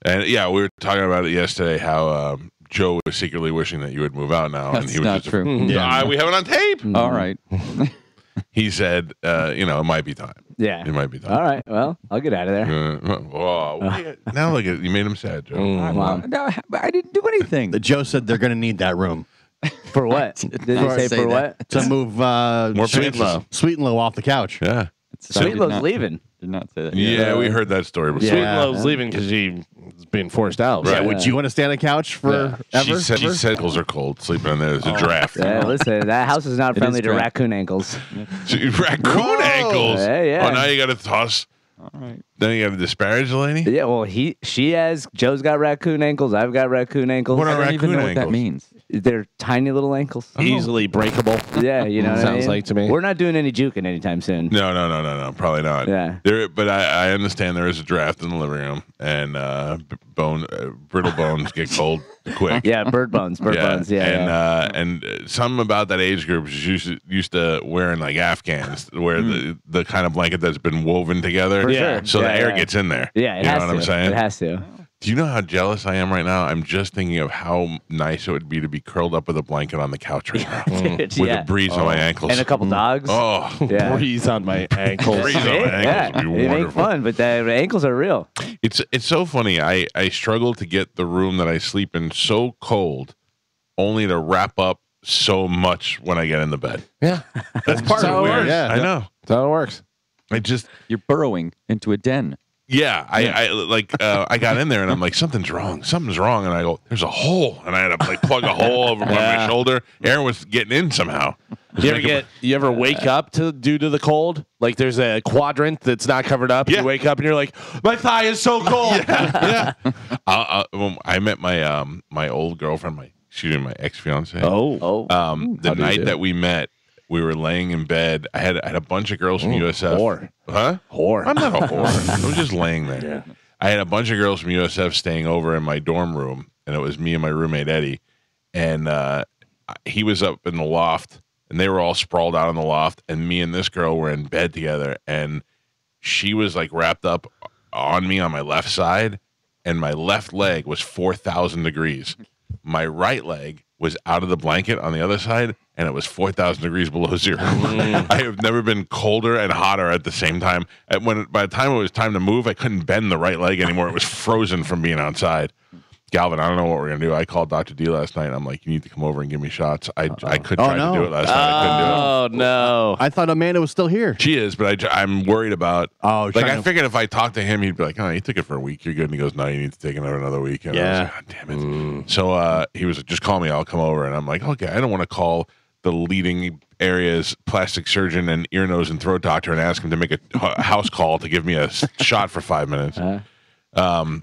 And yeah, we were talking about it yesterday. How Joe was secretly wishing that you would move out now, That's and he was not just, true. We have it on tape. All right. He said, it might be time. Yeah. It might be time. All right. Well, I'll get out of there. Now look at you made him sad, Joe. Wow. No, I didn't do anything. Joe said they're going to need that room For what? Did they say for what? to move Sweet and Low off the couch. Yeah. Sweetlow's leaving. Did not say that. Yeah, we heard that story before. Yeah. Sweet and Low's leaving because she's being forced out. Yeah, Right. would you want to stay on the couch for ever? She said ankles are cold. Sleeping in there is a draft. Yeah, listen, that house is not It friendly is to dry. raccoon ankles. Raccoon ankles. Yeah. Oh, now you got to toss. All right. Then you got to disparage the lady. Yeah, well, she has. Joe's got raccoon ankles. I've got raccoon ankles. What I are don't even know raccoon what that ankles? means. They're tiny little ankles. Easily breakable. Yeah, you know what I Sounds mean? like to me. We're not doing any juking anytime soon. No, probably not. Yeah. But I understand there is a draft in the living room, and brittle bones get cold quick. Yeah, bird bones. Yeah. And something about that age group is used to wearing like Afghans, where the kind of blanket that's been woven together. For sure. So the Yeah, air yeah. gets in there. Yeah, it you has know what to. I'm saying? It has to. Do you know how jealous I am right now? I'm just thinking of how nice it would be to be curled up with a blanket on the couch right now, with Yeah. a breeze on my ankles. And a couple dogs. Oh, Yeah. Breeze on my ankles. breeze on my ankles Yeah, would be it ain't wonderful. fun, but the ankles are real. It's so funny. I struggle to get the room that I sleep in so cold, only to wrap up so much when I get in the bed. Yeah. That's part how of it weird. works. Yeah. I know. That's how it works. I just You're burrowing into a den. I got in there and I'm like, something's wrong, and I go, there's a hole, and I had to like plug a hole over my shoulder. Aaron was getting in somehow. You ever wake up due to the cold? Like there's a quadrant that's not covered up. Yeah. You wake up and you're like, my thigh is so cold. Yeah. I met my old girlfriend, my ex-fiance. Oh. The night that we met, we were laying in bed. I had a bunch of girls from USF. Whore. Huh? Whore. I'm not a whore. I was just laying there. Yeah. I had a bunch of girls from USF staying over in my dorm room, and it was me and my roommate Eddie. And he was up in the loft, and they were all sprawled out in the loft, and me and this girl were in bed together, and she was like wrapped up on me on my left side, and my left leg was 4,000 degrees. My right leg was out of the blanket on the other side, and it was 4,000 degrees below zero. I have never been colder and hotter at the same time. By the time it was time to move, I couldn't bend the right leg anymore. It was frozen from being outside. Galvin, I don't know what we're going to do. I called Dr. D last night. I'm like, you need to come over and give me shots. I could try to do it last night. I couldn't do it. Oh, no. I thought Amanda was still here. She is, but I'm worried about. Oh, like I figured if I talked to him, he'd be like, "Oh, you took it for a week. You're good." And he goes, "No, you need to take it another week." And I was like, God damn it! So he was like, "Just call me. I'll come over." And I'm like, "Okay." I don't want to call the leading area's plastic surgeon and ear, nose, and throat doctor and ask him to make a house call to give me a shot for 5 minutes.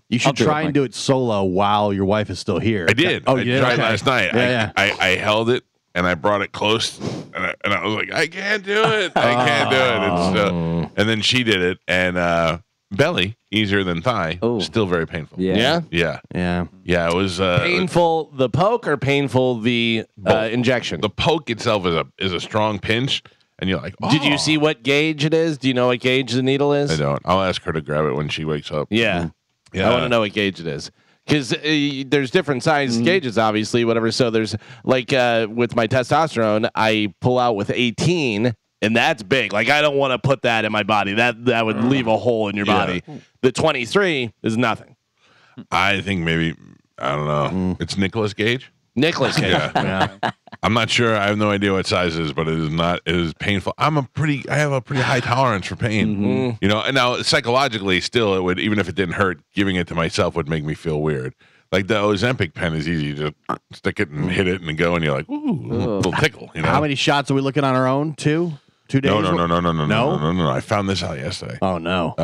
You should try and do it solo while your wife is still here. I did. Oh, I you did? tried Okay. last night. Yeah, I held it and I brought it close, and I was like, I can't do it. I can't do it. It's, and then she did it, and belly easier than thigh. Oh. Still very painful. Yeah? Yeah. Yeah. It was Painful the poke or painful the injection? The poke itself is a strong pinch, and you're like, oh. Did you see what gauge it is? Do you know what gauge the needle is? I don't. I'll ask her to grab it when she wakes up. Yeah. Yeah. I want to know what gauge it is. Because there's different size gauges, obviously, whatever. So there's like with my testosterone, I pull out with 18, and that's big. Like I don't want to put that in my body. That would leave a hole in your body. The 23 is nothing. I think maybe, I don't know. It's Nicholas Gage. Nicholas Cage. Yeah. I'm not sure. I have no idea what size it is, but it is not. It is painful. I have a pretty high tolerance for pain. You know, and now psychologically, still, it would, even if it didn't hurt, giving it to myself would make me feel weird. Like the Ozempic pen is easy. You just stick it and hit it and go, and you're like, ooh, a little tickle. You know. How many shots are we looking on our own? 2 days? No. I found this out yesterday. Oh no.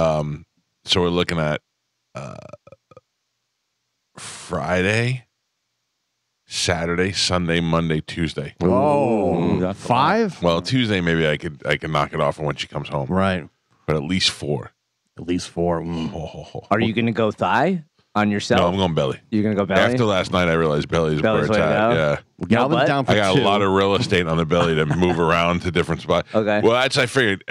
So we're looking at Friday, Saturday, Sunday, Monday, Tuesday. Oh, 5? Well, Tuesday maybe I could knock it off when she comes home. Right. But at least 4. At least 4. Are you going to go thigh on yourself? No, I'm going belly. You're going to go belly? After last night, I realized belly is where Belly's it's way to at. go? Yeah. Galvin's butt? down for I got 2. a lot of real estate on the belly to move around to different spots. Okay. Well, that's I figured.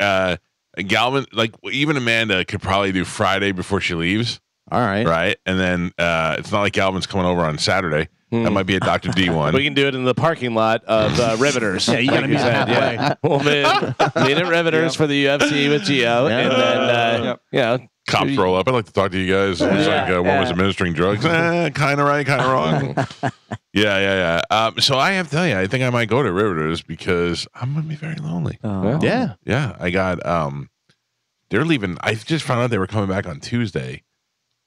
Galvin, like even Amanda could probably do Friday before she leaves. All right. Right. And then it's not like Alvin's coming over on Saturday. That might be a Dr. D one. We can do it in the parking lot of Riveters. Yeah, you got to meet halfway. Yeah. We'll meet at Riveters for the UFC with Gio. And then, Cops roll up. I'd like to talk to you guys. It's like one was administering drugs. Kind of right, kind of wrong. Yeah. So I have to tell you, I think I might go to Riveters because I'm going to be very lonely. Yeah. Yeah. I got, they're leaving. I just found out they were coming back on Tuesday,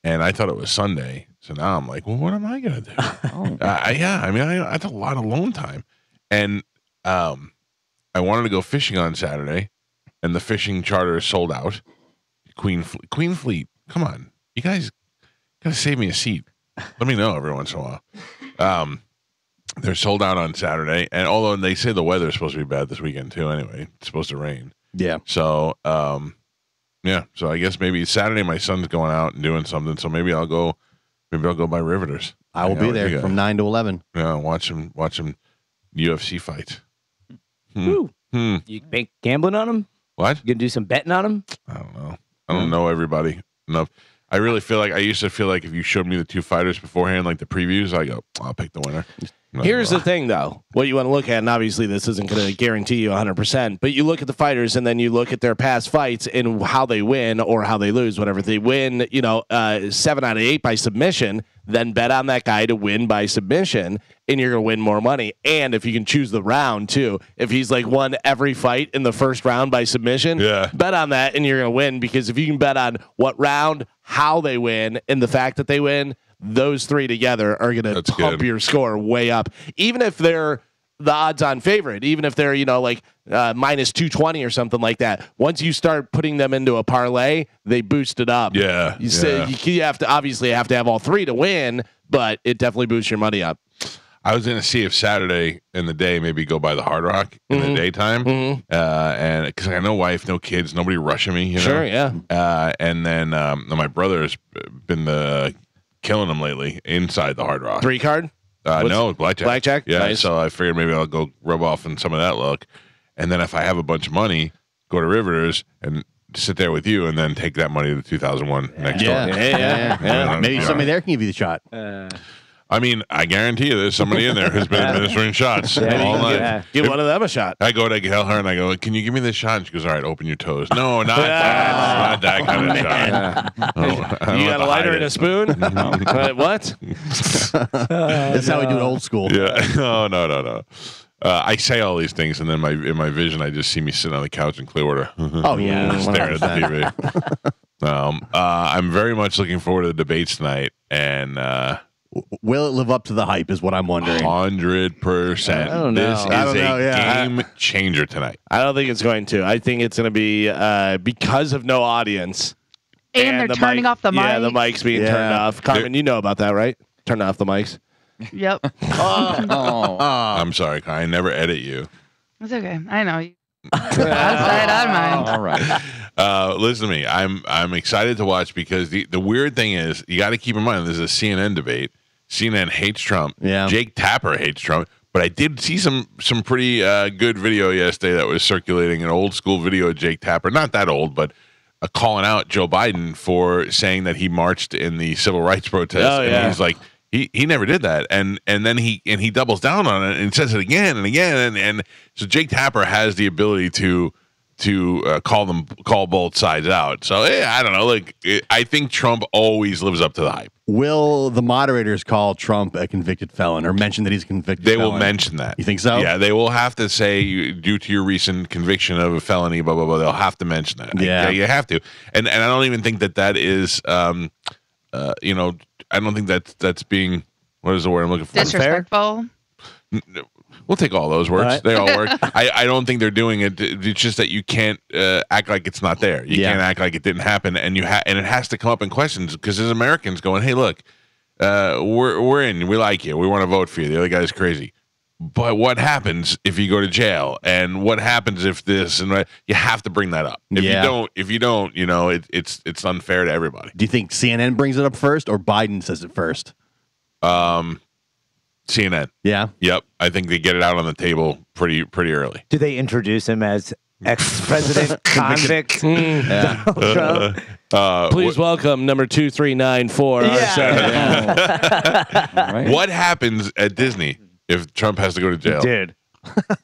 and I thought it was Sunday. So now I'm like, well, what am I going to do? I mean, I had a lot of alone time. And I wanted to go fishing on Saturday, and the fishing charter is sold out. Queen Fleet, come on. You guys got to save me a seat. Let me know every once in a while. They're sold out on Saturday. And although they say the weather is supposed to be bad this weekend, too, anyway. It's supposed to rain. Yeah. So, so I guess maybe Saturday my son's going out and doing something. So maybe I'll go by Riveters. I will be there from 9 to 11. Yeah, watch some UFC fights. You been gambling on them? What? You gonna do some betting on them? I don't know. I don't know everybody enough. I really feel like I used to feel like if you showed me the two fighters beforehand, like the previews, I go, I'll pick the winner. here's the thing, though. What you want to look at, and obviously this isn't going to guarantee you 100%, but you look at the fighters and then you look at their past fights and how they win or how they lose, whatever. If they win, 7 out of 8 by submission, then bet on that guy to win by submission, and you're going to win more money. And if you can choose the round, too. If he's like won every fight in the first round by submission, bet on that, and you're going to win. Because if you can bet on what round, how they win, and the fact that they win, those three together are going to pump your score way up. Even if they're the odds-on favorite, even if they're, minus 220 or something like that. Once you start putting them into a parlay, they boost it up. Yeah. You have to obviously have all three to win, but it definitely boosts your money up. I was going to see if Saturday in the day maybe go by the Hard Rock in the daytime, and because I no wife, no kids, nobody rushing me. Sure, yeah. And then my brother has been killing them lately inside the Hard Rock. 3-card? No, blackjack. Blackjack? Yeah, Nice. so I figured maybe I'll go rub off on some of that luck. And then if I have a bunch of money, go to Riveters and sit there with you and then take that money to 2001 next door. Yeah. Maybe somebody there can give you the shot. I mean, I guarantee you there's somebody in there who's been administering shots all night. Give one of them a shot. I go to tell her and I go, can you give me this shot? And she goes, all right, open your toes. No, not that. Not that kind of shot. You got a lighter and a spoon? What? That's how we do it old school. Yeah. No. I say all these things, and then in my vision, I just see me sitting on the couch in Clearwater. Oh, yeah. Staring at the TV. I'm very much looking forward to the debates tonight, and will it live up to the hype is what I'm wondering. 100%. I don't know. This is a game changer tonight. I don't think it's going to. I think it's going to be because of no audience. And they're turning off the mic. Yeah, the mic's being turned off. Carmen, you know about that, right? Turn off the mics. Yep. I'm sorry, Kai. I never edit you. It's okay. I know. Outside, out of mind. All right. Listen to me. I'm excited to watch because the weird thing is you got to keep in mind there's a CNN debate. CNN hates Trump. Yeah. Jake Tapper hates Trump. But I did see some pretty good video yesterday that was circulating, an old school video of Jake Tapper. Not that old, but calling out Joe Biden for saying that he marched in the civil rights protest. Oh, yeah. And he's like, he never did that. And then he doubles down on it and says it again and again. And so Jake Tapper has the ability to call both sides out. So I don't know. I think Trump always lives up to the hype. Will the moderators call Trump a convicted felon or mention that he's a convicted felon? They will mention that. You think so? Yeah, they will have to say, due to your recent conviction of a felony, blah, blah, blah, they'll have to mention that. Yeah. You have to. And I don't even think that is, I don't think that's being, what is the word I'm looking for? Disrespectful. We'll take all those words. All right. They all work. I don't think they're doing it. It's just that you can't act like it's not there. You can't act like it didn't happen, and and it has to come up in questions because as Americans going, hey, look, we're in. We like you. We want to vote for you. The other guy's crazy. But what happens if you go to jail? And what happens if this? And you have to bring that up. If you don't, it's unfair to everybody. Do you think CNN brings it up first or Biden says it first? CNN. Yeah. Yep. I think they get it out on the table pretty early. Do they introduce him as ex-president convict Donald Trump. Please welcome number 2394. Right? What happens at Disney if Trump has to go to jail? Dude.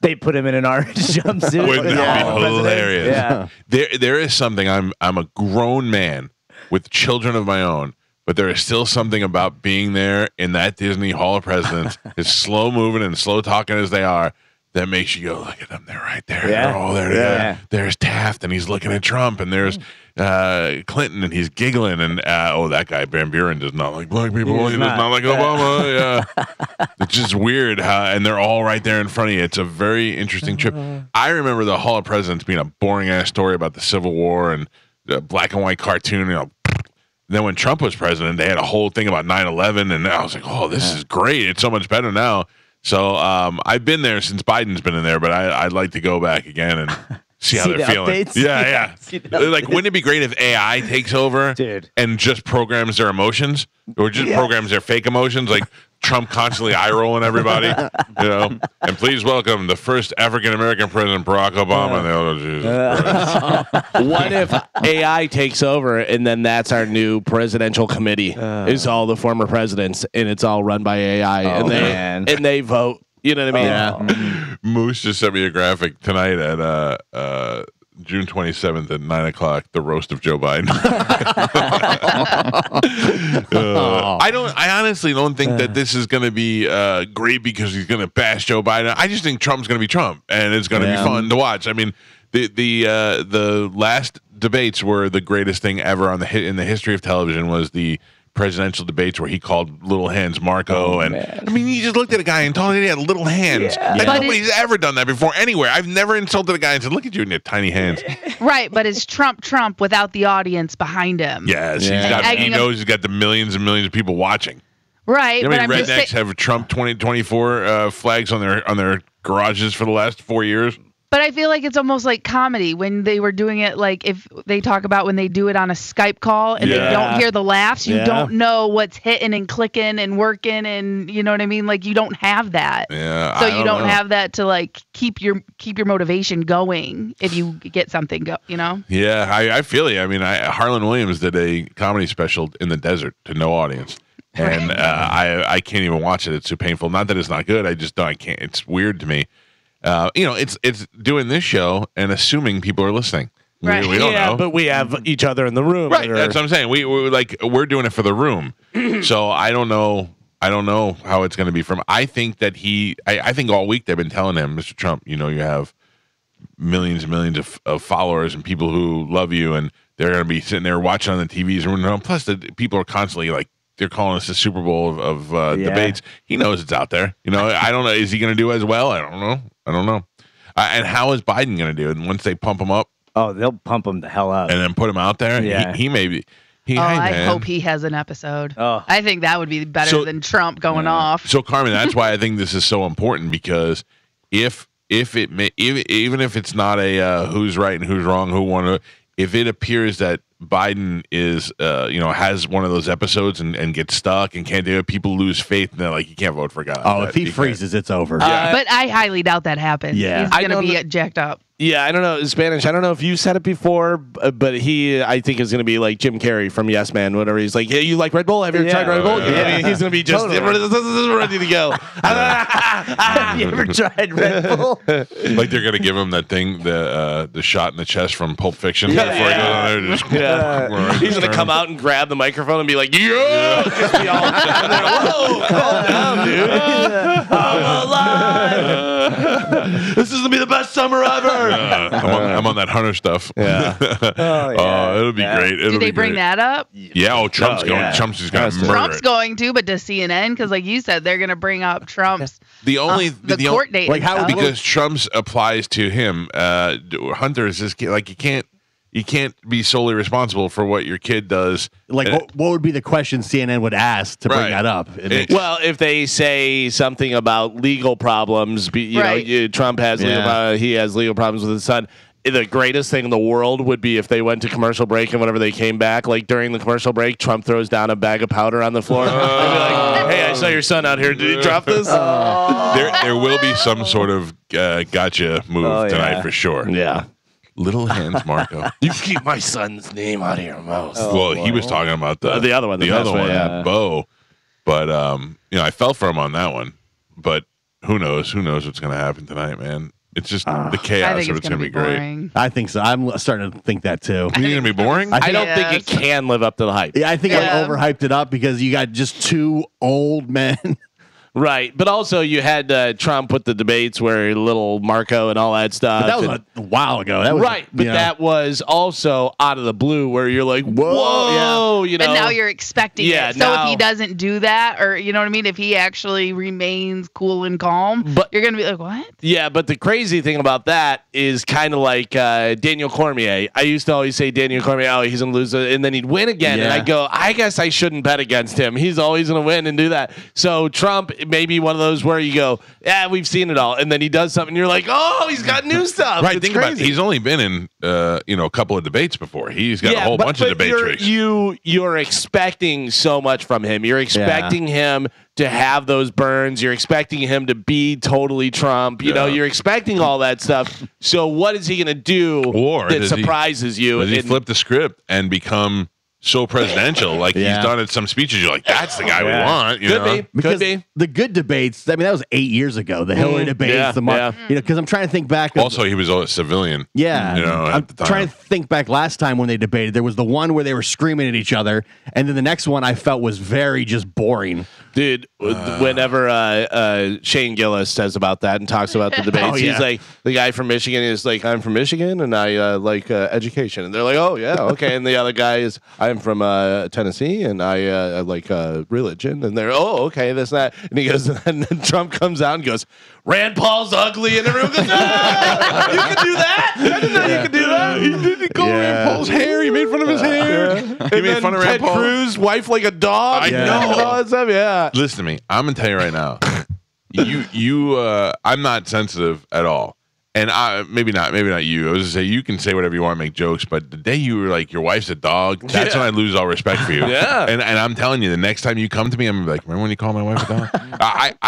They put him in an orange jumpsuit. Wouldn't that be hilarious? Yeah. There is something. I'm a grown man with children of my own, but there is still something about being there in that Disney Hall of Presidents, as slow moving and slow talking as they are, that makes you go, look at them. They're right there. Yeah. They're all there together. Yeah. There's Taft, and he's looking at Trump, and there's Clinton, and he's giggling, and that guy Van Buren does not like black people. He does not like Obama. Yeah, it's just weird and they're all right there in front of you. It's a very interesting trip. I remember the Hall of Presidents being a boring ass story about the Civil War and the black and white cartoon. Then when Trump was president, they had a whole thing about 9/11, and I was like, oh, this is great. It's so much better now. So I've been there since Biden's been in there, but I'd like to go back again and see how they're feeling. Updates? Yeah. Like, wouldn't it be great if AI takes over and just programs their emotions or just programs their fake emotions? Like Trump constantly eye rolling everybody, And please welcome the first African American president, Barack Obama. What if AI takes over and then that's our new presidential committee? Is all the former presidents and it's all run by AI and they vote. You know what I mean? Yeah. Moose just sent me a graphic tonight at June 27th at 9:00. The roast of Joe Biden. I honestly don't think that this is going to be great because he's going to bash Joe Biden. I just think Trump's going to be Trump, and it's going to be fun to watch. I mean, the last debates were the greatest thing ever in the history of television. Was the presidential debates where he called little hands Marco, I mean, he just looked at a guy and told him he had little hands. Like, nobody's ever done that before anywhere. I've never insulted a guy and said, "Look at you and your tiny hands." Right, but is Trump without the audience behind him? Yes, he knows he's got the millions and millions of people watching. Right, but rednecks have Trump 2024 flags on their garages for the last 4 years. But I feel like it's almost like comedy when they were doing it. Like if they talk about when they do it on a Skype call and they don't hear the laughs, you don't know what's hitting and clicking and working, and you know what I mean. Like you don't have that. Yeah. So you don't have that to like keep your motivation going if you get something Yeah, I feel you. I mean, Harlan Williams did a comedy special in the desert to no audience. And I can't even watch it. It's too painful. Not that it's not good. I can't. It's weird to me. It's doing this show and assuming people are listening. Right. We don't know, but we have each other in the room. Right. That's what I'm saying. We're doing it for the room. So I don't know how it's going to be from. I think that I think all week they've been telling him, Mr. Trump, you have millions and millions of followers and people who love you, and they're going to be sitting there watching on the TVs. And plus, the people are constantly like, they're calling us the Super Bowl of debates. He knows it's out there. I don't know. Is he going to do as well? I don't know. And how is Biden going to do it? And once they pump him up, they'll pump him the hell up and then put him out there. Yeah, he may be. I hope he has an episode. I think that would be better than Trump going off. So Carmen, that's why I think this is so important, because even if it's not a who's right and who's wrong, who won, if it appears that Biden is, has one of those episodes and gets stuck and can't do it, people lose faith and they're like, you can't vote for God. Oh, if he freezes, it's over. But I highly doubt that happens. Yeah. He's going to be jacked up. Yeah, I don't know Spanish. I don't know if you said it before, but I think is going to be like Jim Carrey from Yes Man. Whatever, he's like, "Hey, you like Red Bull? Have you tried Red Bull?" Yeah. He's going to be just ready to go. Have you ever tried Red Bull? Like they're going to give him that thing, the shot in the chest from Pulp Fiction before he goes on there. Just he's going to come out and grab the microphone and be like, "Yeah!" Just be all, "Whoa, calm down, dude. I'm alive. This is going to be the best summer ever." I'm on that Hunter stuff. Yeah. It'll be great. Do they bring that up? Yeah. Trump's going. Yeah. Trump's just going to murder Trump's going to, but does CNN? Because like you said, they're going to bring up Trump's the court date. Like how? Because Trump's applies to him. Hunter is just like you can't be solely responsible for what your kid does. Like, what would be the question CNN would ask to bring that up? Well, if they say something about legal problems, Trump has he has legal problems with his son. The greatest thing in the world would be if they went to commercial break and whenever they came back, like during the commercial break, Trump throws down a bag of powder on the floor. They'd be like, "Hey, I saw your son out here. Did he drop this?" There will be some sort of gotcha move tonight for sure. Yeah. Little Hands Marco. You keep my son's name out of your mouth. Well, he was talking about the other one. The other one, Bo. But I fell for him on that one. But who knows? Who knows what's going to happen tonight, man? It's just the chaos. I think of it's going to be great. I think so. I'm starting to think that too. You think it's going to be boring? I don't think it can live up to the hype. Yeah, I think I overhyped it up because you got just two old men. Right, but also you had Trump with the debates where little Marco and all that stuff. But that was a while ago. That was, right, but that was also out of the blue where you're like, whoa, you know. But now you're expecting it. So now, if he doesn't do that, or you know what I mean, if he actually remains cool and calm, you're gonna be like, what? Yeah, but the crazy thing about that is kind of like Daniel Cormier. I used to always say Daniel Cormier, oh, he's gonna lose, and then he'd win again, and I go, I guess I shouldn't bet against him. He's always gonna win and do that. So Trump. Maybe one of those where you go, yeah, we've seen it all, and then he does something, and you're like, oh, he's got new stuff. Right? It's Think crazy. about it. He's only been in a couple of debates before. He's got a whole bunch of debate tricks. You're expecting so much from him. You're expecting him to have those burns. You're expecting him to be totally Trump. You know, you're expecting all that stuff. So what is he going to do that surprises you? Does he flip the script and become so presidential, like he's done at some speeches? You're like, that's the guy we want. Could be. The good debates. I mean, that was 8 years ago. The Hillary debates, because I'm trying to think back. Also, he was a civilian. Yeah, I'm trying to think back last time when they debated. There was the one where they were screaming at each other, and then the next one I felt was very just boring. Dude, whenever Shane Gillis says about that and talks about the debates, he's like, the guy from Michigan is like, I'm from Michigan and I like education. And they're like, oh, yeah, okay. And the other guy is, I'm from Tennessee and I like religion. And they're, oh, okay, this and that. And he goes, and then Trump comes out and goes, Rand Paul's ugly. And everyone goes, no, you can do that? I didn't know you could do that. He didn't call Rand Paul's hair. He made fun of his hair. He made fun of Rand Paul. Ted Cruz, wife like a dog. I know. All that stuff, Listen to me. I'm gonna tell you right now. I'm not sensitive at all, and maybe not you. I was gonna say you can say whatever you want to make jokes, but the day you were like your wife's a dog, that's when I lose all respect for you. And I'm telling you, the next time you come to me, I'm gonna be like, remember when you called my wife a dog?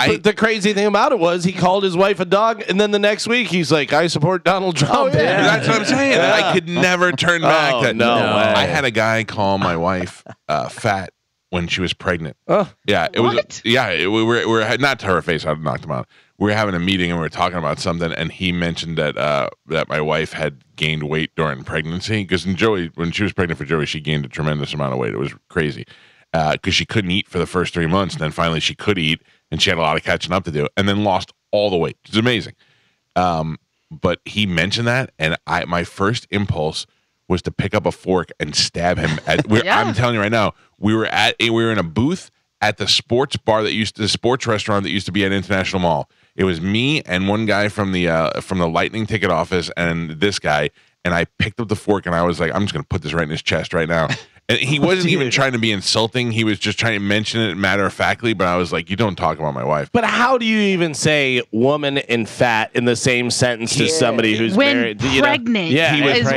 But the crazy thing about it was he called his wife a dog, and then the next week he's like, I support Donald Trump. That's what I'm saying. I could never turn back. No way. I had a guy call my wife fat when she was pregnant. It was. We were not to her face. I knocked him out. We were having a meeting and we were talking about something, and he mentioned that my wife had gained weight during pregnancy because when she was pregnant for Joey, she gained a tremendous amount of weight. It was crazy because she couldn't eat for the first 3 months, and then finally she could eat, and she had a lot of catching up to do, and then lost all the weight. It's amazing. But he mentioned that, and my first impulse was to pick up a fork and stab him. I'm telling you right now, we were in a booth at the sports restaurant that used to be at International Mall. It was me and one guy from the Lightning ticket office and this guy, and I picked up the fork and I was like, I'm just gonna put this right in his chest right now. And he wasn't even trying to be insulting. He was just trying to mention it matter-of-factly, but I was like, you don't talk about my wife. But how do you even say woman and fat in the same sentence to somebody who's married? Pregnant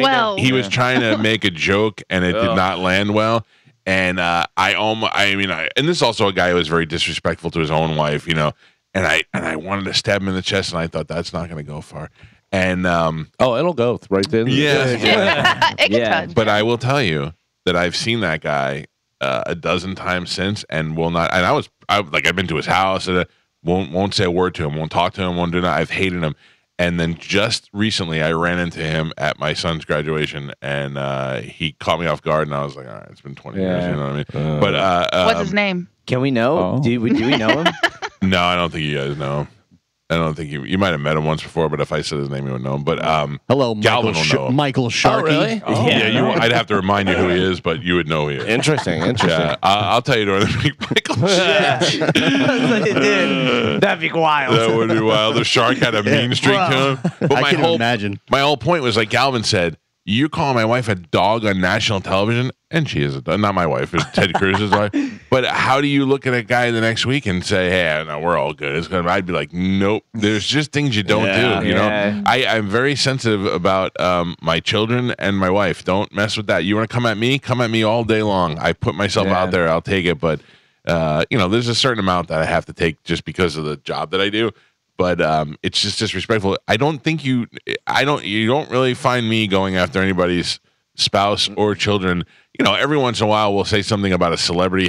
well. He was trying to make a joke, and it did not land well. And and this is also a guy who was very disrespectful to his own wife, and I wanted to stab him in the chest, and I thought that's not going to go far. And it'll go right then. Yeah. But I will tell you that I've seen that guy a dozen times since, and will not. And I've been to his house, and won't say a word to him, won't talk to him, won't do that. I've hated him. And then just recently, I ran into him at my son's graduation, and he caught me off guard, and I was like, all right, it's been 20 years, you know what I mean? But what's his name? Can we know? Do we know him? No, I don't think you guys know him. I don't think you might have met him once before, but if I said his name, you would know him. But hello, Galvin will know him. Michael Sharkey. Oh, really? Yeah, I'd have to remind you who he is, but you would know who he is. Interesting. Yeah, I'll tell you during the week, Michael. That'd be wild. That would be wild. The shark had a mean streak to him. But I can imagine. My whole point was, like Galvin said, you call my wife a dog on national television, and she is not my wife, it's Ted Cruz's wife. But how do you look at a guy the next week and say, hey, no, we're all good? I'd be like, nope. There's just things you don't do. You know, I'm very sensitive about my children and my wife. Don't mess with that. You want to come at me? Come at me all day long. I put myself out there. I'll take it. But there's a certain amount that I have to take just because of the job that I do. but it's just disrespectful. You don't really find me going after anybody's spouse or children. Every once in a while we'll say something about a celebrity.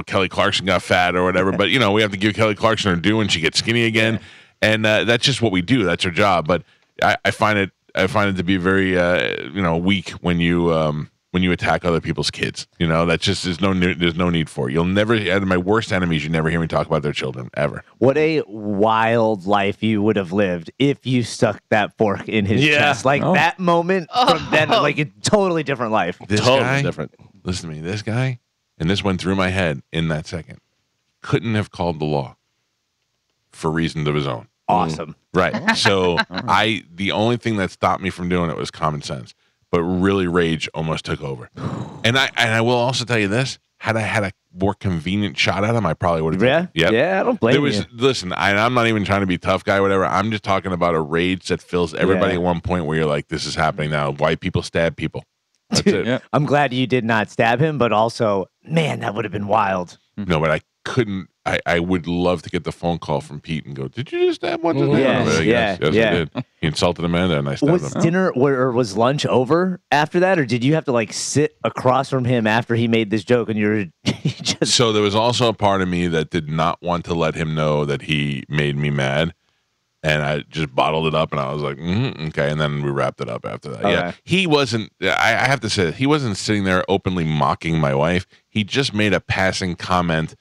Kelly Clarkson got fat or whatever, but we have to give Kelly Clarkson her due when she gets skinny again, and that's just what we do. That's our job. But I find it to be very weak when you attack other people's kids. That's just there's no need for it. You'll never, out of my worst enemies, you never hear me talk about their children ever. What a wild life you would have lived if you stuck that fork in his chest. That moment from then, like a totally different life. This totally guy, different. Listen to me, this guy, and this went through my head in that second, couldn't have called the law for reasons of his own. Awesome. Right. So the only thing that stopped me from doing it was common sense. But really, rage almost took over. And I will also tell you this: had I had a more convenient shot at him, I probably would have. Yeah, yep. yeah, I don't blame you. Listen, I'm not even trying to be tough guy, or whatever. I'm just talking about a rage that fills everybody at one point where you're like, "This is happening now." White people stab people. That's it. Yeah. I'm glad you did not stab him, but also, man, that would have been wild. No, but I couldn't. I would love to get the phone call from Pete and go, "Did you just stab one?" Yes, I did. He insulted Amanda, and I stabbed Was him. dinner or was lunch over after that, or did you have to sit across from him after he made this joke and you're just? So there was also a part of me that did not want to let him know that he made me mad. And I just bottled it up, and I was like, okay. And then we wrapped it up after that. Okay. Yeah, he wasn't. I have to say, he wasn't sitting there openly mocking my wife. He just made a passing comment,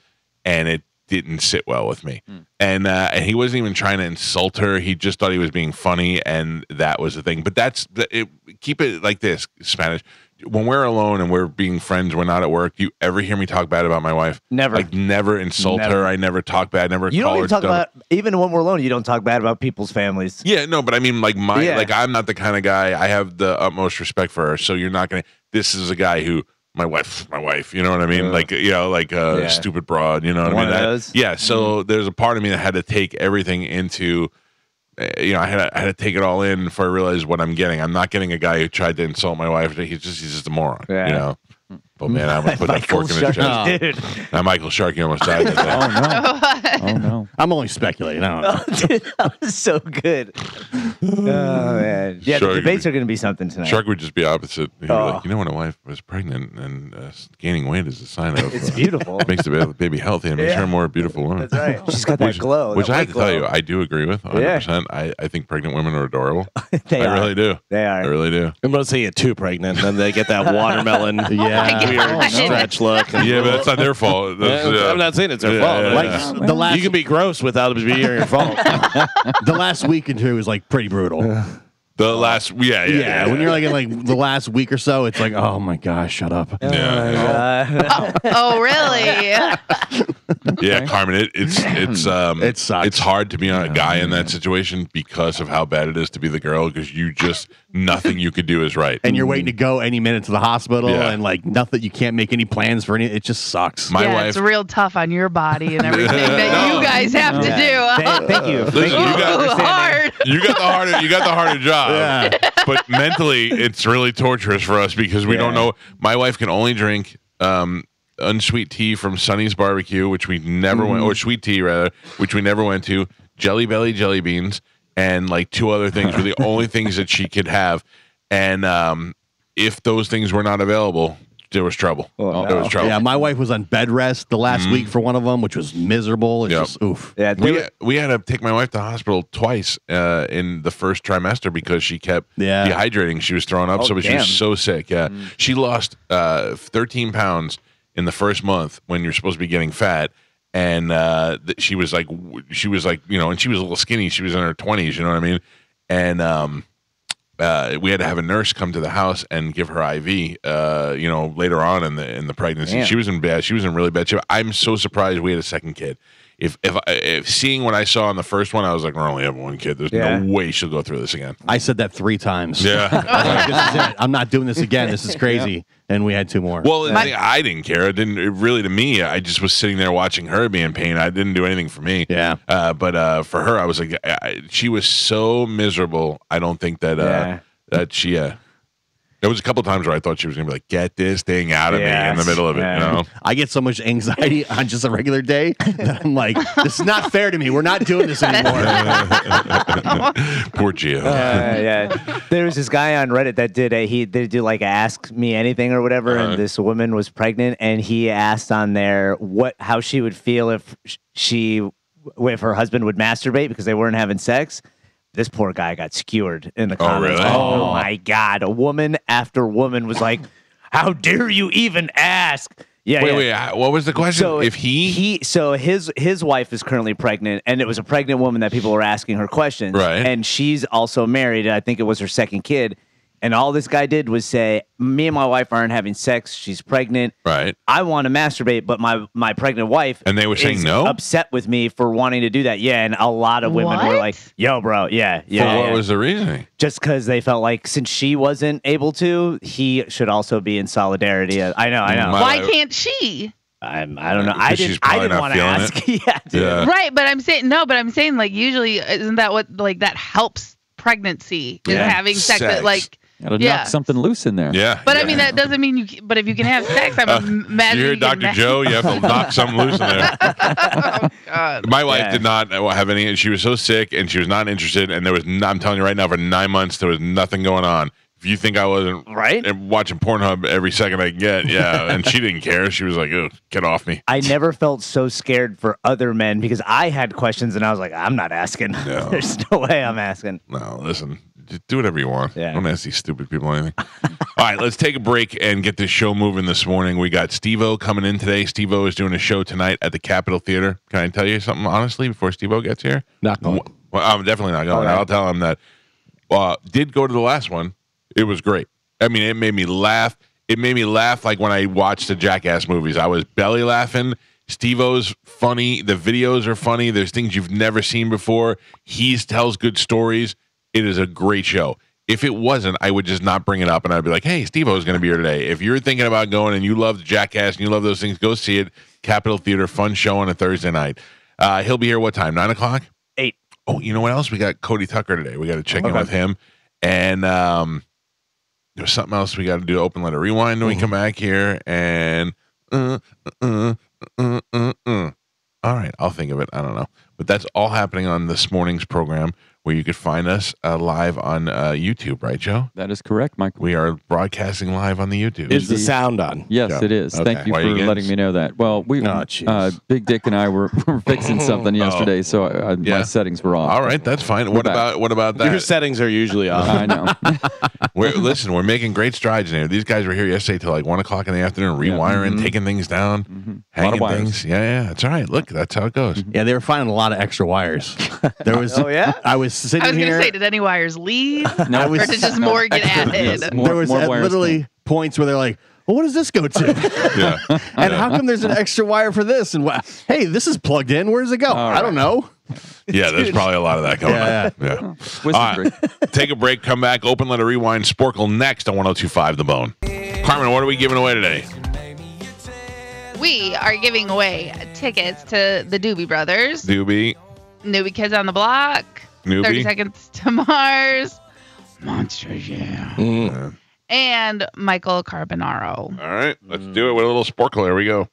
and it didn't sit well with me. And he wasn't even trying to insult her. He just thought he was being funny, and that was the thing. But keep it like this, Spanish. When we're alone and we're being friends, we're not at work. Do you ever hear me talk bad about my wife? Never. Never insult her. I never talk bad. Never You call don't her even talk dumb. about, even when we're alone, you don't talk bad about people's families. Yeah, no, but I mean, I'm not the kind of guy. I have the utmost respect for her. So you're not gonna. This is a guy who my wife. You know what I mean? Stupid broad. You know what I mean? One of those? Yeah. So there's a part of me that had to take everything into. I had to take it all in before I realized what I'm getting. I'm not getting a guy who tried to insult my wife. He's just a moron. Yeah. But man, I'm gonna put that fork in his chest. Dude. Now Michael Sharkey almost died. That day. Oh no. I'm only speculating. I don't know. Dude, that was so good. Oh man, yeah, Shark the debates are going to be something tonight. Shark would just be opposite. He'd be like, when a wife was pregnant and gaining weight is a sign of It's beautiful. makes the baby healthy and makes her a more beautiful woman. That's right. She's got that glow. Which that I have white to tell you, glow. I do agree with 100%. I think pregnant women are adorable. They I are. really do. They are. I really do. I'm gonna say you're too pregnant, and then they get that watermelon, weird stretch look. Yeah, but that's not their fault. I'm not saying it's their fault. yeah. Like the last, You can be gross without it being your fault. the last week or two was pretty brutal. The last, yeah. When you're in the last week or so, it's like, oh my gosh, shut up. Oh, really? Yeah, Carmen, It sucks. It's hard to be on a guy in that situation because of how bad it is to be the girl, because nothing you could do is right. And you're waiting to go any minute to the hospital, Yeah. and nothing. You can't make any plans for any. It just sucks. My wife, It's real tough on your body and everything that you guys have to do. Thank you. Listen, you got Hard. you got the harder job. But mentally, it's really torturous for us because we don't know. My wife can only drink unsweet tea from Sonny's Barbecue, which we never went, or sweet tea rather, which we never went to. Jelly Belly jelly beans and two other things were the only things that she could have. And if those things were not available, there was trouble. There was trouble. Yeah, my wife was on bed rest the last week for one of them, which was miserable. It's just oof. Yeah, We had to take my wife to the hospital twice in the first trimester because she kept dehydrating. She was throwing up, she was so sick. Yeah, she lost 13 pounds in the first month when you're supposed to be getting fat, and she was like, and she was a little skinny. She was in her 20s, you know what I mean? And we had to have a nurse come to the house and give her IV. Later on in the pregnancy, Damn. she was in really bad shape. I'm so surprised we had a second kid. If seeing what I saw in the first one, I was like, we only have one kid. There's no way she'll go through this again. I said that 3 times. Yeah. This is it. I'm not doing this again. This is crazy. And we had 2 more. Well, I didn't care. To me, I just was sitting there watching her be in pain. I didn't do anything for me. Yeah. But for her, I was like, she was so miserable. I don't think that she. There was a couple times where I thought she was going to be like, get this thing out of me in the middle of it. You know? I get so much anxiety on just a regular day that I'm like, this is not fair to me. We're not doing this anymore. Poor Gio. Yeah. There was this guy on Reddit that did they do like a ask me anything or whatever, and this woman was pregnant, and he asked on there how she would feel if her husband would masturbate because they weren't having sex. This poor guy got skewered in the comments. Really? Oh my God. A woman after woman was like, how dare you even ask? Yeah. Wait, what was the question? So if so his wife is currently pregnant, and it was a pregnant woman that people were asking her questions. Right. And she's also married, and I think it was her second kid. And all this guy did was say, me and my wife aren't having sex. She's pregnant. Right. I want to masturbate, but my pregnant wife And they were saying is no? upset with me for wanting to do that. Yeah, and a lot of women were What? like, yo, bro, yeah. what was the reasoning? Just because they felt like since she wasn't able to, he should also be in solidarity. I know. Why can't she? I don't know. Because she's probably not want to feeling ask. Yeah, dude. Yeah. Right, but I'm saying like usually isn't that what like that helps pregnancy is having sex Sex. that like Gotta knock something loose in there. Yeah. But yeah. I mean that doesn't mean but if you can have sex, I'm mad. You hear Dr. Joe? You have to knock something loose in there. Oh God. My wife did not have any. She was so sick and she was not interested. And I'm telling you right now, for 9 months, there was nothing going on. If you think I wasn't watching Pornhub every second I get, and she didn't care. She was like, "Oh, get off me." I never felt so scared for other men because I had questions and I was like, I'm not asking. No. There's no way I'm asking. No, listen. Just do whatever you want. Yeah. Don't ask these stupid people anything. All right, let's take a break and get this show moving this morning. We got Steve-O coming in today. Steve-O is doing a show tonight at the Capitol Theater. Can I tell you something honestly before Steve-O gets here? Not going. Well, I'm definitely not going. Okay. I'll tell him that. Did go to the last one. It was great. I mean, it made me laugh. It made me laugh like when I watched the Jackass movies. I was belly laughing. Steve-O's funny. The videos are funny. There's things you've never seen before. He tells good stories. It is a great show. If it wasn't, I would just not bring it up, and I'd be like, hey, Steve-O's going to be here today. If you're thinking about going and you love Jackass and you love those things, go see it. Capitol Theater, fun show on a Thursday night. He'll be here what time, 9 o'clock? 8. Oh, you know what else? We got Cody Tucker today. We got to check in with him. And there's something else we got to do, open letter rewind when we come back here. And all right, I'll think of it. I don't know. But that's all happening on this morning's program, where you could find us live on YouTube, right, Joe? That is correct, Michael. We are broadcasting live on the YouTube. Is the sound on? Yes, Yeah. it is. Okay. Thank you Why for you getting letting me know that. Well, jeez. Big Dick and I were fixing something yesterday, so my settings were off. All right, that's fine. What back. about that? Your settings are usually off. I know. We're making great strides in here. These guys were here yesterday till like 1 o'clock in the afternoon, rewiring, taking things down, hanging wires. things. Yeah, that's all right. Look, that's how it goes. Yeah, they were finding a lot of extra wires. There was. Oh, yeah? I was sitting I was here. gonna say, did any wires leave? No, Or did just more get added? Yes, There was more wires literally points where they're like, well, what does this go to? Yeah. And how come there's an extra wire for this? And hey, this is plugged in. Where does it go? I don't know. Yeah, there's probably a lot of that going Yeah, on. Yeah. Wizardry. Take a break, come back, open letter rewind, Sporkle next on 102.5 The Bone. Carmen, what are we giving away today? We are giving away tickets to the Doobie Brothers, Doobie, Newbie Kids on the Block, 30 Newbie. Seconds to Mars, Monster Jam, and Michael Carbonaro. All right, let's do it with a little Sporkle. Here we go.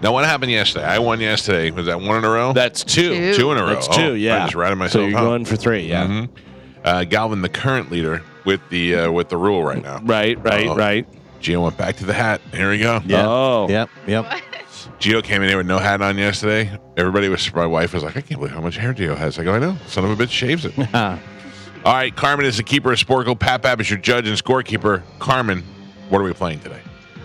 Now, what happened yesterday? I won yesterday. Was that one in a row? That's two. Two in a row. That's two, yeah. I just ratted So myself you're out. going for three, yeah. Mhm. Galvin, the current leader, with the rule right now. Right. Gio went back to the hat. Here we go. Yeah. Oh. Yep. Gio came in here with no hat on yesterday. Everybody was. My wife was like, I can't believe how much hair Gio has. I go, I know. Son of a bitch shaves it. All right, Carmen is the keeper of Sporkle. Pat Bab is your judge and scorekeeper. Carmen, what are we playing today?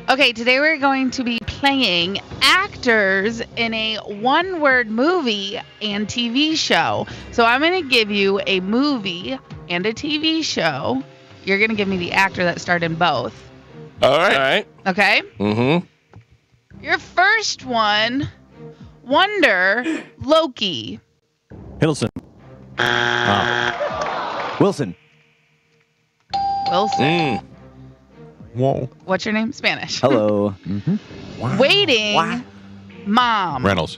Okay, today we're going to be playing actors in a one-word movie and TV show. So I'm going to give you a movie and a TV show. You're going to give me the actor that starred in both. All right. All right. Okay? Mm-hmm. Your first one, Wonder Loki. Hiddleston. Wilson. Wilson. Whoa. What's your name? Spanish. Hello. Waiting. Mom. Reynolds.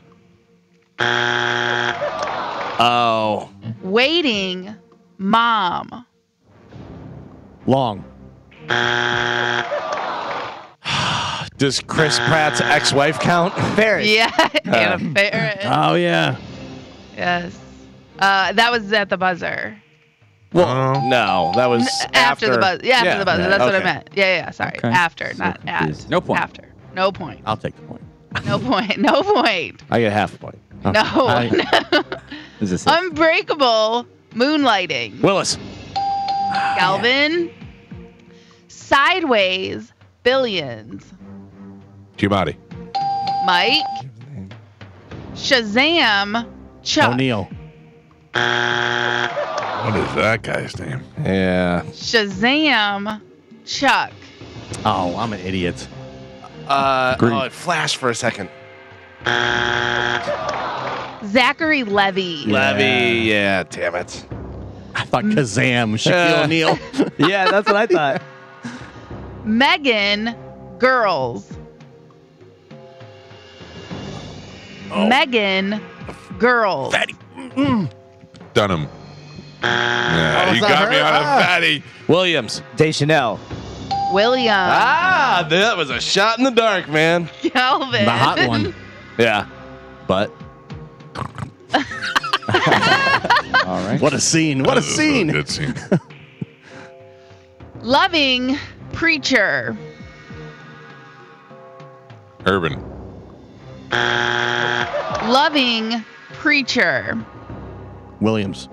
Oh. Waiting mom. Long. Does Chris Pratt's ex-wife count? Ferris. Yeah, Anna Faris. Oh yeah. Yes. That was at the buzzer. Well, no, that was After the buzzer. Yeah, after the buzzer. That's what I okay. meant. Yeah. Sorry. Okay. After, So not at. confused. No point. After. No point. I'll take the point. No point. No point. I get half a point. No. Is this Unbreakable moonlighting. Willis. Galvin. Sideways billions. Giamatti. Mike. Shazam. Chuck. O'Neill. What is that guy's name? Yeah. Shazam. Chuck. Oh, I'm an idiot. It flashed for a second. Zachary Levy. Levy. Yeah, damn it. I thought Kazam, Shaquille O'Neal. Yeah, that's what I thought. Megan. Girls. Megan. Girls. Dunham. Yeah, you that got me her? on a fatty. Williams. Deschanel. William. That was a shot in the dark, man. Calvin. The hot one. Yeah. But All right. What a scene. What a That was scene. good scene. Loving preacher. Urban. Loving preacher. Williams.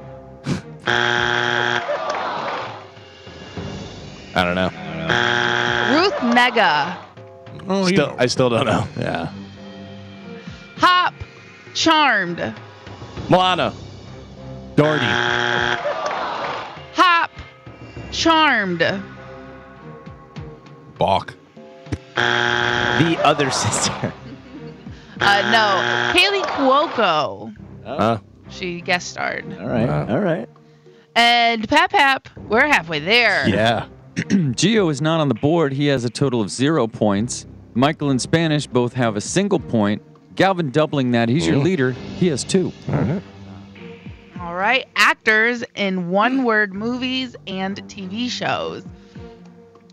I don't know. Ruth Mega. Oh, I still don't know. Yeah. Hop Charmed. Milano. Doherty. Hop Charmed. Balk. The other sister. No. Haley Cuoco. Huh? She guest starred. All right. All right. And Pap, we're halfway there. Yeah. Gio is not on the board. He has a total of 0 points. Michael and Spanish both have a single point. Galvin doubling that. He's your leader. He has 2. All right. Actors in one-word movies and TV shows.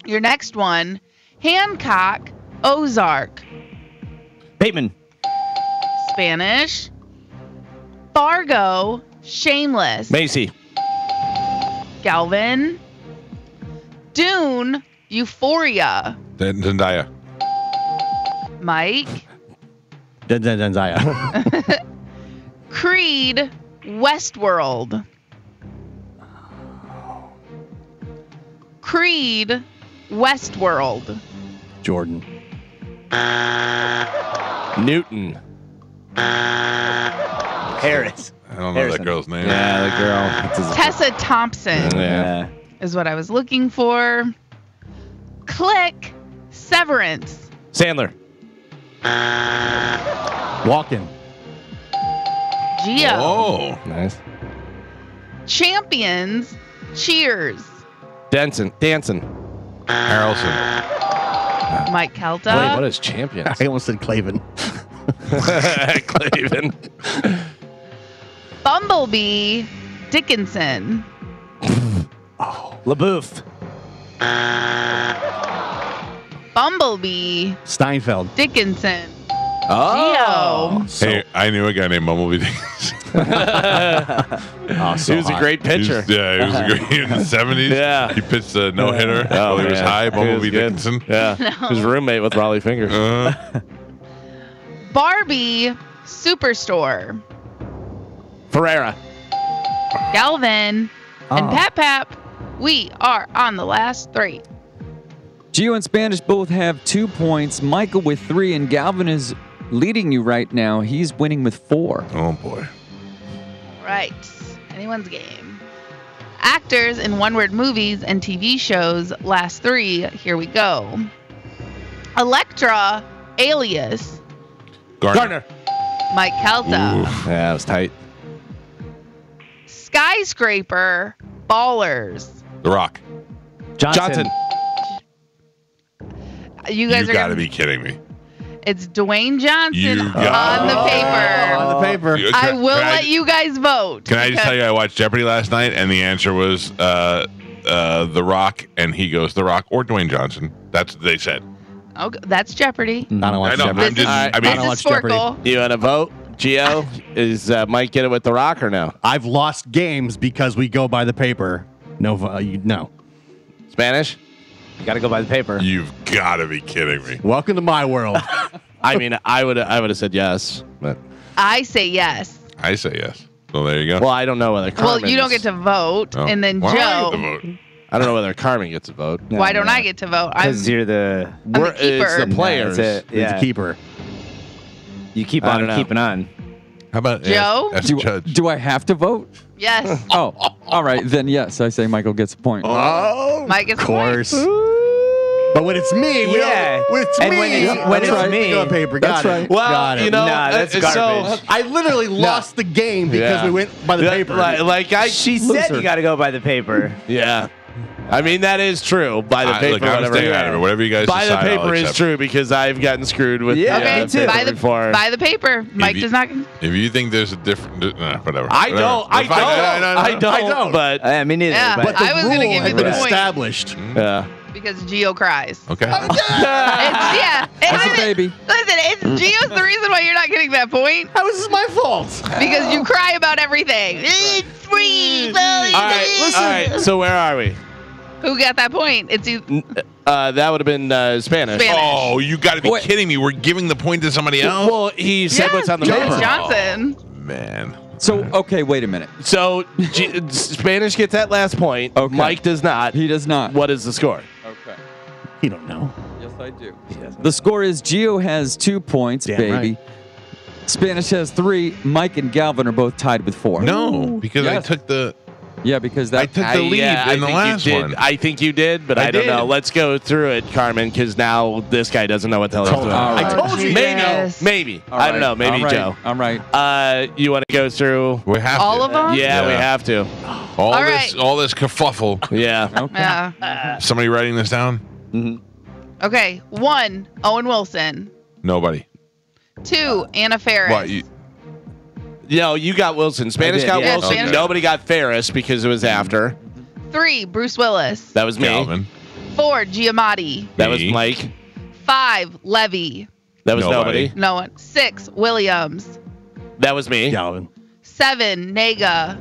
Your next one, Hancock, Ozark. Bateman. Spanish. Fargo, Shameless. Macy. Galvin. Dune, Euphoria. Zendaya. Mike. Denzaya. Creed, Westworld. Creed, Westworld. Jordan. Newton. Harris. I don't know Harrison. that girl's name. Yeah, the girl. Tessa Thompson Yeah. is what I was looking for. Click, Severance. Sandler. Walken. Geo. Oh. Nice. Champions, Cheers. Dancing. Harrelson. Mike Wait, Calta. what is champions? I almost said Clavin. Clavin. Bumblebee, Dickinson. LaBouffe. Bumblebee, Steinfeld. Dickinson. Oh. Hey, I knew a guy named Bumblebee. Oh, so He was a hot. great pitcher. He was a great in the 70s. Yeah. He pitched a no-hitter Oh, while he was man. high. He Bumblebee was good. Dickinson. Yeah. His roommate with Raleigh Fingers. Barbie, Superstore. Ferreira. Galvin and Pap. We are on the last 3. Gio and Spanish both have 2 points. Michael with 3, and Galvin is leading you right now. He's winning with 4. Oh, boy. Right. Anyone's game. Actors in one-word movies and TV shows. Last 3. Here we go. Electra, Alias. Gardner. Mike Calta. Yeah, that was tight. Skyscraper, Ballers. The Rock. Johnson. You guys You are got to gonna, be kidding me. It's Dwayne Johnson You on got the it. paper. On the paper. I will let you guys vote. Can I just tell you, I watched Jeopardy last night, and the answer was The Rock, and he goes The Rock or Dwayne Johnson. That's what they said. Oh, that's Jeopardy. I don't watch I know. Jeopardy. I'm just. I This mean, is Sporkle. You want to vote? Gio, is Mike get it with The Rock or no? I've lost games because we go by the paper. No. No. Spanish? You got to go by the paper. you've got to be kidding me. Welcome to my world. I mean, I would have said yes, but I say yes. I say yes. So there you go. well, I don't know whether Well, Carmen's, you don't get to vote, Oh. and then Why don't I get Joe. to vote? I don't know whether Carmen gets a vote. Why don't I get to vote? Because you're the I'm the keeper. It's the players. That's it. He's Yeah. a keeper. You keep I on don't know. keeping on. How about Joe? Ask Do, Judge. do I have to vote? Yes. Oh, all right. Then yes, I say Michael gets a point. Oh, Mike gets Of course. But when it's me, we Yeah. don't. When it's And me, when it's that's me- we go on paper. That's Got right. it. Well, Got it. you know, Nah, that's so garbage. I literally lost the game because Yeah. we went by the paper. Like I, She said you got to go by the paper. yeah. I mean that is true. By the paper, look, I'm whatever. staying out of it. Whatever you guys By the decide, I'll paper is accept. true because I've gotten screwed with Yeah, Okay, me too. paper by the before. by the paper. Mike you- does not. If you think there's a different, whatever. I Whatever. don't. I We're fine. don't. No, no, no, I no. don't. But Me neither. Yeah. But but the I was rule gonna give you has the been point. established. yeah. Because Gio cries. Okay. Yeah. That's a baby. Listen, it's Gio's the reason why you're not getting that point. How is this my fault? Because you cry about everything. It's free. All right. So where are we? Who got that point? It's you. That would have been Spanish. Spanish. Oh, you got to be Wait. kidding me! We're giving the point to somebody else. Well, he said what's on the Dwayne paper. Johnson. Man. So okay, wait a minute. So Spanish gets that last point. Okay. Mike does not. He does not. What is the score? Okay. You don't know. Yes, I do. The score is Gio has 2 points, Damn baby. right. Spanish has 3. Mike and Galvin are both tied with 4. No, because Yes. I took the because I that. took the lead I in the think last you did. one. I think you did, but I I don't did. know. Let's go through it, Carmen, because now this guy doesn't know what the hell he's doing. All right. I told you. Maybe, Yes. maybe. All I don't right. know. Maybe All right. Joe. I'm right. You want to go through? We have All to. of them? Yeah, we Yeah. have to. All All this, right. all this kerfuffle. Yeah. Okay. Yeah. Somebody writing this down? Okay. 1, Owen Wilson. Nobody. 2, Anna Faris. What? You, No, you got Wilson. Spanish did, got yeah. Wilson. Spanish. Nobody got Ferris because it was after. 3, Bruce Willis. That was me. Calvin. 4, Giamatti. That was Me. Mike. 5, Levy. That was Nobody. nobody. No one. 6, Williams. That was me. Galvin. 7, Nega.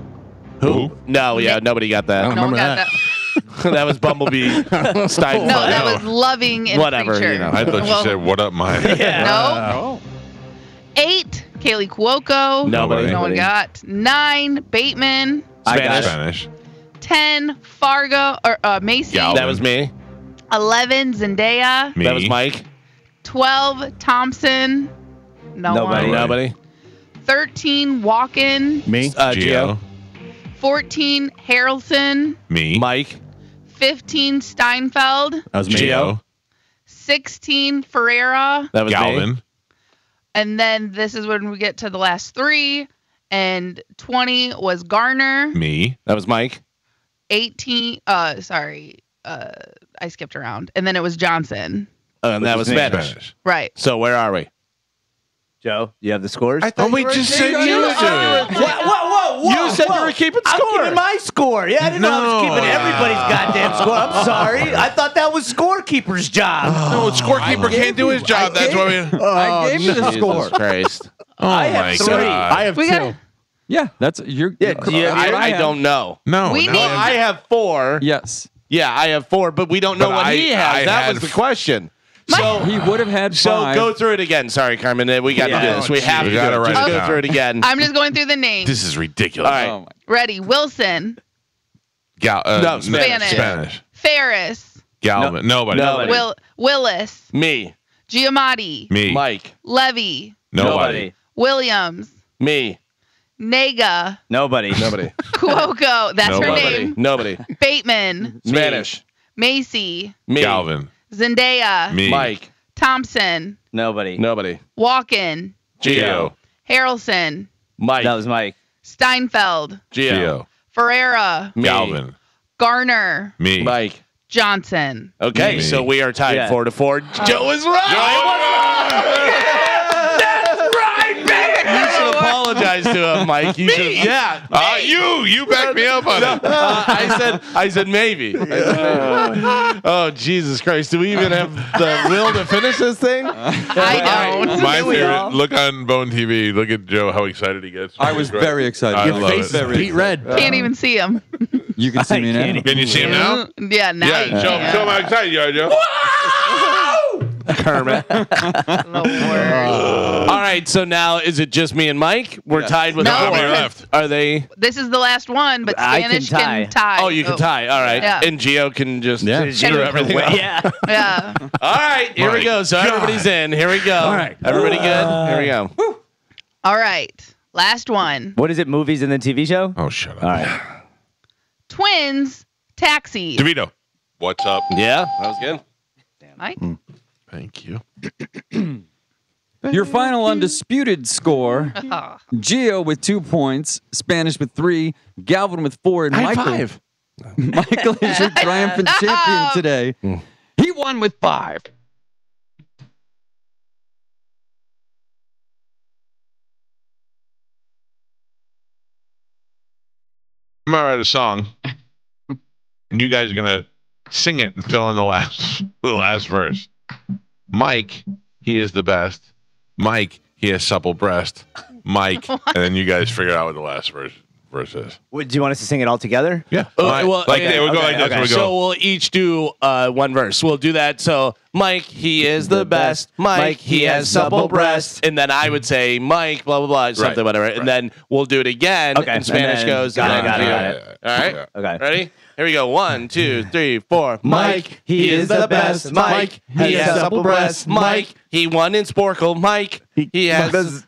Who? No, yeah, nobody got that. don't No one remember got that. that. That was Bumblebee. Steinfeld. No, that no. was Loving and Whatever, Preacher. you know. I thought Well, you said, "What up, Mike?" No. 8, Kaylee Cuoco. Nobody. No one got. 9, Bateman. I got Spanish. it. Spanish. 10, Fargo or Macy. Galvin. That was me. 11, Zendaya. Me. That was Mike. 12, Thompson. No Nobody. one. Nobody. 13, Walken. Me. Gio. Gio. 14, Harrelson. Me. Mike. 15, Steinfeld. That was me. Gio. 16, Ferreira. That was me. Galvin. And then this is when we get to the last 3. And 20 was Garner. Me. That was Mike. 18, I skipped around. And then it was Johnson. And that was me. Spanish. Right. So where are we? Joe, you have the scores? Oh, we just said you would do it. Whoa. You said you were keeping I'm score. keeping my score. Yeah, I didn't know I was No. keeping everybody's goddamn score. I'm sorry. I thought that was scorekeeper's job. No, scorekeeper can't do his job. That's why we. I gave you the score. Jesus Christ. Oh I have my 3. god. I have We 2. got- Yeah, that's you're. Yeah, you're- I have- don't know. No. We no, need- I have 4. Yes, Yeah, I have 4, but we don't know But what he has. I That had was the question. So, he would have had so 5. go through it again. Sorry, Carmen. We got to do this. We have to We do gotta it. write Just it go down. through it again. I'm just going through the names. This is ridiculous. All right. Oh my. Ready. Wilson. No, Spanish. Spanish. Ferris. Galvin. Nobody. Nobody. Willis. Me. Giamatti. Me. Mike. Levy. Nobody. Williams. Me. Nega. Nobody. Nobody. Cuoco. That's her Nobody. name. Nobody. Bateman. Spanish. Macy. Me. Galvin. Zendaya. Me. Mike. Thompson. Nobody. Nobody. Walken. Gio. Harrelson. Mike. That was Mike. Steinfeld. Gio. Gio. Ferreira. Me. Galvin. Garner. Me. Mike. Johnson. Okay, Me. so we are tied Yeah. 4-4. Joe is right. You should apologize to him, Mike. You should, yeah. You backed me up on it. I said maybe. Oh, Jesus Christ. Do we even have the will to finish this thing? I don't. My we favorite. all? Look on Bone TV. Look at Joe. How excited he gets. I was very excited. I Your love face it. is Beat red. Can't even see him. You can see me now. Can you see him now? Yeah, now you Yeah. Show can. him how excited you are, Joe. Kermit. Lord. All right, so now is it just me and Mike? We're tied with No. How four. many left? Are they? This is the last one, but I can Spanish tie. can tie. Oh, you can tie. All right. Yeah. And Gio can just Yeah. screw everything up. Yeah. Yeah. All right, here we My go. So God. everybody's in. Here we go. All right. Everybody good? Here we go. All right. Last one. What is it? Movies and then TV show? Oh, shut up. All right. Twins. Taxi. DeVito. What's up? Yeah, that was good. Mike. Thank you. Your final undisputed score: Oh. Gio with 2 points, Spanish with 3, Galvin with 4, and Michael. Michael is your triumphant champion today. He won with 5. I'm gonna write a song, and you guys are gonna sing it and fill in the last verse. Mike, he is the best. Mike, he has supple breast. Mike, and then you guys figure out what the last verse is. Do you want us to sing it all together? Yeah, well, we'll go like this. okay. We'll So go. we'll each do one verse. We'll do that. So Mike, he is the best. Mike, he has supple breasts. And then I would say Mike, blah blah blah, something whatever. And then we'll do it again. Okay. And Spanish And then- goes. got and it, then got you- it. All right. Okay. Ready? Here we go. 1, 2, 3, 4. Mike, he is the best. Mike, he has supple breasts. Mike, he won in Sporkle. Mike, he has.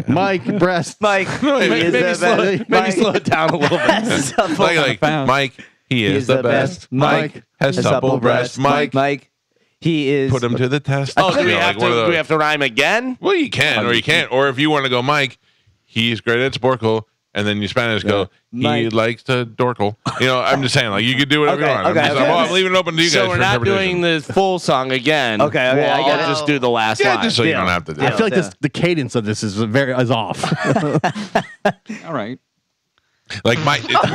Mike, breast. Mike, he is Maybe the slow, best. maybe slow it down a little bit. Like Found. Mike, he is the best. Mike has supple breast. Mike, he is. put him to the test. Oh, do we You know, have like one of to? Do we those. have to rhyme again? Well, you can, or you can't, or if you want to go, Mike, he's great at Sporkle, and then you Spanish go, he Mike. likes to dorkle. You know, I'm just saying, like you could do whatever Okay, you want. I'm, okay, just, okay. I'm leaving it open to you guys. So we're for not interpretation. doing the full song again. Okay, I We'll get all it. just do the last Yeah, line. just so you Deal. don't have to do I it. feel like Yeah. the cadence of this is off. All right. Like Mike, to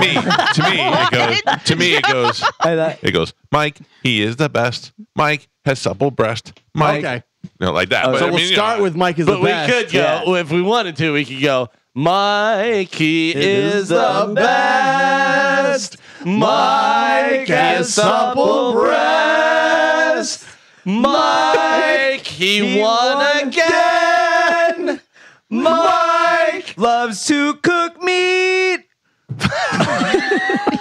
me, it goes. It goes. Mike, he is the best. Mike has supple breast. Mike, Okay. you know, like that. But, So I we'll mean, you start know, with Mike is But the we best. could go, if we wanted to, we could go, Mike, he is the best. Mike has supple breast. Mike, he won again. Mike loves to cook meat.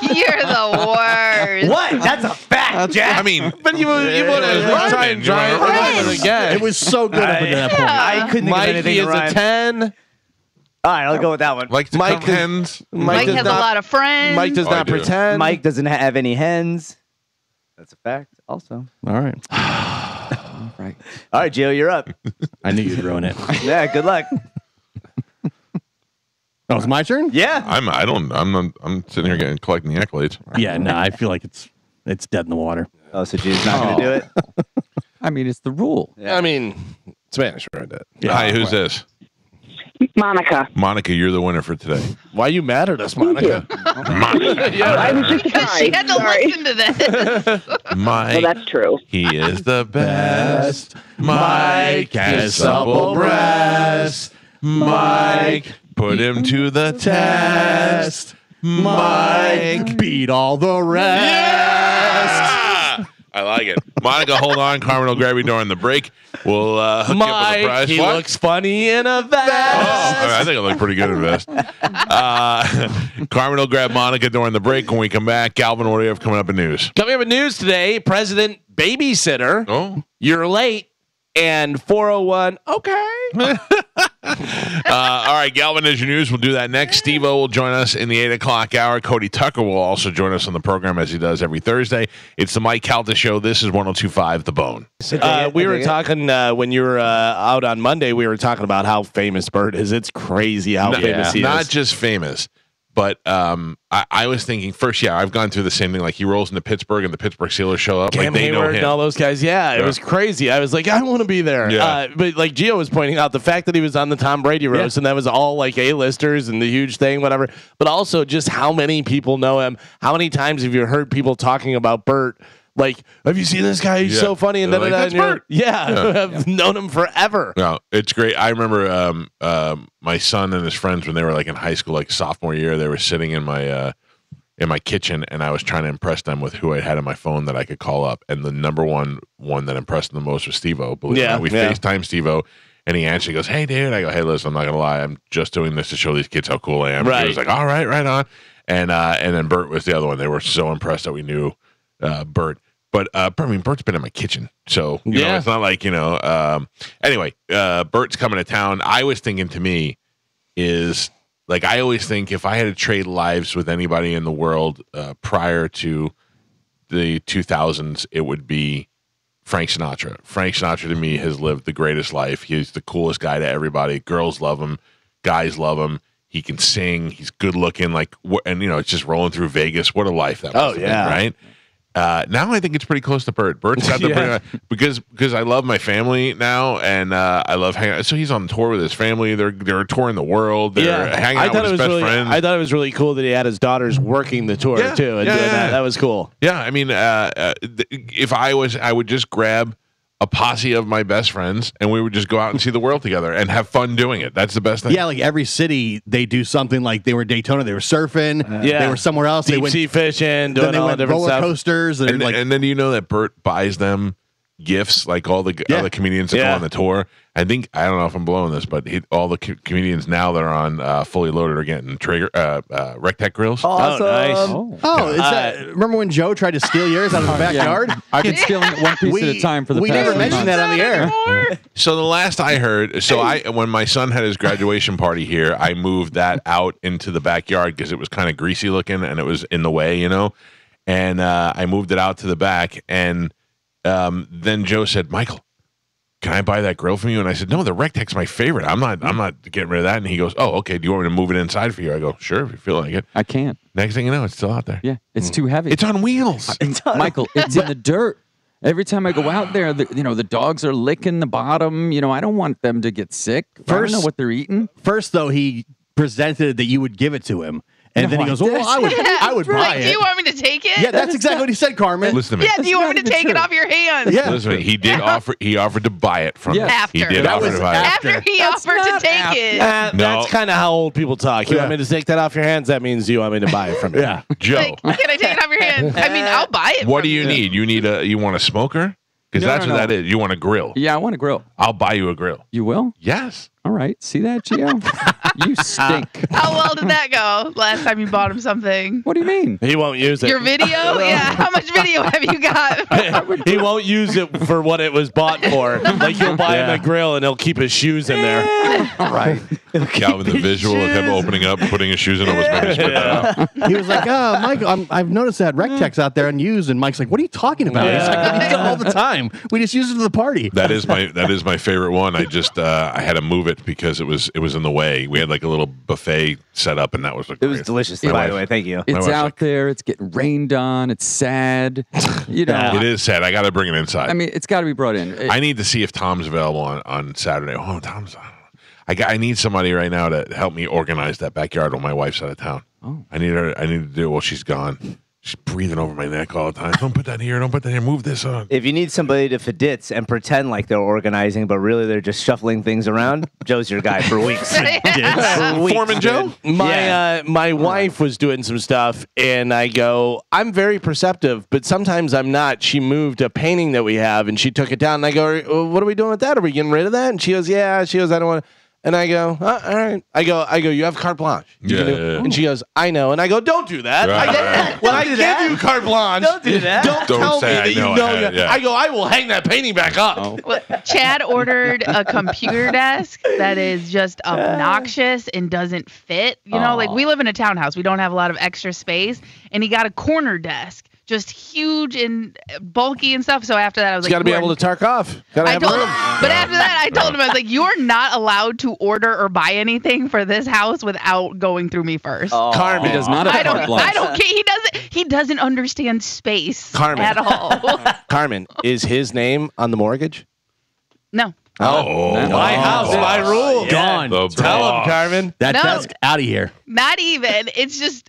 You're the worst. What? That's a fact, Jack. I mean, But you would try and rhyme it again. It was so good up until that point. I couldn't think of Mike, anything he to is rhyme. a 10. All right, I'll go with that one. like to Mike come is- hens. Mike does has a not- lot of friends. Mike does Oh, I not do. pretend. Mike doesn't have any hens. That's a fact. Also. All right. Right. All right, Gio, you're up. I knew you'd ruin it. Yeah, good luck. Oh, it's my turn? Yeah. I'm sitting here collecting the accolades. Yeah, no, I feel like it's dead in the water. Oh, so Gio's not going to do it? I mean, it's the rule. I mean, Spanish right it. Hi, who's this? Monica. Monica, you're the winner for today. Why are you mad at us, Monica? I was just Because she trying. had to Sorry. listen to this. Mike, Well, that's true. he is the best. Mike has supple breasts. Mike, put him to the test. Mike, Beat all the rest. yeah! I like it. Monica, hold on. Carmen will grab you during the break. We'll hook you up with a Mike, prize. he What? looks funny in a vest. Oh, I think I look pretty good in vest. Carmen will grab Monica during the break. When we come back, Calvin, what do you have coming up in news? Coming up in news today, President Babysitter. Oh, You're late. And 401, okay. all right, Galvin is your news. We'll do that next. Steve-O will join us in the 8 o'clock hour. Cody Tucker will also join us on the program as he does every Thursday. It's the Mike Calta Show. This is 102.5 The Bone. We were talking when you were out on Monday. We were talking about how famous Bert is. It's crazy how famous he Not is. just famous, But I was thinking first, I've gone through the same thing. Like he rolls into Pittsburgh and the Pittsburgh Steelers show up. Cam like they know Hayward him. and all those guys. Yeah, it was crazy. I was like, I want to be there. Yeah. But like Gio was pointing out, the fact that he was on the Tom Brady roast and that was all like A-listers and the huge thing, whatever. But also just how many people know him. How many times have you heard people talking about Bert? Like, have you seen this guy? He's so funny. And then that's Bert. I've known him forever. No, it's great. I remember my son and his friends when they were like in high school, like sophomore year, they were sitting in my kitchen, and I was trying to impress them with who I had on my phone that I could call up. And the number one that impressed them the most was Steve-O. Believe it or not. We FaceTime Steve-O, and he answered. He goes, "Hey, dude." I go, "Hey, listen, I'm not gonna lie. I'm just doing this to show these kids how cool I am." Right. He was like, "All right, right on." And then Bert was the other one. They were so impressed that we knew Bert. But I mean, Bert's been in my kitchen, so you know, it's not like Anyway, Bert's coming to town. I was thinking, to me, is like I always think if I had to trade lives with anybody in the world prior to the 2000s, it would be Frank Sinatra. Frank Sinatra to me has lived the greatest life. He's the coolest guy to everybody. Girls love him, guys love him. He can sing. He's good looking. And it's just rolling through Vegas. What a life that must have been, right? Now I think it's pretty close to Bert. Bert's got the because I love my family now, and I love hanging out. So he's on tour with his family. They're touring the world. They're hanging out with his best friends. I thought it was really cool that he had his daughters working the tour too, and doing that. That was cool. Yeah, I mean, if I would just grab a posse of my best friends, and we would just go out and see the world together and have fun doing it. That's the best thing. Yeah, like every city, they do something. Like they were Daytona, they were surfing. They were somewhere else. Deep sea fishing, doing all the different roller coasters, and then you know that Bert buys them gifts, like all the other comedians that go on the tour. I don't know if I'm blowing this, but all the comedians now that are on Fully Loaded are getting Traeger Rectech grills. Awesome. Is that, remember when Joe tried to steal yours out of the backyard? I've been stealing it one piece at a time for the past We never 3 mentioned months. that on the air. So the last I heard, when my son had his graduation party here, I moved that out into the backyard because it was kind of greasy looking and it was in the way, and I moved it out to the back, and then Joe said, "Michael, can I buy that grill from you?" And I said, "No, the Rectech's my favorite. I'm not getting rid of that." And he goes, "Oh, okay. Do you want me to move it inside for you?" I go, "Sure, if you feel like it." I can't. Next thing you know, it's still out there. Yeah, it's too heavy. It's on wheels. Michael, it's in the dirt. Every time I go out there, the dogs are licking the bottom. I don't want them to get sick. I don't know what they're eating. First, though, he presented that you would give it to him. And then he goes, "Well, I would buy Like, it." do you want me to take it? Yeah, that's exactly what he said, Carmen. Listen to me. Yeah, do you want me to take it off your hands? Yeah. Listen to me. He did offer. He offered to buy it from us. After. He did That offer was to buy it. After he offered to take it. No. That's kind of how old people talk. You want me to take that off your hands? That means you want me to buy it from you. Yeah. Joe, Like, can I take it off your hands? I mean, I'll buy it. what from do you need? You want a smoker? Because that's what that is. You want a grill. Yeah, I want a grill. I'll buy you a grill. You will? Yes. All right. See that, Gio? You stink. How well did that go last time you bought him something? What do you mean? He won't use it. Your video? Yeah. How much video have you got? He won't use it for what it was bought for. Like he'll buy him a grill and he'll keep his shoes in there. All right. Calvin, the visual of him opening up and putting his shoes in almost made me spit that out. He was like, Mike, I've noticed that Rectech's out there unused. And Mike's like, "What are you talking about?" He's like, "We use it all the time. We just use it to the party." That is my favorite one. I just I had to move it because it was in the way. We had like a little buffet set up, and that was It was delicious, by the way. Thank you. It's wife's out like- there. It's getting rained on. It's sad. It is sad. I got to bring it inside. I mean, it's got to be brought in. I need to see if Tom's available on Saturday. Oh, Tom's. I need somebody right now to help me organize that backyard when my wife's out of town. Oh. I need to do it while she's gone. She's breathing over my neck all the time. Don't put that here. Don't put that here. Move this on. If you need somebody to fiditz and pretend like they're organizing, but really they're just shuffling things around, Joe's your guy for weeks. For weeks, Foreman Joe? dude. My wife was doing some stuff, and I go, "I'm very perceptive, but sometimes I'm not." She moved a painting that we have, and she took it down, and I go, "What are we doing with that? Are we getting rid of that?" And she goes, "Yeah." She goes, "I don't want to." And I go, all right. I go, you have carte blanche. You can do it." And she goes, "I know." And I go, "Don't do that." Right. When I give you carte blanche, Don't do that. Don't tell me say that I you know know. I had it, yeah. I go, "I will hang that painting back up." Well, Chad ordered a computer desk that is just obnoxious and doesn't fit. Like we live in a townhouse. We don't have a lot of extra space. And he got a corner desk. just huge and bulky and stuff. So after that, I was You like, got to be able to tark off. Got to have room. But after that, I told him, I was like, you are not allowed to order or buy anything for this house without going through me first. Carmen He does not have carte blanche. I don't care. He doesn't understand space Carmen. at all. Carmen, is his name on the mortgage? No. Oh, My house, my rules. Gone. The Tell him, boss. Carmen. That No. desk out of here. Not even. It's just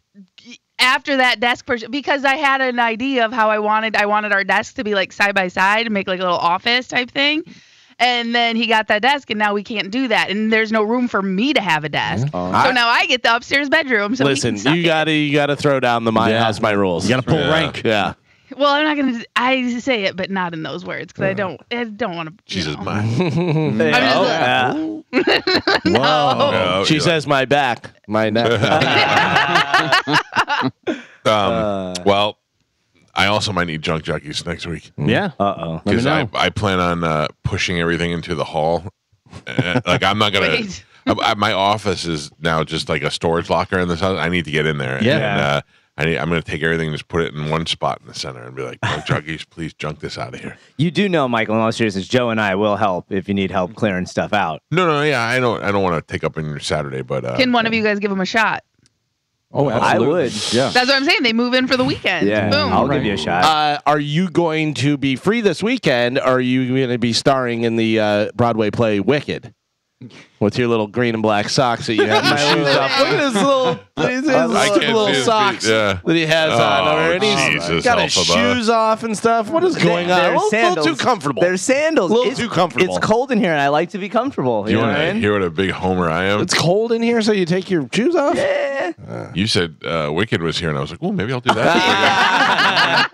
after that desk purchase, because I had an idea of how I wanted our desk to be like side by side and make like a little office type thing. And then he got that desk, and now we can't do that. And there's no room for me to have a desk. So now I get the upstairs bedroom. So Listen, he can you gotta throw down the my Yeah. house, my rules. You got to pull rank. Yeah. Well, I'm not gonna. I say it, but not in those words because I don't want to. Jesus, know. mine. I'm just No, She you're says my back, my neck. well, I also might need junk junkies next week Yeah. Uh-oh. because know. I plan on pushing everything into the hall. Like I'm not gonna. Wait. My office is now just like a storage locker in this house. I need to get in there. Yeah. And, I'm going to take everything and just put it in one spot in the center and be like, junk junkies, please junk this out of here. You do know, Michael, in all seriousness, Joe and I will help if you need help clearing stuff out. No, yeah, I don't want to take up on your Saturday, but Can one of you guys give him a shot? Oh, absolutely. I would. Yeah. That's what I'm saying. They move in for the weekend. Yeah, Boom. I'll give you a shot. Are you going to be free this weekend? Or are you going to be starring in the Broadway play Wicked? With your little green and black socks that you have your shoes off. Look at his little, I can't little see his socks feet, yeah. that he has on already. Jesus, He's got his Alphabet. shoes off and stuff. What is going on? They're A little too comfortable. They're sandals. A little too comfortable. It's cold in here, and I like to be comfortable. Do you know want what I to mean? hear what a big homer I am? It's cold in here, so you take your shoes off? You said Wicked was here, and I was like, well, maybe I'll do that.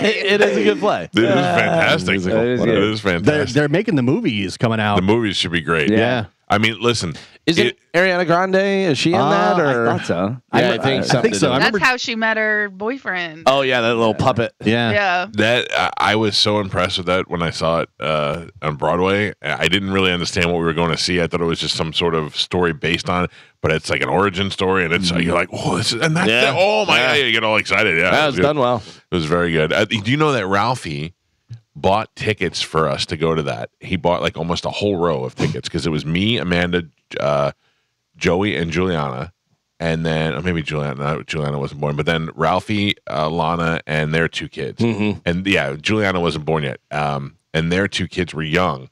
It is a good play. It was fantastic. It is It good. is fantastic. They're making the movies coming out. The movies should be great. Yeah. I mean, listen. Is it Ariana Grande? Is she in that? Or I thought so. Yeah, I think I think so. I That's remember. how she met her boyfriend. Oh yeah, that little puppet. Yeah. Yeah. That I was so impressed with that when I saw it on Broadway. I didn't really understand what we were going to see. I thought it was just some sort of story based on it, but it's like an origin story, and it's you're like, oh, this is, and that's Yeah. oh my Yeah. god, you get all excited. Yeah, That was good. done well. It was very good. Do you know that Ralphie bought tickets for us to go to that? He bought like almost a whole row of tickets because it was me, Amanda, Joey, and Juliana. And then, or maybe Juliana wasn't born, but then Ralphie, Lana, and their two kids. Mm-hmm. And yeah, Juliana wasn't born yet. And their two kids were young.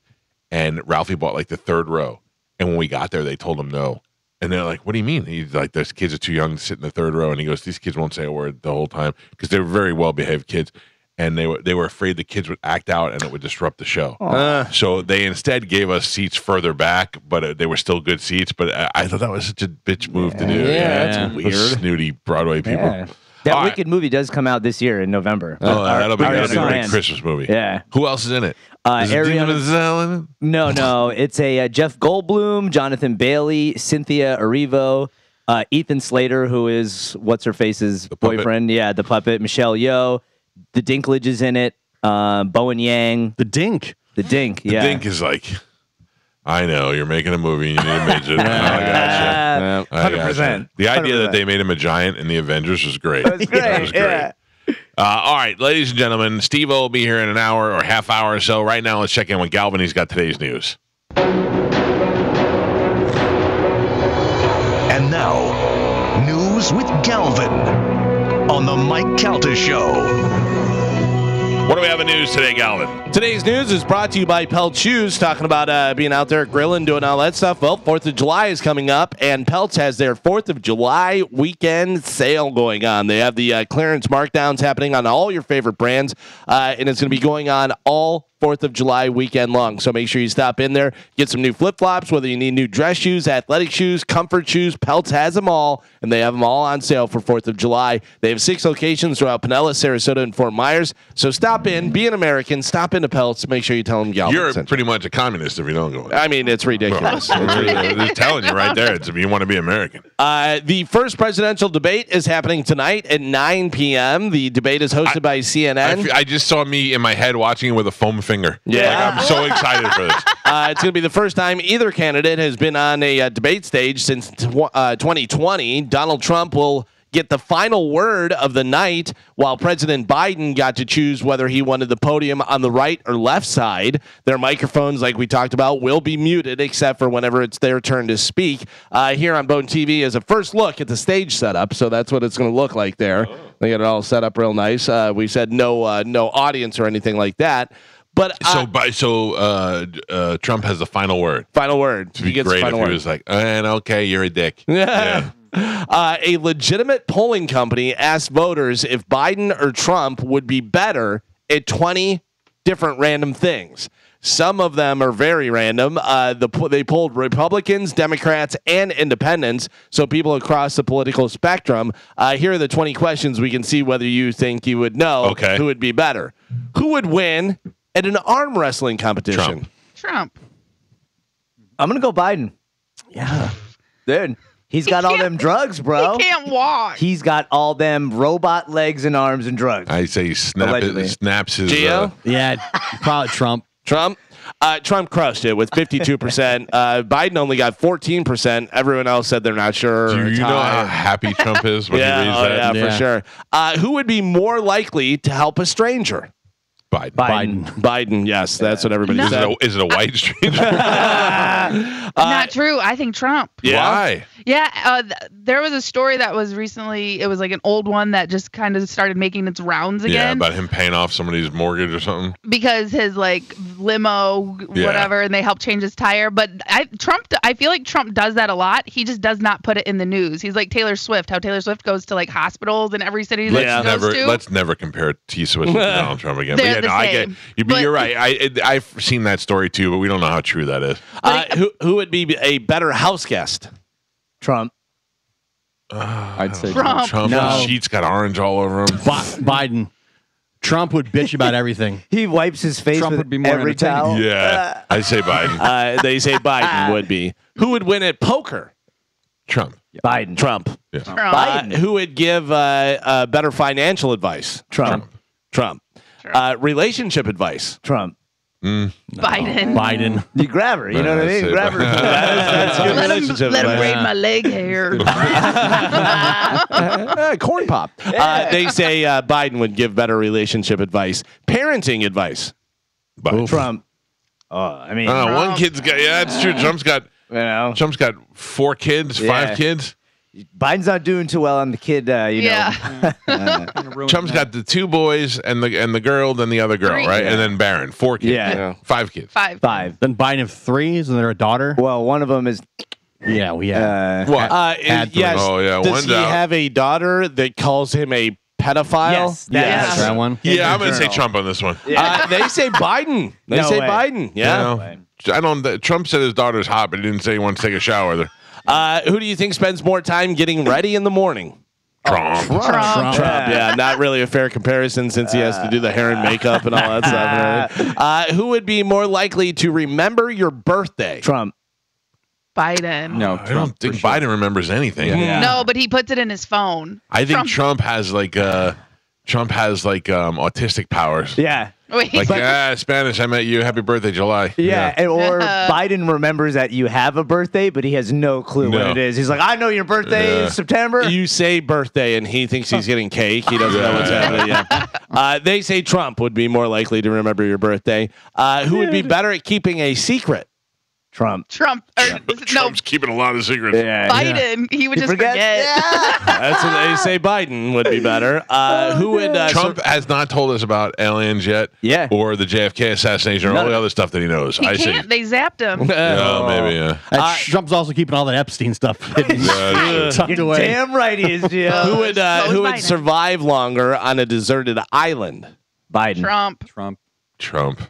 And Ralphie bought like the third row. And when we got there, they told him no. And they're like, what do you mean? He's like, those kids are too young to sit in the third row. And he goes, these kids won't say a word the whole time because they were very well behaved kids. And they were afraid the kids would act out and it would disrupt the show. So they instead gave us seats further back, but they were still good seats. But I thought that was such a bitch move to do. Yeah, that's Those weird. snooty Broadway people. Yeah. That All right. Wicked movie does come out this year in November. Oh, that'll be a Ariana great Grande. Christmas movie. Yeah. Who else is in it? Is it Dina Ariana- Menzel in it? No, it's a Jeff Goldblum, Jonathan Bailey, Cynthia Erivo, Ethan Slater, who is what's her face's puppet. boyfriend. Yeah, the puppet. Michelle Yeoh, the Dinklage is in it. Bowen Yang, The Dink. the Dink. The Yeah, Dink is like, I know you're making a movie and you need a midget. I gotcha. I gotcha. 100%. The idea 100%. that they made him a giant in the Avengers was great. It was great. That was great. Yeah. All right, ladies and gentlemen, Steve will be here in an hour or half hour or so. Right now, let's check in with Galvin. He's got today's news. And now, news with Galvin on the Mike Calta Show. What do we have in news today, Galvin? Today's news is brought to you by Pelt Shoes, talking about being out there grilling, doing all that stuff. Well, 4th of July is coming up, and Pelts has their 4th of July weekend sale going on. They have the clearance markdowns happening on all your favorite brands, and it's going to be going on all 4th of July weekend long. So make sure you stop in there, get some new flip-flops, whether you need new dress shoes, athletic shoes, comfort shoes. Pelts has them all, and they have them all on sale for 4th of July. They have 6 locations throughout Pinellas, Sarasota, and Fort Myers. So stop in, be an American, stop into Pelts. Make sure you tell them Galvin You're sent you. pretty much a communist if you don't go. I mean, it's ridiculous. They're telling you right there. It's if you want to be American. The first presidential debate is happening tonight at 9 p.m. The debate is hosted by CNN. I just saw me in my head watching it with a foam finger. Yeah. Like, I'm so excited for this. It's going to be the first time either candidate has been on a debate stage since 2020. Donald Trump will get the final word of the night, while President Biden got to choose whether he wanted the podium on the right or left side. Their microphones, like we talked about, will be muted except for whenever it's their turn to speak. Here on Bone TV is a first look at the stage setup, so that's what it's going to look like there. They got it all set up real nice. We said no audience or anything like that. But Trump has the final word. Final word. It'd be great if he was like, and okay, you're a dick. Yeah. A legitimate polling company asked voters if Biden or Trump would be better at 20 different random things. Some of them are very random. They polled Republicans, Democrats, and independents, so people across the political spectrum. Here are the 20 questions. We can see whether you think you would know who would be better. Who would win at an arm wrestling competition? Trump. I'm going to go Biden. Yeah. Dude, he's got all them drugs, bro. He can't walk. He's got all them robot legs and arms and drugs. I say he snaps his. Gio? Yeah, probably Trump. Trump crushed it with 52%. Biden only got 14%. Everyone else said they're not sure. Do you know how happy Trump is when he reads that? Yeah, for sure. Who would be more likely to help a stranger? Biden. Yes, that's what everybody said. Is it a white stranger? Not true. I think Trump. Yeah. Why? Yeah, there was a story that was recently. It was like an old one that just kind of started making its rounds again. Yeah, about him paying off somebody's mortgage or something. Because his like limo, whatever, and they helped change his tire. But I feel like Trump does that a lot. He just does not put it in the news. He's like Taylor Swift. How Taylor Swift goes to like hospitals in every city that she goes to. Let's never compare T Swift to Donald Trump again. But yeah, I get. You're right. I've seen that story too, but we don't know how true that is. Who would be a better house guest? Trump. I'd say Trump. No. His sheets got orange all over him. Biden. Trump would bitch about everything. He wipes his face Trump with would be more every entertaining. towel. Yeah, I say Biden. They say Biden would be. Who would win at poker? Trump. Biden. Trump. Yeah. Trump. Who would give better financial advice? Trump. Relationship advice? Trump. Biden. You grab her. You know what I mean? Grab her. That's good relationship Let him advice. braid my leg hair. Corn pop. They say Biden would give better relationship advice. Parenting advice. Biden. Trump. Oh, I mean, One kid's got. Yeah, it's true. Trump's got 4 kids, 5 kids. Biden's not doing too well on the kid. Trump's got the 2 boys and the girl, then the other girl, 3. right? And then Barron, 4 kids. Yeah. 5 kids. 5. Then Biden have 3. Isn't there a daughter? Well, one of them is. Yeah, we have. What? Yes. Oh, yeah, Does one's he out. have a daughter that calls him a pedophile? Yes. Yes. That one. Yeah, I'm going to say Trump on this one. They say Biden. They No say way. Biden. Yeah. I don't. Trump said his daughter's hot, but he didn't say he wants to take a shower with her. Who do you think spends more time getting ready in the morning? Trump. Yeah, not really a fair comparison since he has to do the hair and makeup and all that stuff. Who would be more likely to remember your birthday? Trump. Biden. No, I don't think Biden remembers anything. Yeah. No, but he puts it in his phone. I think Trump has autistic powers. Yeah. Wait, Like, Spanish, I met you. Happy birthday, July. Yeah, or Biden remembers that you have a birthday, but he has no clue when No. it is. He's like, I know your birthday is September. You say birthday, and he thinks he's getting cake. He doesn't know what's happening yet. They say Trump would be more likely to remember your birthday. Who would be better at keeping a secret? Trump. Trump's keeping a lot of secrets. Yeah. Biden. He would just forget? forget. That's what they say. Biden would be better. Who would Trump has not told us about aliens yet. Yeah. Or the JFK assassination or all the other stuff that he knows. He I can't. see. They zapped him. Oh, maybe, yeah. Trump's also keeping all that Epstein stuff hidden, Yeah, tucked You're away. damn right he is, Gio. who would Biden. survive longer on a deserted island? Biden. Trump. Trump.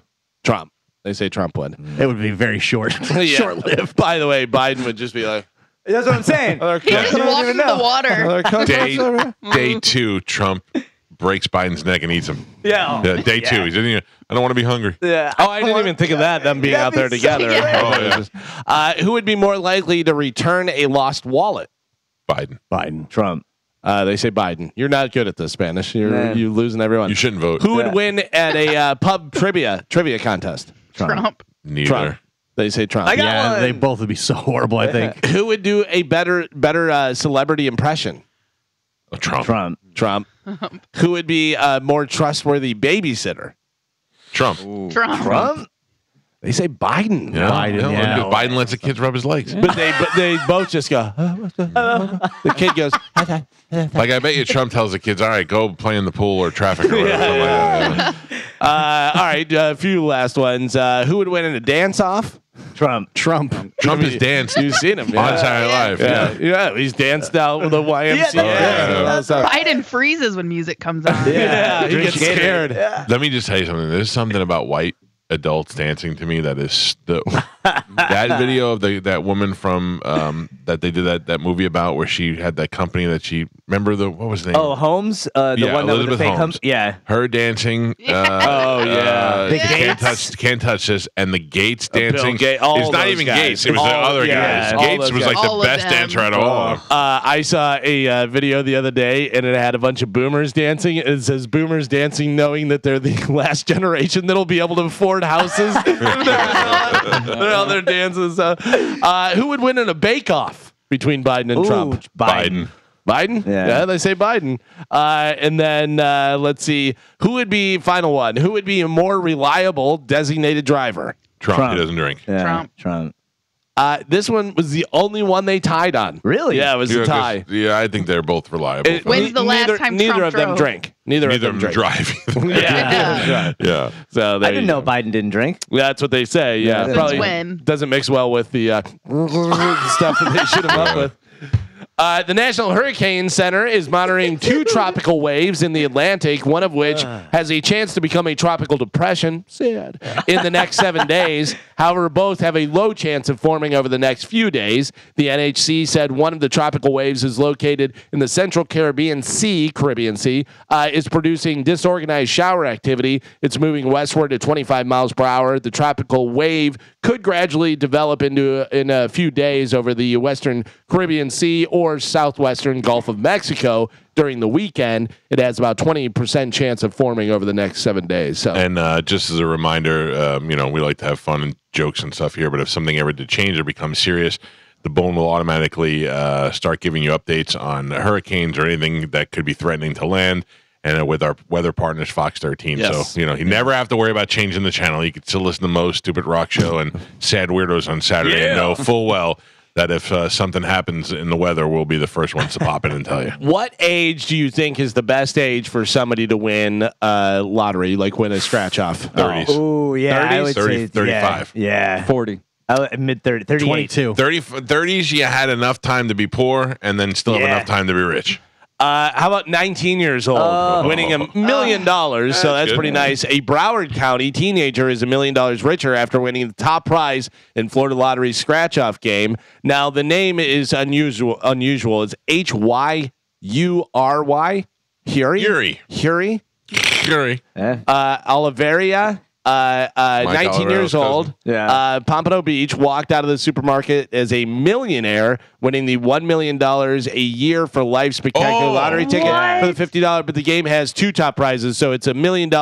They say Trump would. It would be very short. Short lived. By the way, Biden would just be like, That's what I'm saying. He just walks in the water. Day 2, Trump breaks Biden's neck and eats him. Yeah. Day 2. He didn't even, I don't want to be hungry. Yeah. oh, I didn't even think of that, them being out there together. Who would be more likely to return a lost wallet? Biden. Trump. They say Biden. You're not good at this, Spanish. You're losing everyone. You shouldn't vote. Who would win at a pub trivia contest? Trump. Neither. Trump. They say Trump. Yeah, one. they both would be so horrible, I think. Who would do a better celebrity impression? Trump. Who would be a more trustworthy babysitter? Trump. Trump. They say Biden. Yeah, Biden, yeah. yeah. Biden lets the kids rub his legs. But they both just go. The kid goes. Like I bet you Trump tells the kids, "All right, go play in the pool or traffic or whatever." All right, a few last ones. Who would win in a dance-off? Trump. Trump has danced. You've seen him on Saturday Night Live. Yeah, he's danced out with the YMCA. Biden freezes when music comes on. He gets scared. Let me just tell you something. There's something about white adults dancing to me that is that video of that woman from that they did that movie about where she had that company that she what was the name? Oh, Holmes, the one that was Elizabeth the fake Holmes. Yeah, her dancing. Can't touch this, and the Gates dancing. It's not even Gates. It was the other guys. Gates was like the best dancer out of all of them. I saw a video the other day, and it had a bunch of boomers dancing. It says boomers dancing, knowing that they're the last generation that'll be able to afford houses. They're all their dances. Who would win in a bake-off between Biden and Trump? Biden. Yeah, they say Biden. And then let's see. Who would be, final one, who would be a more reliable designated driver? Trump. He doesn't drink. Yeah, Trump. This one was the only one they tied on. Really? Yeah, it was a tie. Yeah, I think they're both reliable. When's the last time neither Trump of them drove? drink. Neither of them drive. Yeah. So I didn't know Biden didn't drink. That's what they say. Yeah, Since probably when? doesn't mix well with the stuff that they shoot him up with. The National Hurricane Center is monitoring 2 tropical waves in the Atlantic, one of which has a chance to become a tropical depression, sad, in the next 7 days. However, both have a low chance of forming over the next few days. The NHC said one of the tropical waves is located in the central Caribbean Sea, is producing disorganized shower activity. It's moving westward at 25 miles per hour. The tropical wave could gradually develop in a few days over the western Caribbean Sea or southwestern Gulf of Mexico during the weekend. It has about 20% chance of forming over the next 7 days. So, and just as a reminder, we like to have fun and jokes and stuff here, but if something ever did change or become serious, the Bone will automatically start giving you updates on hurricanes or anything that could be threatening to land. And with our weather partners, Fox 13. Yes. So, you never have to worry about changing the channel. You can still listen to Mo's Stupid Rock Show and Sad Weirdos on Saturday and know full well that if something happens in the weather, we'll be the first ones to pop in and tell you. what age do you think is the best age for somebody to win lottery, like win a scratch off? 30s. Oh, yeah. 30s? I would 30, say 35. Yeah. 40. Mid-30, 38. 22. 30s, you had enough time to be poor and then still have enough time to be rich. How about 19 years old, winning $1 million? So that's good. pretty nice. A Broward County teenager is $1 million richer after winning the top prize in Florida Lottery's scratch-off game. Now, the name is unusual. It's Hyury? Hyury? Oliveria. 19 years old. Yeah. Pompano Beach walked out of the supermarket as a millionaire, winning the $1 million a year for life spectacular lottery ticket for the $50. But the game has 2 top prizes, so it's $1 million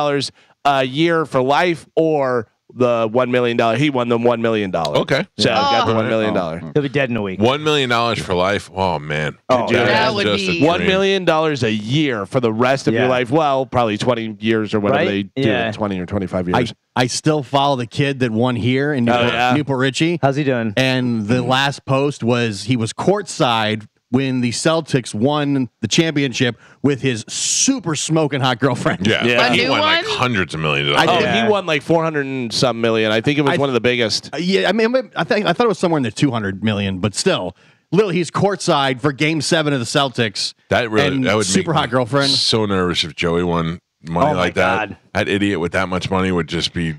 a year for life or the $1 million. He won the $1 million. Okay. So got the $1 million. He'll be dead in a week. $1 million for life. Oh, man. That would be $1 million a year for the rest of your life. Well, probably 20 years or whatever they do. Yeah. 20 or 25 years. I still follow the kid that won here in Newport Richie. How's he doing? And the last post was he was courtside when the Celtics won the championship with his super smoking hot girlfriend. Yeah. A He new won like one? hundreds of millions of Oh, dollars. he won like 400 and some million. I think it was one of the biggest. Yeah, I mean, I thought it was somewhere in the 200 million, but still, literally, he's courtside for Game 7 of the Celtics. That would super make hot me girlfriend. so nervous if Joey won money like that. God. That idiot with that much money would just be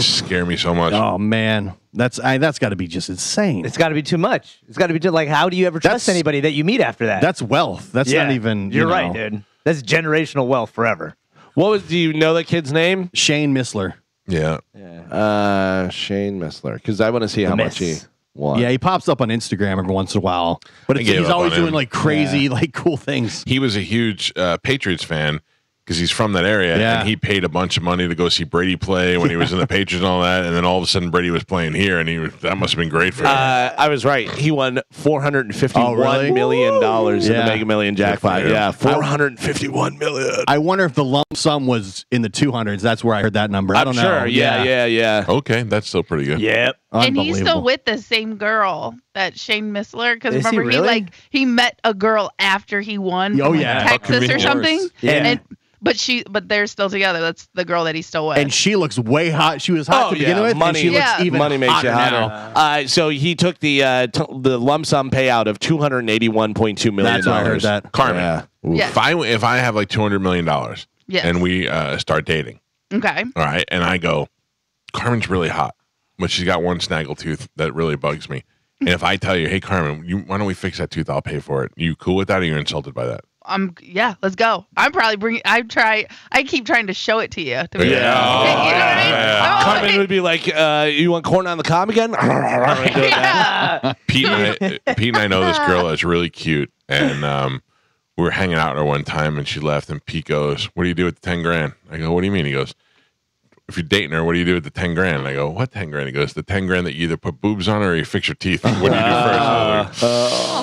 scare me so much. Oh man, that's got to be just insane. It's got to be too much. It's got to be too, like, how do you ever trust anybody that you meet after that? That's wealth. That's not even. You're right, dude. That's generational wealth forever. Do you know that kid's name? Shane Missler. Yeah. Shane Missler. Because I want to see how much he won. Yeah, he pops up on Instagram every once in a while, but I gave he's up always on doing him. like crazy, like cool things. He was a huge Patriots fan, because he's from that area, Yeah. and he paid a bunch of money to go see Brady play when he was in the Patriots and all that, and then all of a sudden Brady was playing here, and that must have been great for him. I was right. He won $451 million in Yeah. the Mega Million jackpot. Yeah, $451 million. I wonder if the lump sum was in the 200s. That's where I heard that number. I don't know. Sure. Yeah. Okay, that's still pretty good. Yep. And he's still Unbelievable. with the same girl, that Shane Missler. Because Is he remember, really? he met a girl after he won. Oh, from, yeah. like, Texas or convenient. something. Yeah. But they're still together. That's the girl that he's still with. And she looks way hot. She was hot to begin with, and she looks Yeah. even Money makes you hotter hotter. now. So he took the lump sum payout of $281.2 million. That's why I heard that. Carmen, Yeah. Yes. if I have like $200 million Yes. and we start dating, Okay. all right, and I go, Carmen's really hot, but she's got one snaggle tooth that really bugs me. And if I tell you, hey, Carmen, why don't we fix that tooth? I'll pay for it. You cool with that, or you're insulted by that? Yeah, let's go. I'm probably bringing. I keep trying to show it to you. To be Yeah. you know what I mean? Yeah. Oh, Carmen would be like, you want corn on the cob again? yeah. Pete and I know this girl that's really cute, and we were hanging out with her one time, and she left, and Pete goes, "What do you do with the 10 grand?" I go, "What do you mean?" He goes, "If you're dating her, what do you do with the 10 grand?" And I go, "What 10 grand?" He goes, "The 10 grand that you either put boobs on or you fix your teeth. What do you do first?" I was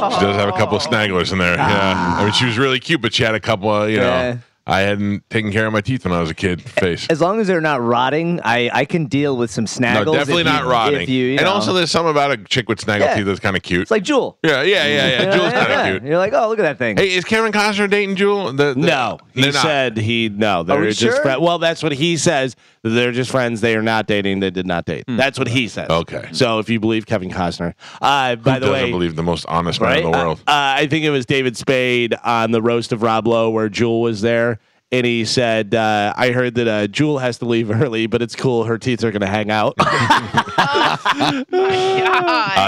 like, she does have a couple of snagglers in there. Yeah, I mean, she was really cute, but she had a couple of, Yeah. I hadn't taken care of my teeth when I was a kid. Face. As long as they're not rotting, I can deal with some snaggles. No, definitely if you- not rotting. If you and know. also, there's something about a chick with snaggle Yeah. teeth that's kind of cute. It's like Jewel. Yeah. Jules kind of cute. You're like, oh, look at that thing. Hey, is Kevin Costner dating Jewel? No, he they're not. said they're we just sure? friends. Well, that's what he says. They're just friends. They are not dating. They did not date. That's what he says. Okay. So if you believe Kevin Costner, by Who the doesn't way, believe the most honest man in the world? I think it was David Spade on the roast of Rob Lowe where Jewel was there. And he said, I heard that Jewel has to leave early, but it's cool. Her teeth are going to hang out. God.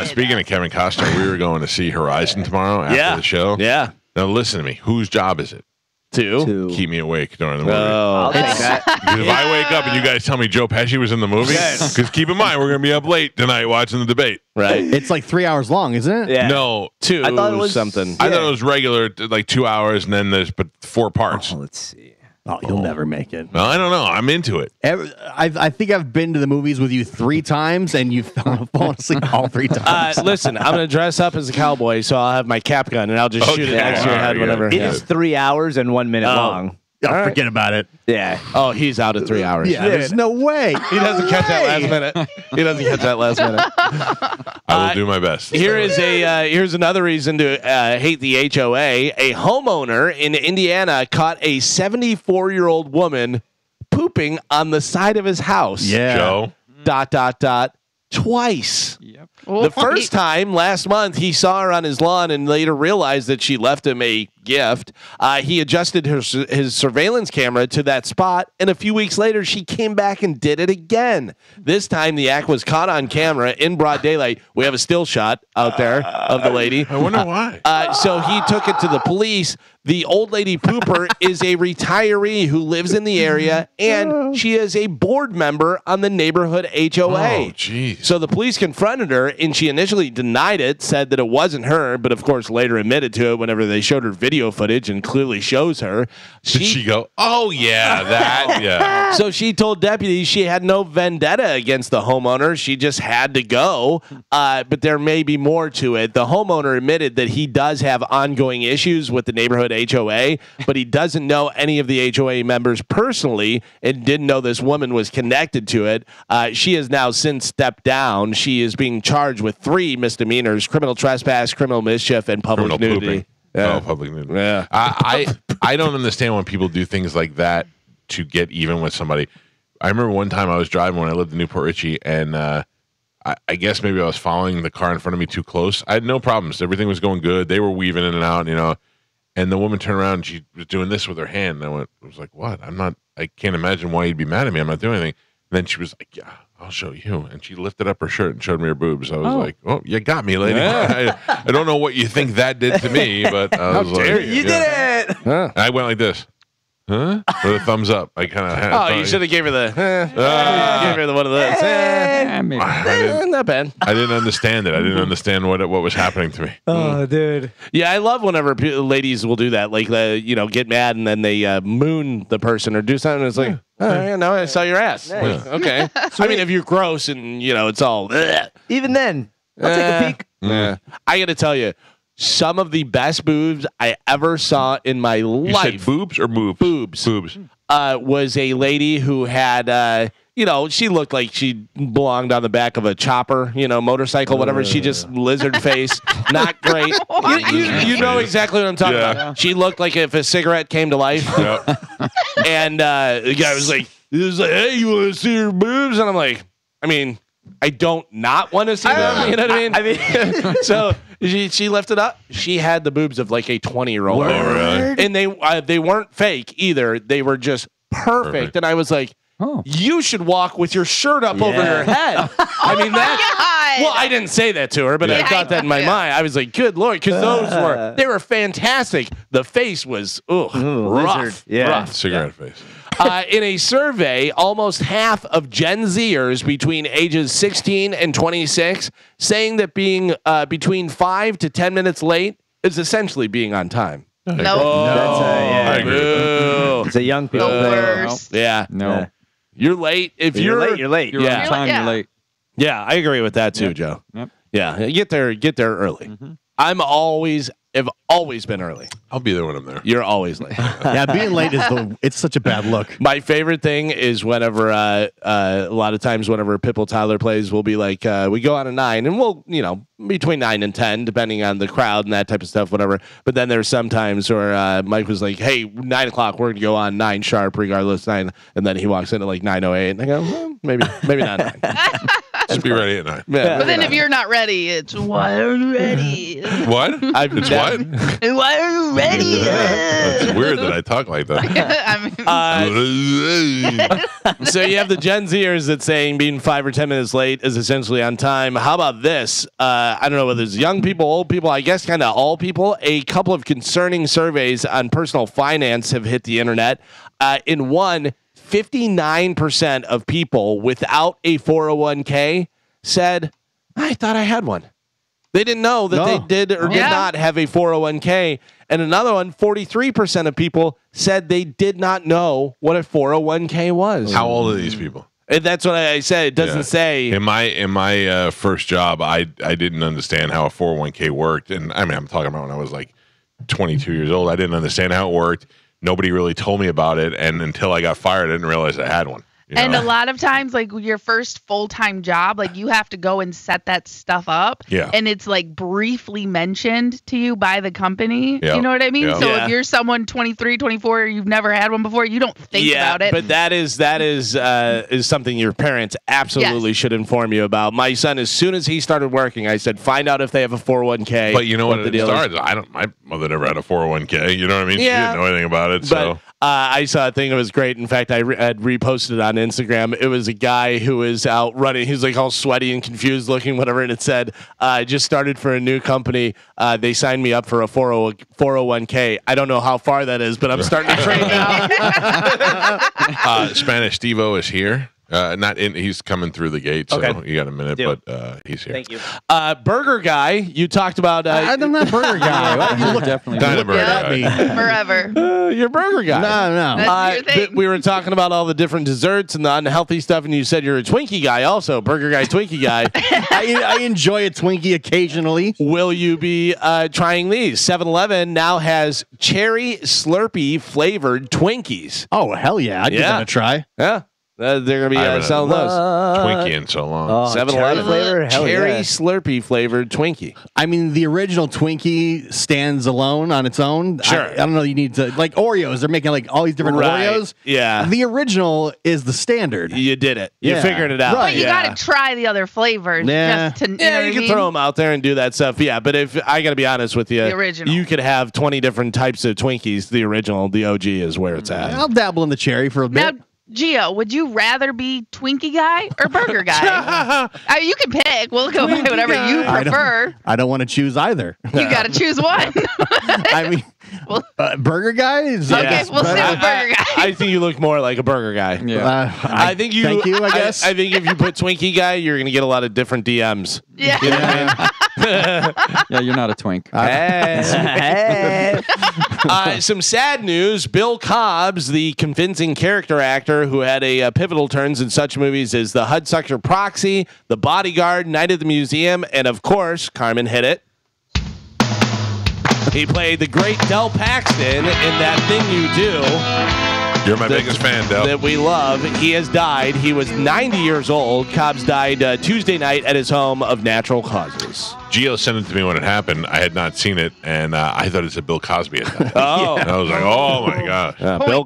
Speaking of Kevin Costner, we were going to see Horizon tomorrow after the show. Yeah. Now listen to me. Whose job is it? Two. Keep me awake during the movie. I'll take that. Because if I wake up and you guys tell me Joe Pesci was in the movie, because keep in mind we're going to be up late tonight watching the debate. Right. It's like 3 hours long, isn't it? Yeah. No, Two. I thought it was something. I thought it was regular, like 2 hours, and then there's 4 parts. Oh, let's see. Oh, you'll never make it. Well, I don't know. I'm into it. I think I've been to the movies with you 3 times, and you've fallen asleep all 3 times. Listen, I'm going to dress up as a cowboy, so I'll have my cap gun, and I'll just shoot it Okay. next to your All head right, whenever. It is 3 hours and 1 minute long. Oh, forget about it. Yeah. Oh, he's out at 3 hours. Yeah, there's no way. He doesn't catch that last minute. He doesn't catch that last minute. I will do my best. Here's another reason to hate the HOA. A homeowner in Indiana caught a 74-year-old woman pooping on the side of his house. Yeah. Joe. Twice. Yep. The first time last month, he saw her on his lawn and later realized that she left him a gift. He adjusted his surveillance camera to that spot, and a few weeks later, she came back and did it again. This time, the act was caught on camera in broad daylight. We have a still shot out there of the lady. I wonder why. So he took it to the police. The old lady pooper is a retiree who lives in the area, and she is a board member on the neighborhood HOA. Oh, jeez. So the police confronted her, and she initially denied it, said that it wasn't her, but of course later admitted to it whenever they showed her video footage and clearly shows her. Did she go, oh, yeah, that, yeah. So she told deputies she had no vendetta against the homeowner. She just had to go. But there may be more to it. The homeowner admitted that he does have ongoing issues with the neighborhood HOA, but he doesn't know any of the HOA members personally and didn't know this woman was connected to it. She has now since stepped down. She is being charged with 3 misdemeanors: criminal trespass, criminal mischief, and public Criminal nudity. pooping. Yeah. Oh, public nudity. Yeah. I don't understand when people do things like that to get even with somebody. I remember one time I was driving when I lived in Newport Richey, and I guess maybe I was following the car in front of me too close. I had no problems. Everything was going good. They were weaving in and out, and the woman turned around and she was doing this with her hand. And I was like, what? I can't imagine why you'd be mad at me. I'm not doing anything. And then she was like, yeah, I'll show you. And she lifted up her shirt and showed me her boobs. I was like, oh, you got me, lady. Yeah. I don't know what you think that did to me, but I was dare like, you. Did it. And I went like this. Huh? With a thumbs up. I kind of had. Oh, you should have gave her the. Gave her the one of those. maybe. Not bad. I didn't understand it. I didn't understand what was happening to me. Oh, dude. Yeah, I love whenever ladies will do that. Like, get mad and then they moon the person or do something. And it's like, no, I saw your ass. Nice. Like, okay. I mean, if you're gross and it's all. Even then, I'll take a peek. Yeah. I got to tell you, some of the best boobs I ever saw in my You life. said boobs or boobs? Boobs. Was a lady who had, she looked like she belonged on the back of a chopper, motorcycle, whatever. She just lizard face, not great. You know exactly what I'm talking about. She looked like if a cigarette came to life. Yep. And the guy was like, hey, you want to see her boobs? And I'm like, I mean, I don't not want to see them. You know what I mean? So she lifted up. She had the boobs of like a 20-year-old. Oh, really? And they weren't fake either. They were just perfect. And I was like, you should walk with your shirt up over your head. I mean, well, I didn't say that to her, but I thought that in my mind. I was like, good Lord, because they were fantastic. The face was rough. Rough. Cigarette face. In a survey, almost half of Gen Zers between ages 16 and 26 saying that being between 5 to 10 minutes late is essentially being on time. No. I agree. It's a young people The thing. worst. Yeah. No. You're late. If You're late, you're late. You're on time, you're late. Yeah, I agree with that too, Joe. Yep. Yeah, get there early. I've always been early. I'll be there when I'm there. You're always late. Yeah, being late it's such a bad look. My favorite thing is whenever a lot of times whenever Pitbull Tyler plays, we'll be like, we go on at 9 and we'll, between 9 and 10, depending on the crowd and that type of stuff, whatever. But then there's some times where Mike was like, hey, 9 o'clock, we're going to go on 9 sharp, regardless 9. And then he walks in at like 9:08 and I go, well, maybe not 9. Just be ready at 9. Yeah, But then if you're not ready, it's why are you ready? What? It's what? Why are you ready? It's weird that I talk like that. So you have the Gen Zers that saying being 5 or 10 minutes late is essentially on time. How about this? I don't know whether it's young people, old people, I guess kind of all people. A couple of concerning surveys on personal finance have hit the internet. In one, 59% of people without a 401k said, I thought I had one. They didn't know that they did or did not have a 401k. And another one, 43% of people said they did not know what a 401k was. How old are these people? And that's what I said. It doesn't say. In my first job, I didn't understand how a 401k worked. And I mean, I'm talking about when I was like 22 years old. I didn't understand how it worked. Nobody really told me about it. And until I got fired, I didn't realize I had one. And a lot of times, like your first full-time job, like you have to go and set that stuff up. Yeah. And it's like briefly mentioned to you by the company. Yeah. You know what I mean? Yeah. So if you're someone 23, 24, you've never had one before, you don't think about it. But that is something your parents absolutely should inform you about. My son, as soon as he started working, I said, find out if they have a 401k. But you know what the it deal started? My mother never had a 401k. You know what I mean? Yeah. She didn't know anything about it. So I saw a thing that was great. In fact, I had reposted it on Instagram. It was a guy who was out running. He was like all sweaty and confused looking, whatever. And it said, I just started for a new company. They signed me up for a 401k. I don't know how far that is, but I'm starting to train now. Spanish Steve-O is here. Not in. He's coming through the gate, so Okay. you got a minute, Deal. but he's here. Thank you. Burger Guy, you talked about. I'm not a burger guy. Why you look Definitely. Dynamite at me? Forever. you're Burger Guy. No. That's your thing. But we were talking about all the different desserts and the unhealthy stuff, and you said you're a Twinkie guy also. Burger Guy, Twinkie guy. I enjoy a Twinkie occasionally. Will you be trying these? 7-Eleven now has cherry Slurpee flavored Twinkies. Oh, hell yeah. I'd give Yeah. that a try. Yeah. They're going to be I haven't selling those. Twinkie in so long. Oh, 7-Eleven cherry flavor? Hell cherry yeah. Slurpee flavored Twinkie. I mean, the original Twinkie stands alone on its own. Sure. I don't know. You need to, like Oreos. They're making like all these different Right. Oreos. Yeah. The original is the standard. You did it. You Yeah. figured it out. Right. But you Yeah. got to try the other flavors. Yeah. Just to, you know Yeah, what you I can mean? throw them out there and do that stuff. Yeah, but if I got to be honest with you, The original. you could have 20 different types of Twinkies. The original, the OG is where it's at. I'll dabble in the cherry for a Now, bit. Gio, would you rather be Twinkie guy or burger guy? You can pick. We'll go by whatever you prefer. I don't want to choose either. You got to choose one. I mean, burger guy is okay. We'll say burger guy. I think you look more like a burger guy. Yeah. I think you. Thank you. I guess. I think if you put Twinkie guy, you're gonna get a lot of different DMs. Yeah. You know what I mean? Yeah, you're not a twink. Hey. Some sad news. Bill Cobbs, the convincing character actor who had a pivotal turns in such movies as The Hudsucker Proxy, The Bodyguard, Night at the Museum, and of course, Carmen hit it. He played the great Del Paxton in That Thing You Do. You're my biggest fan, Del. That we love. He has died. He was 90 years old. Cobbs died Tuesday night at his home of natural causes. Gio sent it to me when it happened. I had not seen it, and I thought it said Bill Cosby had died. Oh. And I was like, oh, my gosh.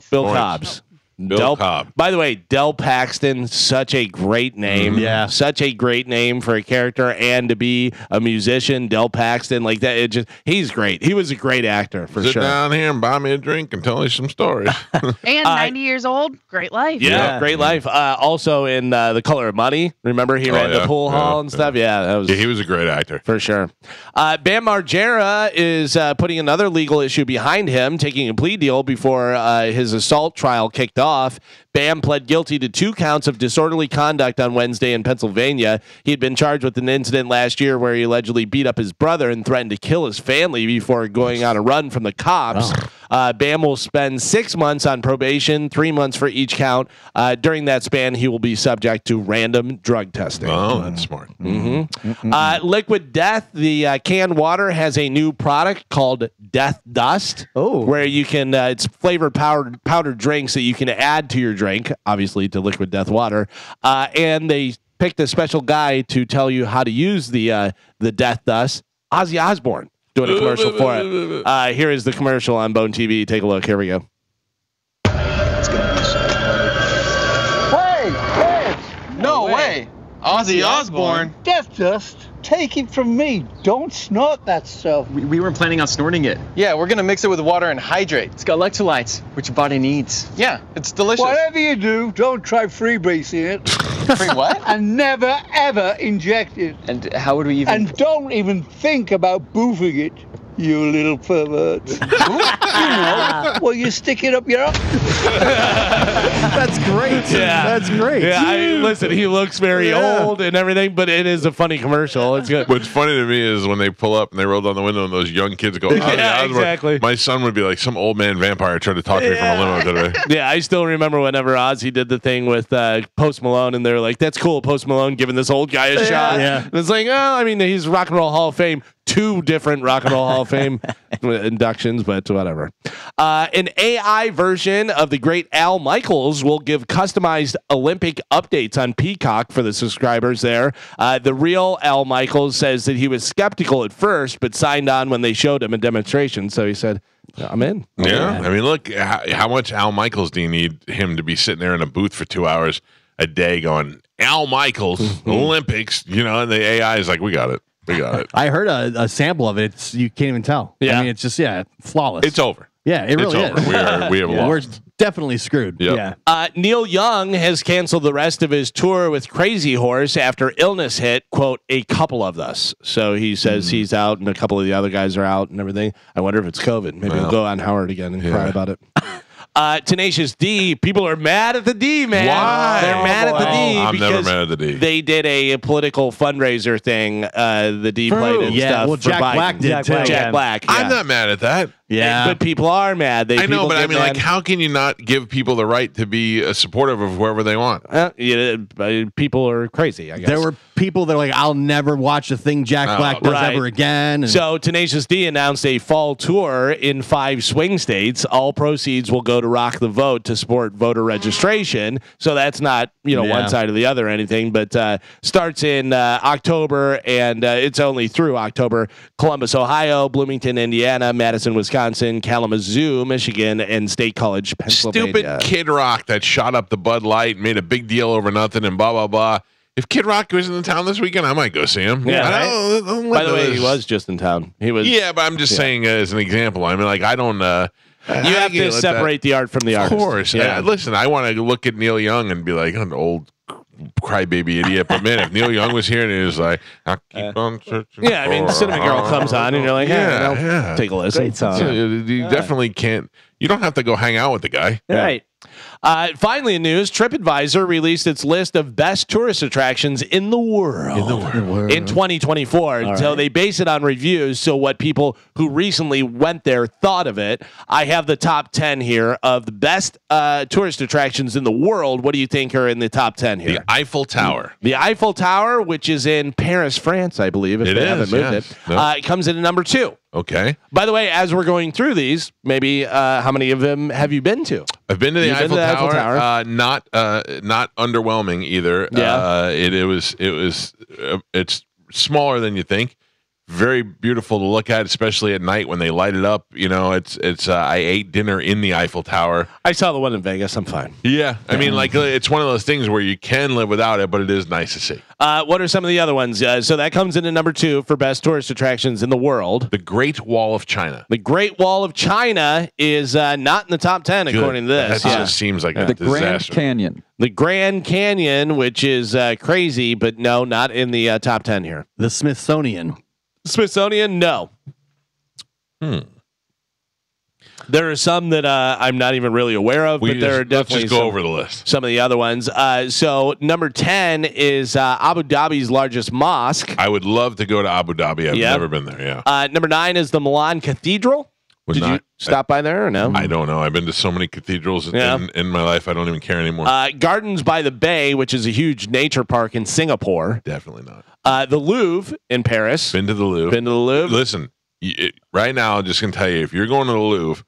Bill Cobbs. Bill Cobb. By the way, Del Paxton, such a great name. Yeah. Such a great name for a character and to be a musician. Del Paxton, like that. He's great. He was a great actor for Sit sure. down here and buy me a drink and tell me some stories. And 90 years old. Great life. Yeah, great life. Also in The Color of Money. Remember he ran the pool hall and stuff? Yeah, that was. Yeah, he was a great actor. For sure. Bam Margera is putting another legal issue behind him, taking a plea deal before his assault trial kicked off. Bam pled guilty to 2 counts of disorderly conduct on Wednesday in Pennsylvania. He had been charged with an incident last year where he allegedly beat up his brother and threatened to kill his family before going on a run from the cops. Bam will spend 6 months on probation, 3 months for each count. During that span, he will be subject to random drug testing. Oh, that's smart. Liquid Death, the canned water, has a new product called Death Dust. Where you can, it's flavored powdered drinks that you can add to your drink, obviously to Liquid Death water. And they picked a special guy to tell you how to use the Death Dust. Ozzy Osbourne doing a commercial for it. Here is the commercial on Bone TV. Take a look. Here we go. Hey, No way. Ozzy Osbourne. Death Dust. Take it from me. Don't snort that stuff. We weren't planning on snorting it. Yeah, we're gonna mix it with water and hydrate. It's got electrolytes, which your body needs. Yeah, it's delicious. Whatever you do, don't try freebasing it. Free what? And never, ever inject it. And how would we even... And don't even think about boofing it, you little pervert. Well, you stick it up your... That's great. Yeah. That's great. Yeah, listen, he looks very old and everything, but it is a funny commercial. It's good. What's funny to me is when they pull up and they roll down the window and those young kids go, Yeah, exactly. My son would be like some old man vampire trying to talk to me from a limo today. Yeah, I still remember whenever Ozzy did the thing with Post Malone, and they're like, that's cool, Post Malone giving this old guy a shot. Yeah. And it's like, oh, I mean, he's Rock and Roll Hall of Fame. 2 different Rock and Roll Hall of Fame inductions, but whatever. An AI version of the great Al Michaels will give customized Olympic updates on Peacock for the subscribers there. The real Al Michaels says that he was skeptical at first, but signed on when they showed him a demonstration. So he said, I'm in. Yeah. I mean, look, how much Al Michaels do you need him to be sitting there in a booth for 2 hours a day going, Al Michaels, Olympics, and the AI is like, we got it. We got it. I heard a sample of it. You can't even tell. Yeah. I mean, it's just, flawless. It's over. Yeah, it really over. is. We have lost. We're definitely screwed. Yep. Yeah. Neil Young has canceled the rest of his tour with Crazy Horse after illness hit, quote, a couple of us. So he says he's out and a couple of the other guys are out and everything. I wonder if it's COVID. Maybe he'll go on Howard again and cry about it. Tenacious D, people are mad at the D, man. Why? They're mad at the D I'm because never mad at the D. they did a political fundraiser thing. The D played and stuff. Well, for Jack Biden. Black did too. Jack Black. Yeah. I'm not mad at that. Yeah. But people are mad. I know, people but I get mean, mad. like, how can you not give people the right to be supportive of whoever they want? People are crazy, I guess. There were people that are like, I'll never watch a thing Jack Black does right. ever again. And So Tenacious D announced a fall tour in 5 swing states. All proceeds will go to Rock the Vote to support voter registration. So that's not, one side or the other or anything, but starts in October, and it's only through October. Columbus, Ohio, Bloomington, Indiana, Madison, Wisconsin, Kalamazoo, Michigan, and State College, Pennsylvania. Stupid Kid Rock that shot up the Bud Light, made a big deal over nothing, and blah, blah, blah. If Kid Rock was in the town this weekend, I might go see him. Yeah, I don't By the way, he was just in town. He was. Yeah, but I'm just saying as an example. I mean, like, I don't. You have to separate the art from the artist. Of course. Yeah. Listen, I want to look at Neil Young and be like, an old crybaby idiot. But man, if Neil Young was here and he was like, I keep on searching. Yeah, I mean, Cinnamon Girl comes on and you're like, yeah, take a listen. Great song. You definitely can't. You don't have to go hang out with the guy. Right. Finally, in news, TripAdvisor released its list of best tourist attractions in the world in 2024. So they base it on reviews. So what people who recently went there thought of it. I have the top 10 here of the best tourist attractions in the world. What do you think are in the top 10 here? The Eiffel Tower. The Eiffel Tower, which is in Paris, France, I believe, if they haven't moved it. Nope. It comes in at number 2. Okay. By the way, as we're going through these, maybe how many of them have you been to? I've been to the Eiffel Tower. Not underwhelming either. Yeah. It's smaller than you think. Very beautiful to look at, especially at night when they light it up. You know, it's. I ate dinner in the Eiffel Tower. I saw the one in Vegas. I'm fine. Yeah, I mean, like it's one of those things where you can live without it, but it is nice to see. What are some of the other ones? So that comes in at number 2 for best tourist attractions in the world. The Great Wall of China. The Great Wall of China is not in the top 10 according to this. That just seems like a The disaster. Grand Canyon. The Grand Canyon, which is crazy, but no, not in the top 10 here. The Smithsonian. Smithsonian, no. There are some that I'm not even really aware of, but there are definitely let's just go over the list. Some of the other ones. So number 10 is Abu Dhabi's largest mosque. I would love to go to Abu Dhabi. I've never been there. Yeah. Number 9 is the Milan Cathedral. Did you stop by there or no? I don't know. I've been to so many cathedrals in my life. I don't even care anymore. Gardens by the Bay, which is a huge nature park in Singapore. Definitely not. The Louvre in Paris. Been to the Louvre. Listen, right now, I'm just going to tell you, if you're going to the Louvre,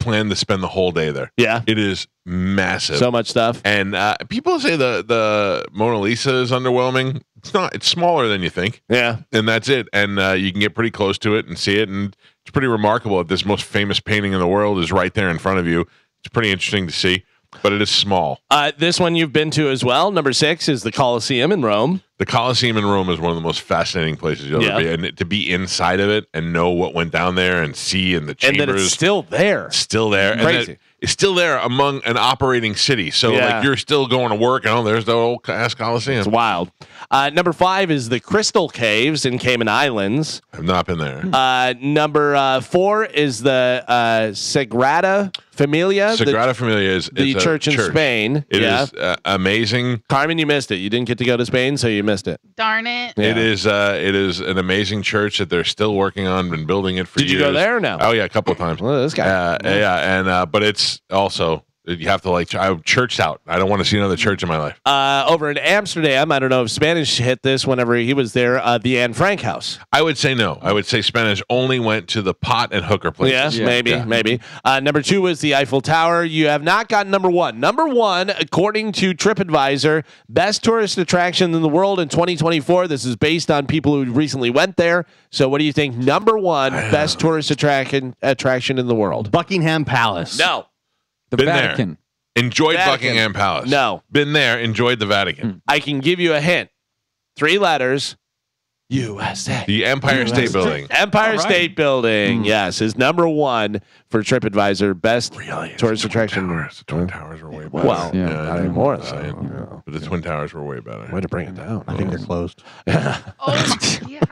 plan to spend the whole day there. Yeah. It is massive. So much stuff. And people say the Mona Lisa is underwhelming. It's not. It's smaller than you think. Yeah. And that's it. And you can get pretty close to it and see it. And it's pretty remarkable that this most famous painting in the world is right there in front of you. It's pretty interesting to see. But it is small. This one you've been to as well. Number 6 is the Colosseum in Rome. The Colosseum in Rome is one of the most fascinating places you'll ever be. And to be inside of it and know what went down there and see in the chambers. And that it's still there. Still there. Crazy. And it's still there among an operating city. So like you're still going to work and there's the old ass Colosseum. It's wild. Number 5 is the Crystal Caves in Cayman Islands. I've not been there. Number 4 is the Sagrada Familia. Sagrada Familia is the church in Spain. It is amazing. Carmen, you missed it. You didn't get to go to Spain, so you missed it. Darn it. Yeah. It is an amazing church that they're still working on and building it for years. Did you go there or no? Oh yeah, a couple of times. Well, this guy. And but it's also you have to I'm churched out. I don't want to see another church in my life. Over in Amsterdam, I don't know if Spanish hit this whenever he was there, the Anne Frank house. I would say no. I would say Spanish only went to the pot and hooker places. Maybe. Number 2 was the Eiffel Tower. You have not gotten number 1. Number 1, according to TripAdvisor, best tourist attraction in the world in 2024. This is based on people who recently went there. So what do you think? Number 1, best tourist attraction in the world? Buckingham Palace. No. The Vatican. There. Enjoyed Buckingham Palace. No. Been there. Enjoyed the Vatican. I can give you a hint. 3 letters. USA. The Empire State Building. Empire State Building, yes, is number 1 for TripAdvisor. Best tourist attraction. The Twin Towers were way better. Well, not anymore. So. But the Twin Towers were way better. Way to bring it down. I think they're closed. Oh, yeah.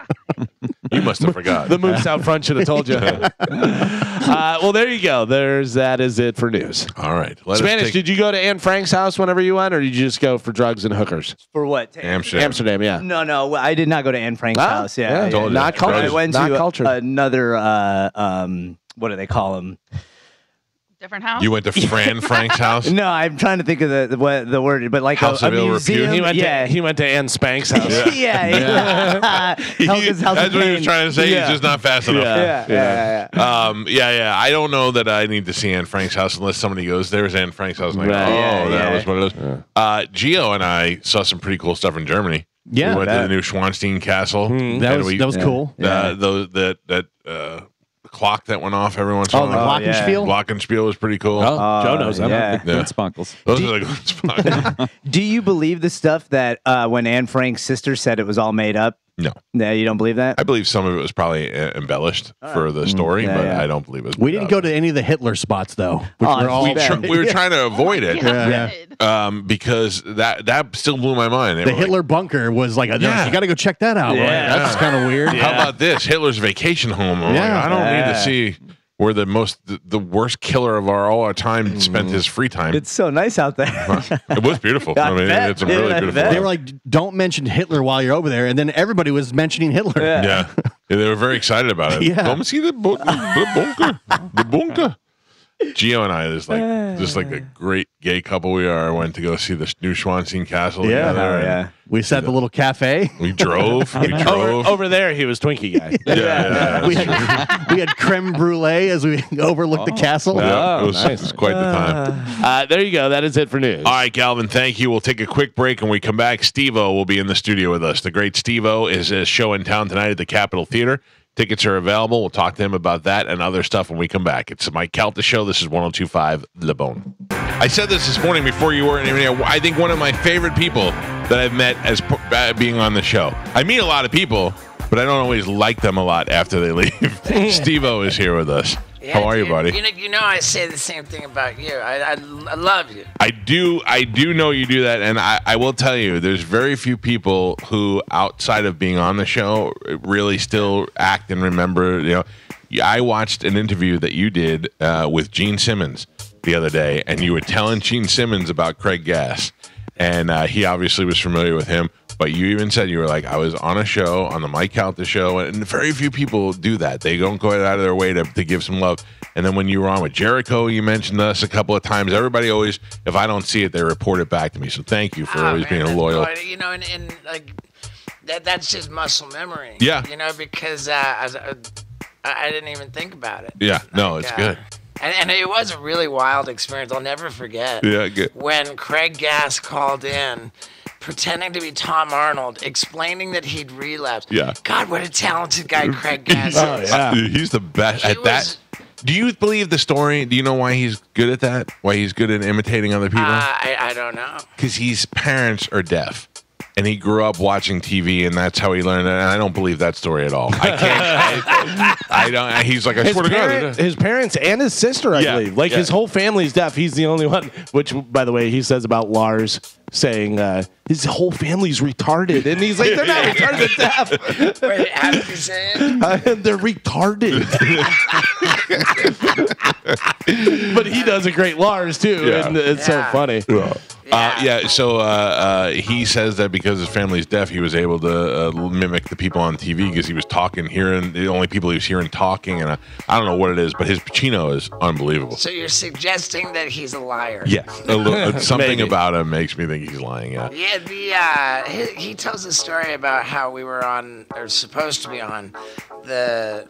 You must have forgot. The moose out front should have told you. Well, there you go. That is it for news. All right. Spanish, did you go to Anne Frank's house whenever you went, or did you just go for drugs and hookers? For what? Amsterdam, yeah. No, I did not go to Anne Frank's house. Yeah, not cultured. I went to another. What do they call them? Different house. You went to Fran Frank's house? No, I'm trying to think of the word, but like House a of Ill Museum. Repute. He went to Anne Spank's house. Yeah. That's what he was trying to say. He's just not fast enough. Yeah. I don't know that I need to see Anne Frank's house unless somebody goes, there's Anne Frank's house. And that was what it was. Gio and I saw some pretty cool stuff in Germany. Yeah, we went to the new Schwanstein Castle. That was cool. That clock that went off every once in a while. The Glockenspiel? Glockenspiel was pretty cool. Joe knows them. Yeah. Spunkles. Those are the good spots. Do you believe the stuff that when Anne Frank's sister said it was all made up? No. No, you don't believe that? I believe some of it was probably embellished for the story, but I don't believe it was. We didn't go to any of the Hitler spots, though. Which were all we were trying to avoid it. Because that still blew my mind. The Hitler bunker was like, you got to go check that out. Yeah. Right? That's kind of weird. How about this? Hitler's vacation home. I'm like, I don't need to see where the worst killer of all our time spent his free time. It's so nice out there. It was beautiful. I mean, it's a really beautiful. They were like, don't mention Hitler while you're over there. And then everybody was mentioning Hitler. Yeah. They were very excited about it. Yeah. Come see the bunker. The bunker. Gio and I, just like a great gay couple we are, went to go see the new Schwanstein Castle together. We sat at the little cafe. We drove. Over there, he was Twinkie guy. We had creme brulee as we overlooked the castle. Yeah, it was quite the time. There you go. That is it for news. All right, Galvin, thank you. We'll take a quick break. And when we come back, Steve-O will be in the studio with us. The great Steve-O is a show in town tonight at the Capitol Theater. Tickets are available. We'll talk to him about that and other stuff when we come back. It's the Mike Calta Show. This is 102.5 Le Bone. I said this morning before you were in here. I think one of my favorite people that I've met as being on the show. I meet a lot of people, but I don't always like them a lot after they leave. Steve-O is here with us. Yeah, how are you, buddy? You know, I say the same thing about you. I love you. I do know you do that, and I will tell you, there's very few people who, outside of being on the show, really still act and remember. You know, I watched an interview that you did with Gene Simmons the other day, and you were telling Gene Simmons about Craig Gass, and he obviously was familiar with him. But you even said, you were like, I was on a show, on the Mike Calta Show, and very few people do that. They don't go out of their way to give some love. And then when you were on with Jericho, you mentioned us a couple of times. Everybody always, if I don't see it, they report it back to me. So thank you for always being loyal. You know, and like that's just muscle memory. Yeah. You know, because I didn't even think about it. Yeah. No, it's good. And it was a really wild experience. I'll never forget. Yeah, good. When Craig Gass called in, pretending to be Tom Arnold, explaining that he'd relapsed. Yeah. God, what a talented guy Craig Gass is. He's the best at that. Do you believe the story? Do you know why he's good at that? Why he's good at imitating other people? I don't know. Because his parents are deaf. And he grew up watching TV, and that's how he learned it. And I don't believe that story at all. I can't. I don't. He's like, I swear to God. His parents and his sister, I believe. Like, his whole family's deaf. He's the only one. Which, by the way, he says about Lars, saying his whole family's retarded. And he's like, they're not retarded, they're deaf. Wait, how did he say it? They're retarded. But he does a great Lars, too. Yeah. And it's so funny. So he says that because his family's deaf, he was able to mimic the people on TV because he was hearing the only people he was hearing talking, and I don't know what it is, but his Pacino is unbelievable. So you're suggesting that he's a liar? Yeah, something about him makes me think he's lying. Yeah, he tells a story about how we were on, or supposed to be on, the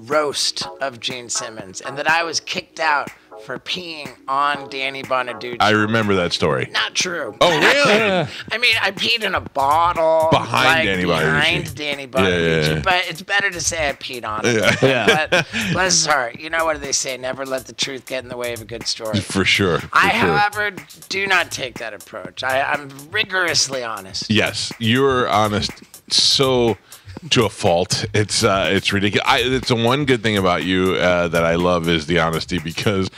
roast of Gene Simmons, and that I was kicked out for peeing on Danny Bonaduce. I remember that story. Not true. Oh, really? I mean, I peed in a bottle behind Danny Bonaduce. But it's better to say I peed on him. But bless his heart. You know what do they say? Never let the truth get in the way of a good story. For sure. However, do not take that approach. I'm rigorously honest. Yes, you're honest. So. To a fault. It's ridiculous. It's the one good thing about you that I love is the honesty, because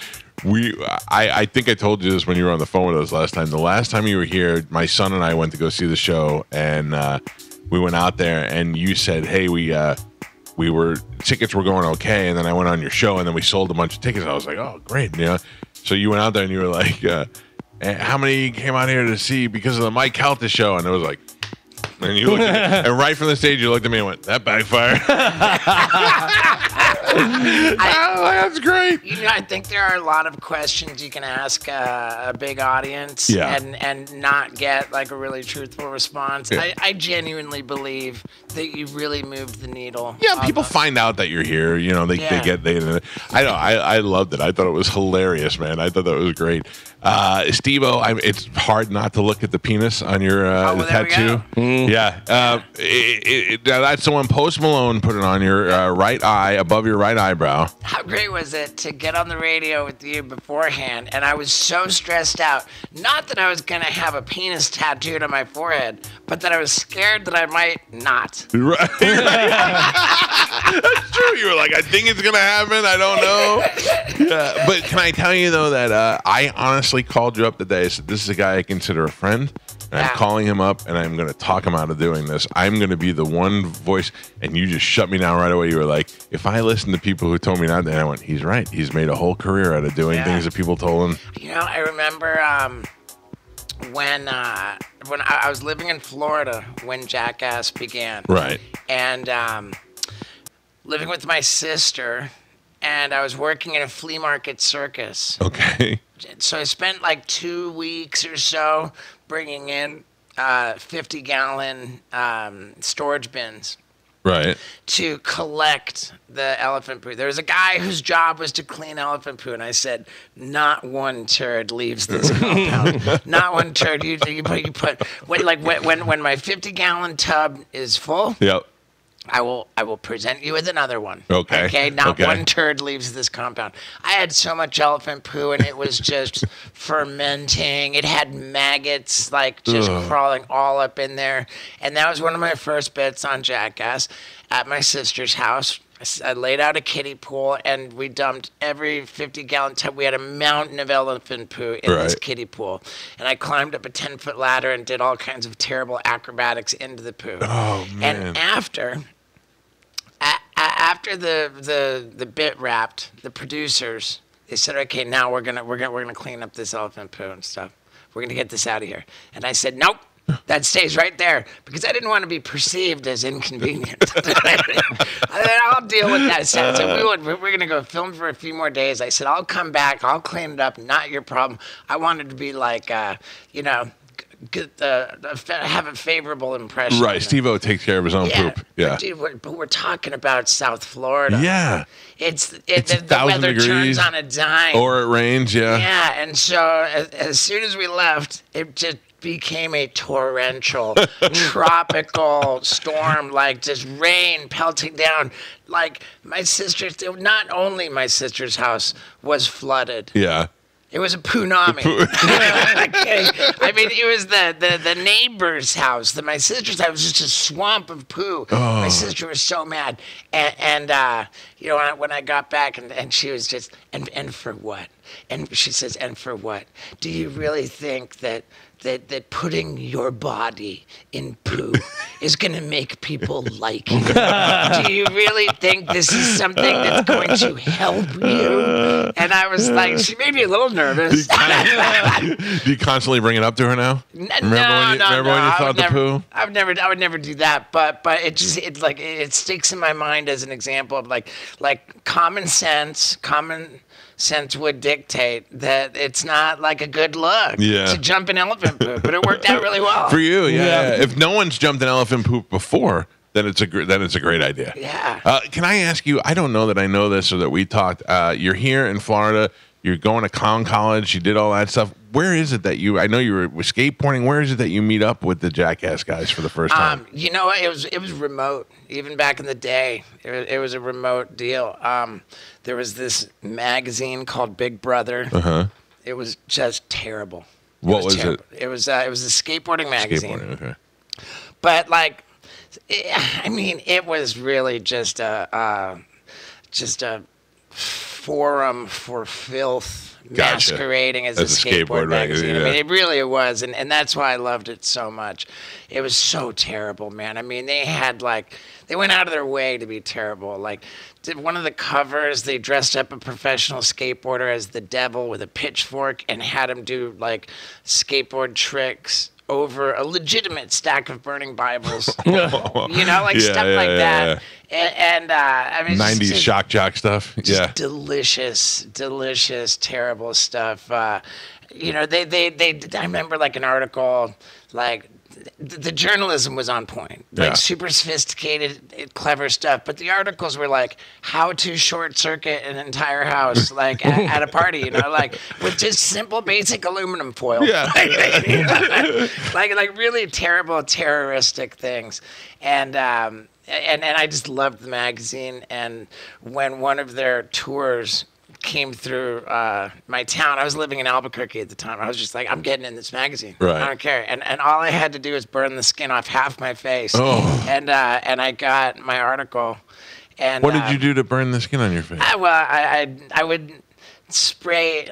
I think I told you this when you were on the phone with us last time. The last time you were here, my son and I went to go see the show, and we went out there, and you said, hey, tickets were going okay, and then I went on your show, and then we sold a bunch of tickets. I was like, oh, great. You know? So you went out there, and you were like, how many came out here to see because of the Mike Calta Show? And it was like, and you looked at me, and right from the stage, you looked at me and went, that backfired. That's great. You know, I think there are a lot of questions you can ask a big audience and not get like a really truthful response. Yeah. I genuinely believe that you really moved the needle. Yeah, people find out that you're here. You know, I loved it. I thought it was hilarious, man. I thought that was great. Steve-O, it's hard not to look at the penis on your tattoo. Yeah. That's the one Post Malone put it on your right eye above your your right eyebrow. How great was it to get on the radio with you beforehand? And I was so stressed out. Not that I was going to have a penis tattooed on my forehead, but that I was scared that I might not. Right. That's true. You were like, I think it's going to happen. I don't know. Yeah. But can I tell you, though, that I honestly called you up today. I said, this is a guy I consider a friend. And I'm calling him up, and I'm going to talk him out of doing this. I'm going to be the one voice, and you just shut me down right away. You were like, if I listen to people who told me not to, and I went, he's right. He's made a whole career out of doing things that people told him. You know, I remember when I was living in Florida when Jackass began. Right. And living with my sister, and I was working in a flea market circus. Okay. So I spent like 2 weeks or so bringing in 50-gallon storage bins. Right. To collect the elephant poo. There was a guy whose job was to clean elephant poo, and I said, not one turd leaves this compound. Not one turd. You put when my 50-gallon tub is full. Yep. I will present you with another one. Okay. Okay. Not one turd leaves this compound. I had so much elephant poo, and it was just fermenting. It had maggots just crawling all up in there. And that was one of my first bits on Jackass at my sister's house. I laid out a kiddie pool, and we dumped every 50-gallon tub. We had a mountain of elephant poo in this kiddie pool. And I climbed up a 10-foot ladder and did all kinds of terrible acrobatics into the poo. Oh, man. And after the bit wrapped, the producers, they said, okay, now we're gonna clean up this elephant poo and stuff. We're gonna get this out of here. And I said, nope. That stays right there because I didn't want to be perceived as inconvenient. I'll deal with that. So we're going to go film for a few more days. I said, I'll come back. I'll clean it up. Not your problem. I wanted to be like, have a favorable impression. Right. Steve-O takes care of his own poop. Yeah. But we're talking about South Florida. Yeah. It's the 1,000 weather degrees, turns on a dime. Or it rains. Yeah. Yeah. And so as soon as we left, it just became a torrential, tropical storm, just rain pelting down. Not only my sister's house was flooded. Yeah. It was a poonami. I mean, it was the neighbor's house. My sister's house was just a swamp of poo. Oh. My sister was so mad. And when I got back, and she was just, and for what? And she says, and for what? Do you really think that putting your body in poo is going to make people like you? Do you really think this is something that's going to help you? And I was like, she made me a little nervous. Do you constantly bring it up to her now? Remember when you thought the poo? I would never do that. But it sticks in my mind as an example of common sense would dictate that it's not a good look to jump in elephant poop, but it worked out really well for you. Yeah. If no one's jumped in elephant poop before, then it's a great idea. Yeah. Can I ask you? I don't know that I know this or that we talked. You're here in Florida. You're going to Clown College. You did all that stuff. Where is it that I know you were skateboarding. Where is it that you meet up with the Jackass guys for the first time? It was remote. Even back in the day, it was a remote deal. There was this magazine called Big Brother. Uh-huh. It was just terrible. What was it? It was a skateboarding magazine. Skateboarding, okay. But it was really just a forum for filth. Gotcha. Masquerading as a skateboard magazine. Yeah. I mean, it really was, and that's why I loved it so much. It was so terrible, man. I mean, they went out of their way to be terrible. Did one of the covers, they dressed up a professional skateboarder as the devil with a pitchfork and had him do skateboard tricks over a legitimate stack of burning Bibles. Stuff like that. And I mean, 90s shock jock stuff. Just delicious, terrible stuff. I remember an article, the journalism was on point, super sophisticated, clever stuff. But the articles were how to short circuit an entire house, at a party, with just simple, basic aluminum foil. Yeah. Really terrible, terroristic things. And and I just loved the magazine. And when one of their tours came through my town, I was living in Albuquerque at the time. I was just like, I'm getting in this magazine. Right. I don't care. And all I had to do was burn the skin off half my face. Oh. And I got my article. And What did you do to burn the skin on your face? I would spray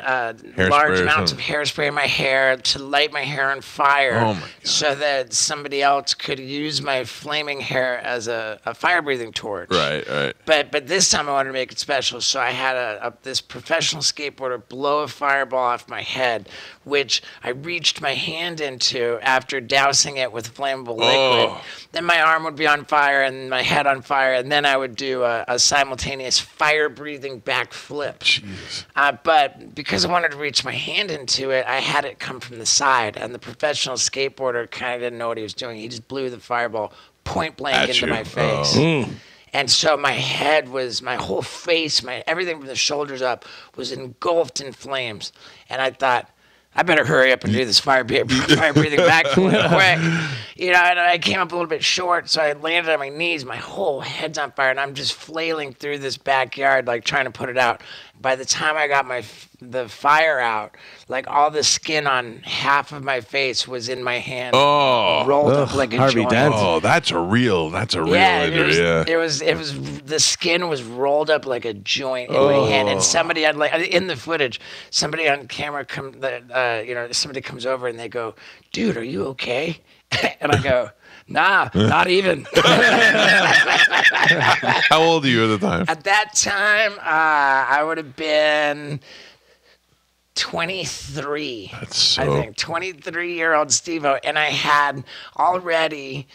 large or amounts of something? hairspray in my hair to light my hair on fire, Oh, my God. so that somebody else could use my flaming hair as a fire-breathing torch. Right. But this time I wanted to make it special, so I had this professional skateboarder blow a fireball off my head, which I reached my hand into after dousing it with flammable liquid. Oh. Then my arm would be on fire and my head on fire, and then I would do a simultaneous fire-breathing backflip. Jesus. But because I wanted to reach my hand into it, I had it come from the side, and the professional skateboarder kind of didn't know what he was doing. He just blew the fireball point blank At into you. my face. Oh. And so my head was, my whole face, everything from the shoulders up was engulfed in flames. And I thought, I better hurry up and do this fire breathing backflip quick. You know, and I came up a little bit short, so I landed on my knees. My whole head's on fire, and I'm just flailing through this backyard, like trying to put it out. By the time I got the fire out, like all the skin on half of my face was in my hand, rolled up like a Harvey joint. Dent. Oh, that's a real injury. Yeah. It was the skin was rolled up like a joint in my hand, and somebody had in the footage, somebody on camera somebody comes over and they go, "Dude, are you okay?" And I go, "Nah, not even." How old are you at the time? At that time, I would have been 23. That's so... I think 23-year-old Steve-O, and I had already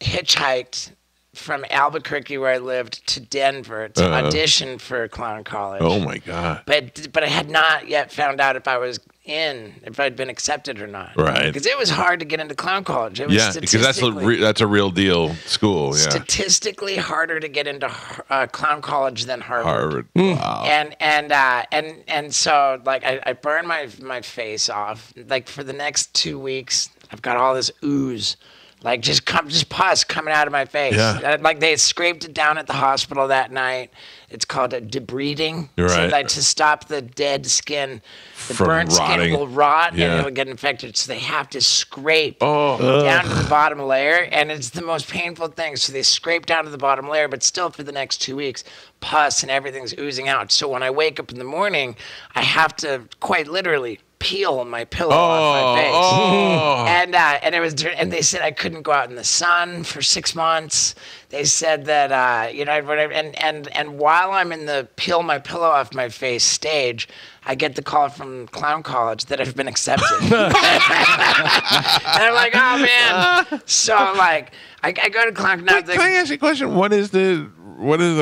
hitchhiked from Albuquerque, where I lived, to Denver to audition for Clown College. Oh my God! But I had not yet found out if I'd been accepted or not. Right. Because it was hard to get into Clown College. It was Because that's a real deal school. Yeah. Statistically harder to get into Clown College than Harvard. Wow. And so like I burned my face off. Like for the next 2 weeks, I've got all this ooze. Like just pus coming out of my face. Yeah. Like they scraped it down at the hospital that night. It's called a debriding. Right. So to stop the dead skin, the From burnt rotting. skin will rot Yeah. and it'll get infected. So they have to scrape down to the bottom layer, and it's the most painful thing. So they scrape down to the bottom layer, but still for the next 2 weeks, pus and everything's oozing out. So when I wake up in the morning, I have to quite literally peel my pillow off my face. And it was, and they said I couldn't go out in the sun for 6 months. They said that and while I'm in the peel my pillow off my face stage, I get the call from Clown College that I've been accepted. And I'm like, oh man. So like I go to Clown. Can I ask you a question? What is the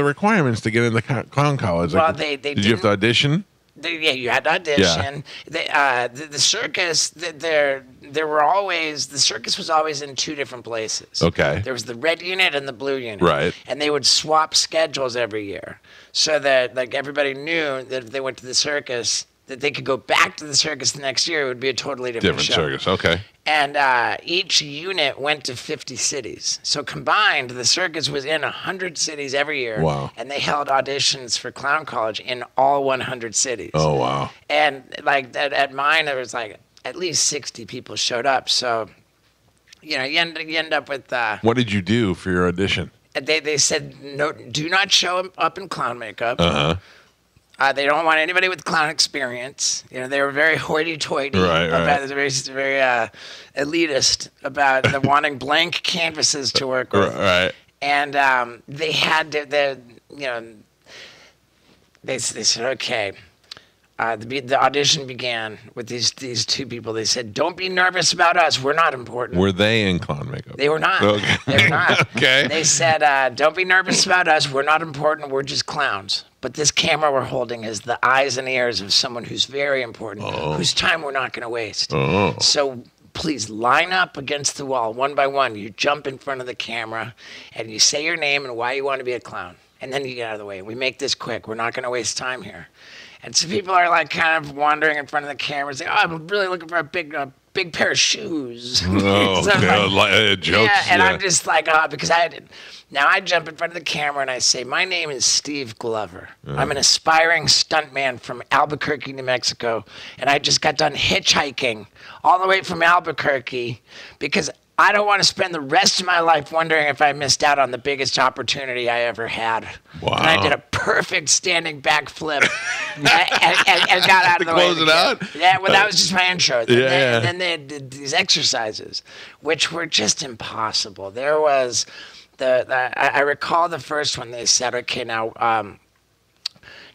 requirements to get into Clown College? Well, like, they did you have to audition? Yeah, you had to audition. Yeah. The circus, the circus was always in 2 different places. Okay. There was the red unit and the blue unit. Right. And they would swap schedules every year, so that like everybody knew that if they went to the circus, that they could go back to the circus the next year. It would be a totally different show. Circus. Okay. And each unit went to 50 cities. So combined, the circus was in 100 cities every year. Wow. And they held auditions for Clown College in all 100 cities. Oh, wow. And like at mine, there was like at least 60 people showed up. So, you end up with... What did you do for your audition? They said, no, do not show up in clown makeup. Uh-huh. They don't want anybody with clown experience. They were very hoity-toity. Right. Very elitist about the wanting blank canvases to work with. Right. And they had they said, okay. The audition began with these 2 people. They said, don't be nervous about us. We're not important. Were they in clown makeup? They were not. Okay. They were not. Okay. They said, don't be nervous about us. We're not important. We're just clowns. But this camera we're holding is the eyes and ears of someone who's very important, whose time we're not going to waste. Oh. So please line up against the wall one by one. You jump in front of the camera and you say your name and why you want to be a clown. And then you get out of the way. We make this quick. We're not going to waste time here. And so people are like kind of wandering in front of the camera saying, oh, I'm really looking for a big big pair of shoes. Oh, So I'm like, jokes. yeah, and I'm just like, oh, because now I jump in front of the camera and I say, my name is Steve Glover. I'm an aspiring stuntman from Albuquerque, New Mexico, and I just got done hitchhiking all the way from Albuquerque because I don't want to spend the rest of my life wondering if I missed out on the biggest opportunity I ever had. Wow. And I did a perfect standing backflip and got out of the way. Close it out? Yeah, well, that was just my intro. Yeah. And then they did these exercises, which were just impossible. There was I recall the first one. They said, okay, now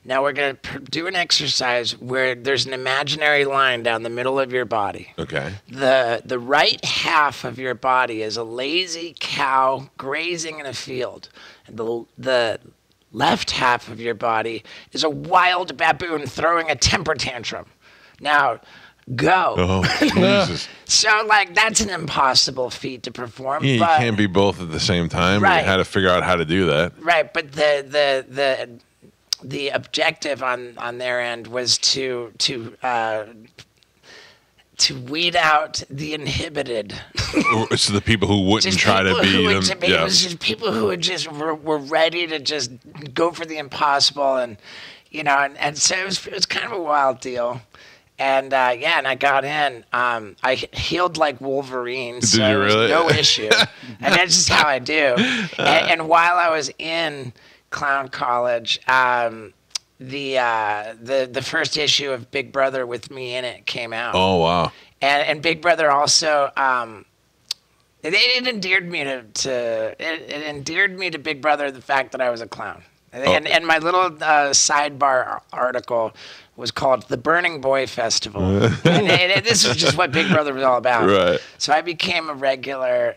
we're going to do an exercise where there's an imaginary line down the middle of your body. Okay. The right half of your body is a lazy cow grazing in a field. And the left half of your body is a wild baboon throwing a temper tantrum. Now, go. Oh, Jesus. So, like, that's an impossible feat to perform. Yeah, you but, can't be both at the same time. Right. You had to figure out how to do that. Right, but the objective on their end was to weed out the inhibited. So the people who wouldn't try to be them. It was just people who were ready to just go for the impossible, and and so it was kind of a wild deal. And and I got in. I healed like Wolverine, so Did you really? No issue. And that's just how I do. And while I was in clown college, the first issue of Big Brother with me in it came out. Oh wow! And Big Brother also it endeared me to Big Brother the fact that I was a clown. And my little sidebar article was called The Burning Boy Festival. and this was just what Big Brother was all about. Right. So I became a regular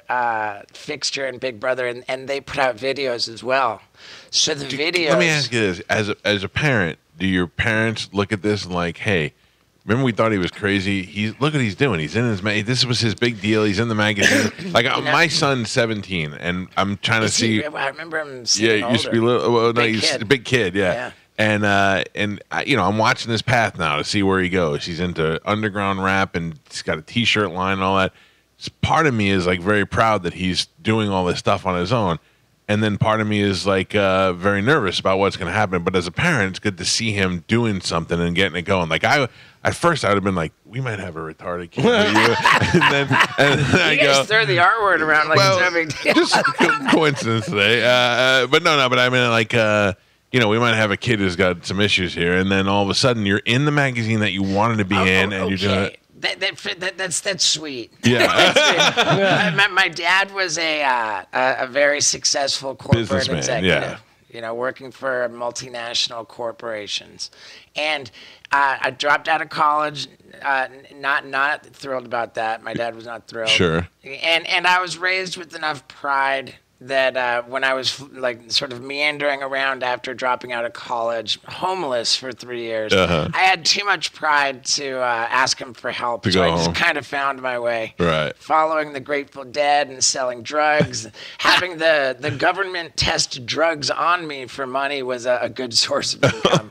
fixture in Big Brother, and they put out videos as well. So the videos... Let me ask you this. As a parent, do your parents look at this and like, hey, remember we thought he was crazy? Look what he's doing. He's in his... This was his big deal. He's in the magazine. Like, my son's 17, and I'm trying to see... I remember him he used to be little... Well, no, he's a big kid, yeah. And I'm watching this path now to see where he goes. He's into underground rap, and he's got a T-shirt line and all that. Part of me is like very proud that he's doing all this stuff on his own, and then part of me is like very nervous about what's going to happen. But as a parent, it's good to see him doing something and getting it going. Like at first, I would have been like, "We might have a retarded kid." and then I go, guys throw the R word around like it's no big deal. Just coincidence today. But no. But I mean, like. We might have a kid who's got some issues here, and then all of a sudden you're in the magazine that you wanted to be in, and you're doing it. That's sweet. Yeah. My dad was a very successful corporate Businessman, executive. yeah. Working for multinational corporations, and I dropped out of college. Not thrilled about that. My dad was not thrilled. Sure. And I was raised with enough pride that when I was like sort of meandering around after dropping out of college, homeless for 3 years, I had too much pride to ask him for help. So I just kind of found my way. Right. Following the Grateful Dead and selling drugs, having the government test drugs on me for money was a good source of income.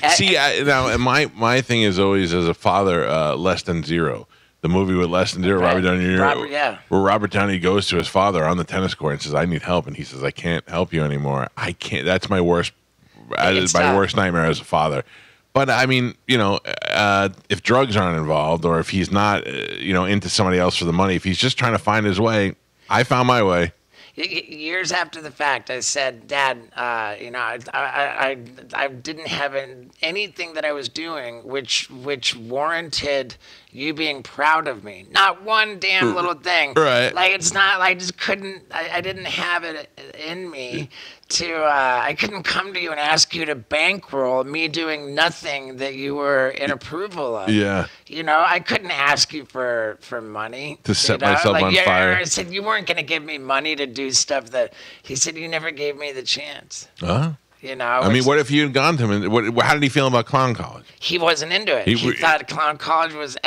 See, now my thing is always as a father, Less Than Zero. The movie with Less Than Zero, Robert Downey Jr., where Robert Downey goes to his father on the tennis court and says, "I need help," and he says, "I can't help you anymore. I can't." That's my worst nightmare as a father. But I mean, if drugs aren't involved, or if he's not, into somebody else for the money, if he's just trying to find his way, I found my way. Years after the fact, I said, "Dad, I didn't have anything that I was doing which warranted you being proud of me. Not one damn little thing. Right. Like it's not. I just couldn't. I didn't have it in me to. I couldn't come to you and ask you to bankroll me doing nothing that you were in approval of. Yeah. I couldn't ask you for money to set myself on fire. I said you weren't going to give me money to do stuff that. He said you never gave me the chance. I mean, what if you had gone to him? How did he feel about clown college? He wasn't into it. He thought clown college was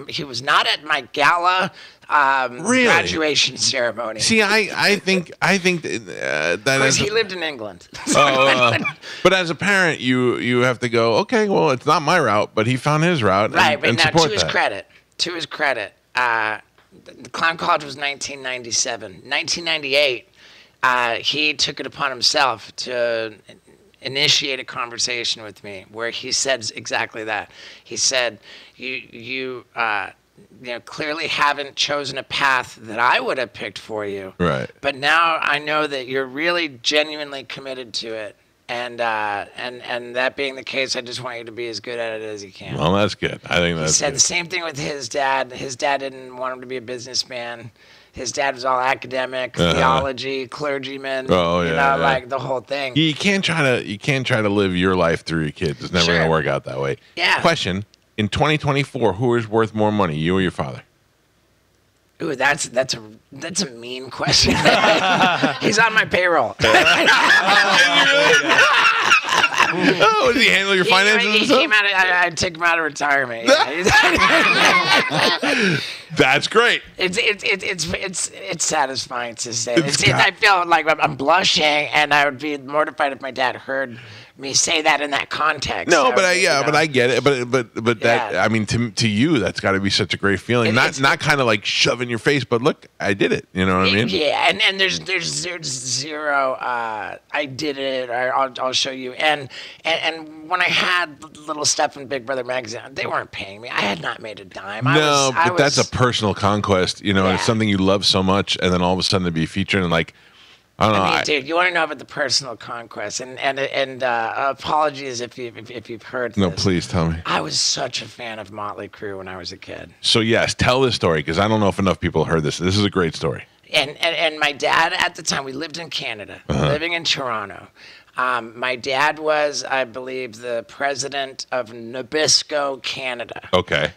he was not at my gala graduation ceremony. See, I think that because he lived in England. But as a parent, you have to go. Okay, well, it's not my route, but he found his route. Right, and but now support to his credit, the Clown College was 1997. 1998, he took it upon himself to initiate a conversation with me where he said exactly that. He said, you clearly haven't chosen a path that I would have picked for you. Right. But now I know that you're really genuinely committed to it. And that being the case, I just want you to be as good at it as you can. Well, that's good. I think that's He said good. the same thing with his dad. His dad didn't want him to be a businessman. His dad was all academic, theology, clergyman. Oh, yeah, like the whole thing. You can't try to live your life through your kids. It's never going to work out that way. Yeah. Question: in 2024, who is worth more money, you or your father? Ooh, that's a mean question. He's on my payroll. Oh, does he handle your finances? He came out. I took him out of retirement. Yeah. That's great. It's satisfying to say. I feel like I'm blushing, and I would be mortified if my dad heard me say that in that context. No, but I get it. But that, I mean, to you, that's got to be such a great feeling. Not kind of like shove in your face, but look, I did it. You know what I mean? Yeah, and there's zero. I did it. I'll show you. And when I had little stuff in Big Brother magazine, they weren't paying me. I had not made a dime. That's a personal conquest. You know, it's something you love so much, and then all of a sudden to be featured and like. I don't know. Dude, you want to know about the personal conquest, and apologies if you've heard this. No, please tell me. I was such a fan of Motley Crue when I was a kid. So yes, tell this story because I don't know if enough people heard this. This is a great story. And my dad at the time, we lived in Canada, living in Toronto. My dad was, I believe, the president of Nabisco, Canada. Okay.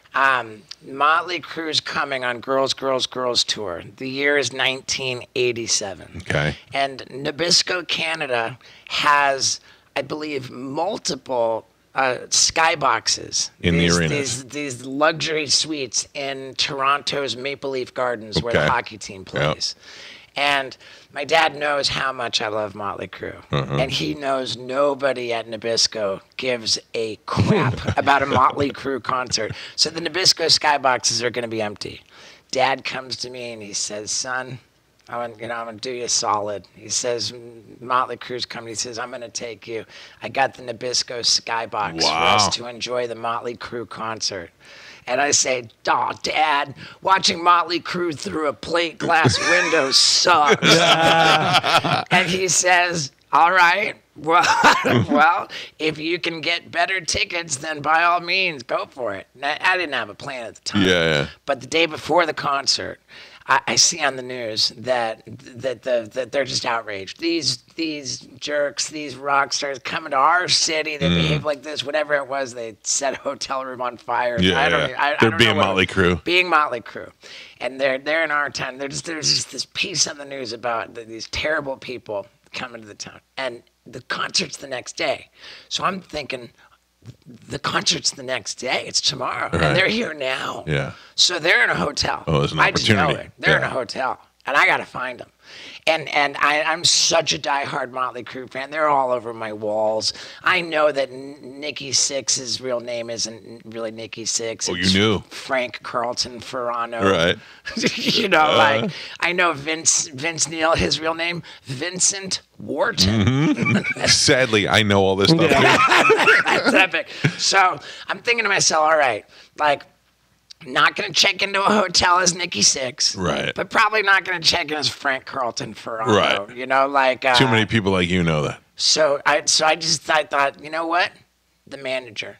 Motley Crue's coming on Girls, Girls, Girls tour. The year is 1987. Okay. And Nabisco, Canada has, I believe, multiple skyboxes in the arenas. These luxury suites in Toronto's Maple Leaf Gardens where the hockey team plays. Yep. And my dad knows how much I love Motley Crue. And he knows nobody at Nabisco gives a crap about a Motley Crue concert. So the Nabisco skyboxes are going to be empty. Dad comes to me and he says, son, I'm going to do you a solid. He says, Motley Crue's coming. He says, I'm going to take you. I got the Nabisco skybox for us to enjoy the Motley Crue concert. And I say, Dad, watching Motley Crue through a plate glass window sucks. And he says, all right, well, if you can get better tickets, then by all means, go for it. Now, I didn't have a plan at the time. Yeah. But the day before the concert, I see on the news that they're just outraged. These jerks, these rock stars coming to our city, they behave like this. Whatever it was, they set a hotel room on fire. They're being Motley Crue. Being Motley Crue, and they're in our town. There's just this piece on the news about these terrible people coming to the town, and the concert's the next day. So I'm thinking, the concert's the next day. It's tomorrow. Right. And they're here now. Yeah. So they're in a hotel. Oh, there's an opportunity. I just know it. They're in a hotel. And I got to find them. And I'm such a diehard Motley Crue fan. They're all over my walls. I know that Nikki Sixx's real name isn't really Nikki Sixx. Oh, you knew. Frank Carlton Ferrano. Right. Like I know Vince Neil, his real name, Vincent Wharton. Sadly, I know all this stuff. That's epic. So I'm thinking to myself, all right, like, not going to check into a hotel as Nikki Sixx. Right. But probably not going to check in as Frank Carlton Ferrano. Right. Like. Too many people like you know that. So I thought, you know what? The manager.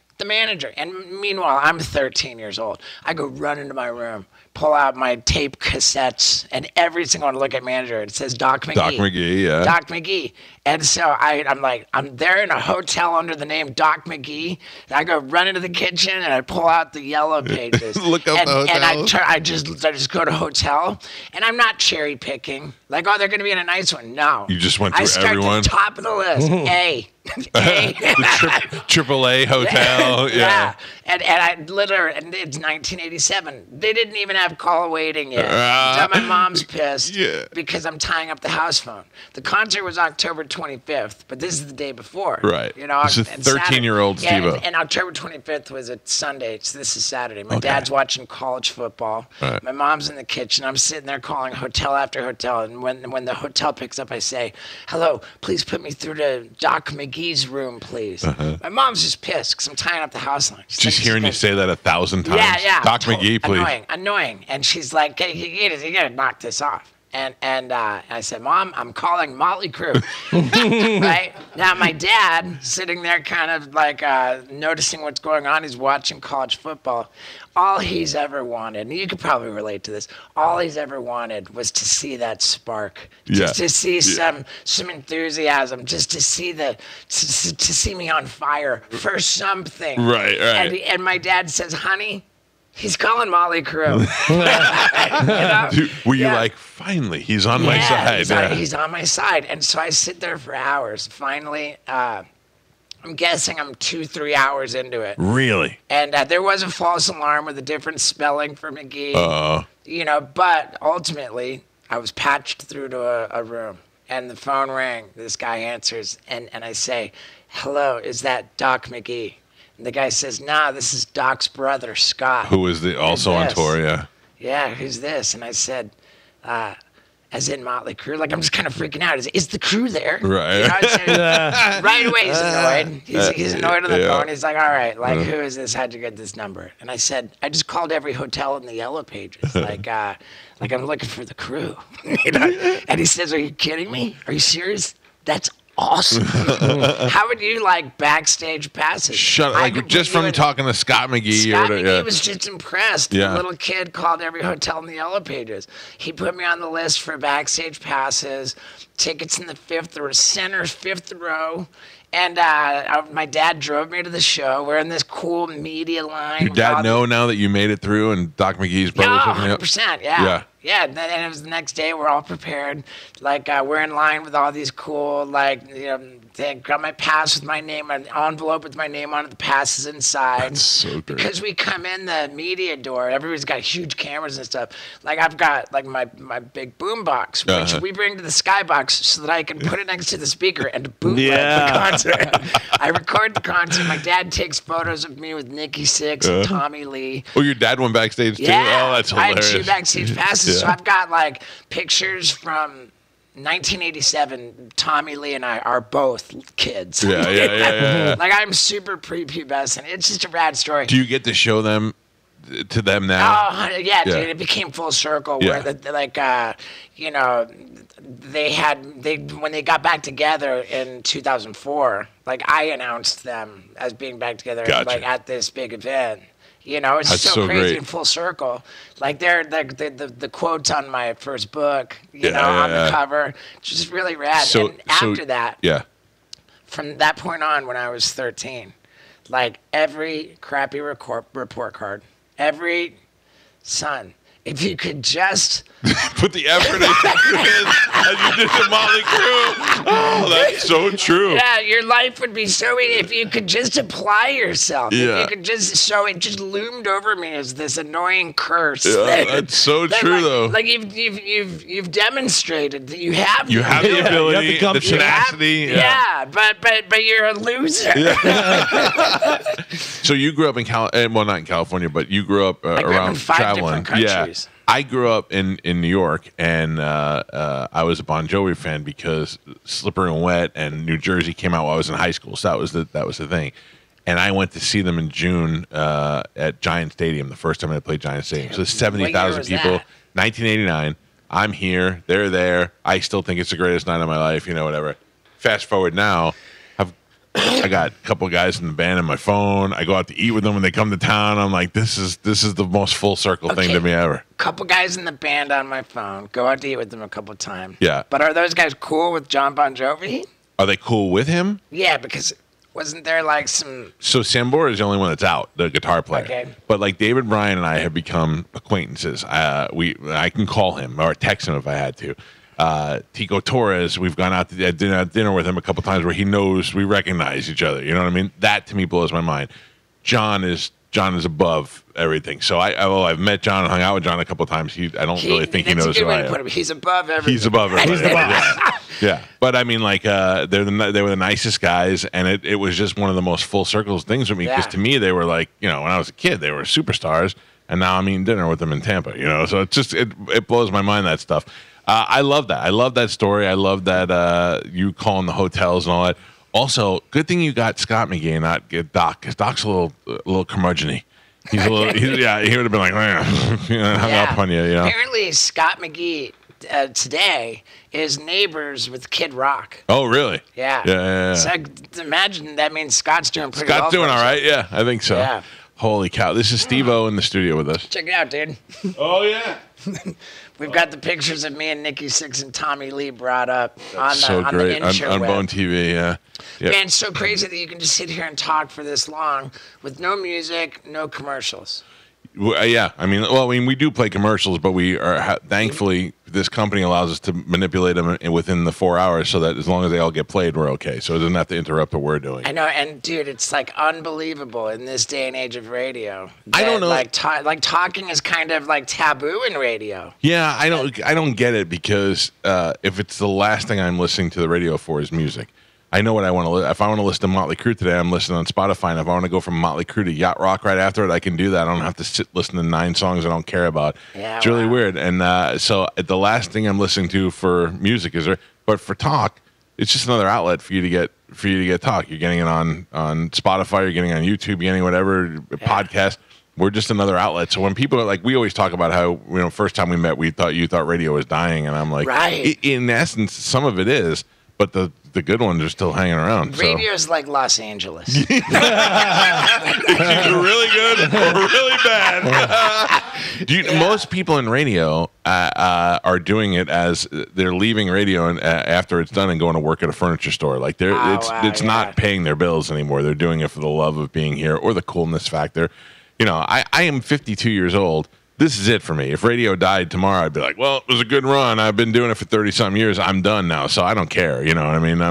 And meanwhile, I'm 13 years old. I go run into my room, pull out my tape cassettes, and every single one look at manager. It says Doc McGee. Doc McGee, yeah. Doc McGee. And so I'm like, I'm there in a hotel under the name Doc McGee. And I go run into the kitchen and I pull out the yellow pages. Look up the hotel. And I just go to hotel, and I'm not cherry picking. Like, oh, they're going to be in a nice one. No. You just went through everyone? I start at the top of the list. A. The AAA hotel. Yeah. And I literally, and it's 1987. They didn't even have call waiting yet. So my mom's pissed because I'm tying up the house phone. The concert was October 25th, but this is the day before. Right. You know, this is 13-year-old Steve-O. And October 25th was a Sunday, so this is Saturday. My dad's watching college football. Right. My mom's in the kitchen. I'm sitting there calling hotel after hotel, and when the hotel picks up, I say, "Hello, please put me through to Doc McGee's room, please." My mom's just pissed because I'm tying up the house line. Just hearing you say that 1,000 times. Yeah. Doc McGee, please. Annoying. And she's like, "Hey, you gotta knock this off." And I said, "Mom, I'm calling Motley Crue." Right? Now, my dad, sitting there kind of like noticing what's going on, he's watching college football. All he's ever wanted, and you could probably relate to this, all he's ever wanted was to see that spark. Just to see some enthusiasm, just to see to see me on fire for something. Right. And my dad says, "Honey, he's calling Motley Crue." You know? Dude, were you like, finally, he's on my side? He's on my side. And so I sit there for hours. Finally, I'm guessing I'm 2-3 hours into it. Really? And there was a false alarm with a different spelling for McGee. You know, but ultimately, I was patched through to a room. And the phone rang. This guy answers. And I say, "Hello, is that Doc McGee?" And the guy says, "Nah, this is Doc's brother, Scott." Who was also on tour, yeah. Yeah, who's this? And I said, as in Motley Crue. Like, I'm just kind of freaking out. Is the crew there? Right. You know, I said, right away, he's annoyed. He's annoyed on the phone. He's like, "All right, like, who is this? How'd you get this number?" And I said, "I just called every hotel in the Yellow Pages. Like I'm looking for the crew." You know? And he says, "Are you kidding me? Are you serious? That's awesome." How would you like backstage passes? Shut up. Like, just from talking to Scott McGee. Scott McGee was just impressed. Yeah. The little kid called every hotel in the Yellow Pages. He put me on the list for backstage passes, tickets in the fifth row. And my dad drove me to the show. We're in this cool media line. Your dad know now that you made it through and Doc McGee's brother's hooking you up? 100%, yeah. And it was the next day. We're all prepared. Like, we're in line with all these cool, like, you know, they got my pass with my name, an envelope with my name on it. The pass is inside. That's so great. Because we come in the media door, everybody's got huge cameras and stuff. Like, I've got, like, my big boom box, which we bring to the skybox so that I can put it next to the speaker and bootleg the concert. I record the concert. My dad takes photos of me with Nikki Sixx and Tommy Lee. Oh, your dad went backstage too? Yeah. Oh, that's hilarious. I had 2 backstage passes, so I've got, like, pictures from 1987. Tommy Lee and I are both kids. Yeah. Like, I'm super prepubescent. It's just a rad story. Do you get to show them to them now? Oh, yeah, dude. It became full circle where, you know, when they got back together in 2004, like, I announced them as being back together, like, at this big event. You know, it's so crazy in full circle. Like, they're the quotes on my first book, you know, on the cover. It's just really rad. And after that, from that point on, when I was 13, like, every crappy report card, every son, if you could just put the effort into it as you did the Motley Crue. Oh, that's so true. Yeah, your life would be so easy if you could just apply yourself. Yeah. If you could just show it, just loomed over me as this annoying curse. Yeah, that's so true, though. Like, you've demonstrated that you have the ability, the tenacity. But you're a loser. Yeah. So you grew up in not in California, but you grew up around traveling. Yeah. I grew up in New York, and I was a Bon Jovi fan because Slippery and Wet and New Jersey came out while I was in high school. So that was the thing. And I went to see them in June at Giant Stadium, the first time they played Giant Stadium. So 70,000 people, 1989. I'm here, they're there. I still think it's the greatest night of my life, you know, whatever. Fast forward now. I got a couple of guys in the band on my phone. I go out to eat with them when they come to town. I'm like, this is the most full circle thing to me ever. Couple guys in the band on my phone. Go out to eat with them a couple of times. Yeah. But are those guys cool with John Bon Jovi? Are they cool with him? Yeah, because wasn't there like some... So Sambora is the only one that's out, the guitar player. Okay. But like David Bryan and I have become acquaintances. I can call him or text him if I had to. Tico Torres, we've gone out to dinner with him a couple times where he knows we recognize each other. You know what I mean? That to me blows my mind. John is above everything. So I've met John and hung out with John a couple of times. I don't really think he knows who I am. He's above everything. He's above everything. He's the boss. Yeah. But I mean, like, they were the nicest guys, and it was just one of the most full circles things with me, because to me they were like, when I was a kid, they were superstars, and now I'm eating dinner with them in Tampa. So it's just it blows my mind, that stuff. I love that. I love that story. I love that you calling the hotels and all that. Also, good thing you got Scott McGee, not get Doc, because Doc's a little curmudgeon-y. He would have been like, hung up on you. Apparently, Scott McGee today is neighbors with Kid Rock. Oh, really? Yeah. So imagine that means Scott's doing pretty well. Scott's doing all right. Yeah, I think so. Yeah. Holy cow! This is Steve-O in the studio with us. Check it out, dude. Oh yeah. We've got the pictures of me and Nikki Sixx and Tommy Lee brought up on great. the intro on Bone TV. Yeah. Man, it's so crazy that you can just sit here and talk for this long with no music, no commercials. Yeah, I mean, we do play commercials, but we are thankfully this company allows us to manipulate them within the 4 hours, so that as long as they all get played, we're okay. So it doesn't have to interrupt what we're doing. I know, and dude, it's like unbelievable in this day and age of radio. I don't know, like talking is kind of like taboo in radio. Yeah, I don't get it, because if it's the last thing I'm listening to the radio for is music. I know what I want to if I want to listen to Motley Crue today, I'm listening on Spotify. And if I want to go from Motley Crue to Yacht Rock right after it, I can do that. I don't have to listen to 9 songs I don't care about. Yeah, it's really weird. And so the last thing I'm listening to for music is but for talk, it's just another outlet for you to get talk. You're getting it on Spotify, you're getting it on YouTube, you're getting whatever podcast. We're just another outlet. So when people are like, we always talk about how first time we met, you thought radio was dying, and I'm like, right. In essence, some of it is, but the good ones are still hanging around. Radio's like Los Angeles. It's either really good or really bad. Most people in radio are doing it as they're leaving radio after it's done and going to work at a furniture store. Like it's not paying their bills anymore. They're doing it for the love of being here or the coolness factor. I am 52 years old. This is it for me. If radio died tomorrow, I'd be like, well, it was a good run. I've been doing it for 30-something years. I'm done now, so I don't care. You know what I mean?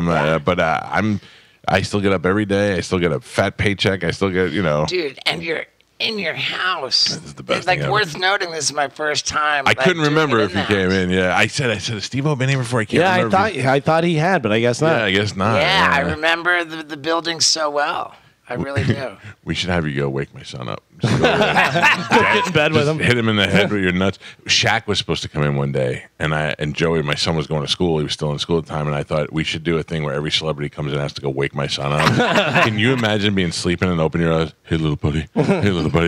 I still get up every day. I still get a fat paycheck. I still get, Dude, and you're in your house. This is the best thing ever. Worth noting, this is my first time. I couldn't remember if he came in. Yeah, I said, has Steve-O been here before? I can't remember. I thought he had, but I guess not. Yeah, I guess not. Yeah, I remember the building so well. I really do. We should have you go wake my son up. Get in bed with him. Hit him in the head with your nuts. Shaq was supposed to come in one day, and Joey, my son, was going to school. He was still in school at the time, and I thought we should do a thing where every celebrity comes in and has to go wake my son up. Can you imagine being sleeping and open your eyes? Hey, little buddy,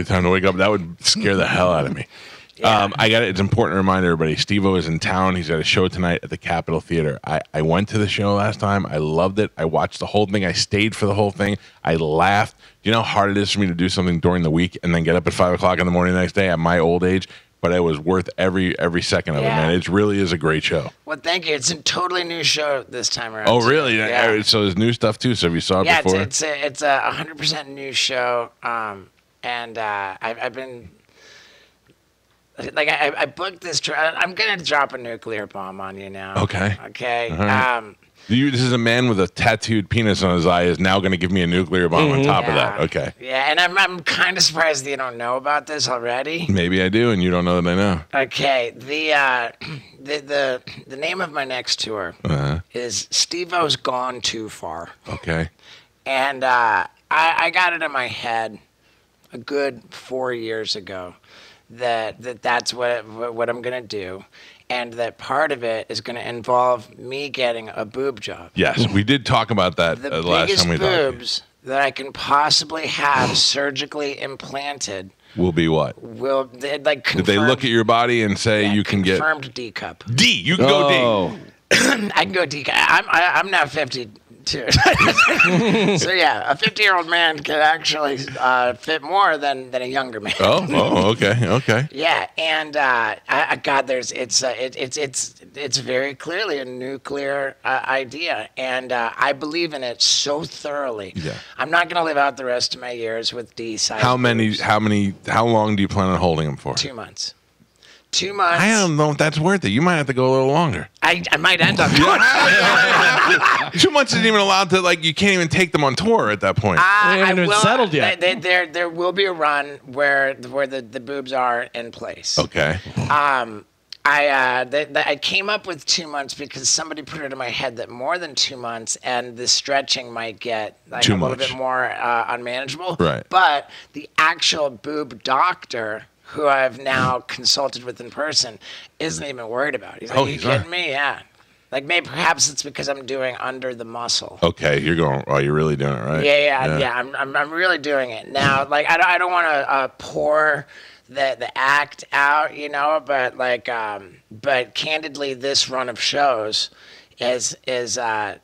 time to wake up. That would scare the hell out of me. Yeah. It's important to remind everybody, Steve-O is in town. He's got a show tonight at the Capitol Theater. I went to the show last time. I loved it. I watched the whole thing. I stayed for the whole thing. I laughed. Do you know how hard it is for me to do something during the week and then get up at 5 o'clock in the morning the next day at my old age? But it was worth every second of it, man. It really is a great show. Well, thank you. It's a totally new show this time around. Oh, really? Yeah. So there's new stuff, too. So have you saw it before? Yeah, it's a 100% new show. And I've been... Like I booked this trip. I'm gonna drop a nuclear bomb on you now. Okay. Right. This is a man with a tattooed penis on his eye is now going to give me a nuclear bomb on top of that. Okay. Yeah, and I'm kind of surprised that you don't know about this already. Maybe I do, and you don't know that I know. Okay. The name of my next tour is Steve-O's Gone Too Far. Okay. And I got it in my head a good 4 years ago. That's what I'm gonna do, and that part of it is gonna involve me getting a boob job. Yes, we did talk about that the last time we talked. The biggest boobs that I can possibly have surgically implanted will be what? Did they look at your body and say you can get confirmed D cup? D, you can go D. I can go D cup. I'm now 52. So yeah, a 50-year-old man can actually fit more than a younger man. Oh, okay. Yeah, and it's very clearly a nuclear idea, and I believe in it so thoroughly. Yeah. I'm not going to live out the rest of my years with D-size. How long do you plan on holding them for? 2 months. 2 months. I don't know if that's worth it. You might have to go a little longer. I might end up going. 2 months isn't even allowed to, like, you can't even take them on tour at that point. They haven't even settled yet. There will be a run where the boobs are in place. Okay. I came up with 2 months because somebody put it in my head that more than 2 months and the stretching might get like Too a little much. bit more unmanageable. Right. But the actual boob doctor, who I've now consulted with in person, isn't even worried about it. He's like, he's you kidding not? me? Yeah. Like maybe perhaps it's because I'm doing under the muscle. Okay, you're going. Oh, you're really doing it, right? Yeah. I'm really doing it now. Like I don't want to pour the act out, but like but candidly, this run of shows is I'm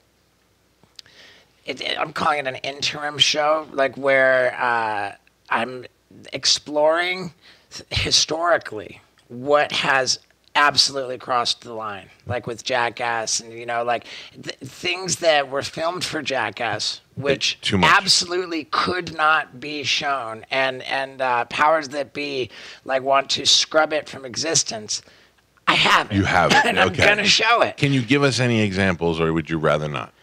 calling it an interim show, like where I'm exploring historically what has absolutely crossed the line, like with Jackass, and things that were filmed for Jackass, which Too much. absolutely could not be shown, and powers that be like want to scrub it from existence. I have it. You have it. And I'm Okay. gonna show it. Can you give us any examples, or would you rather not?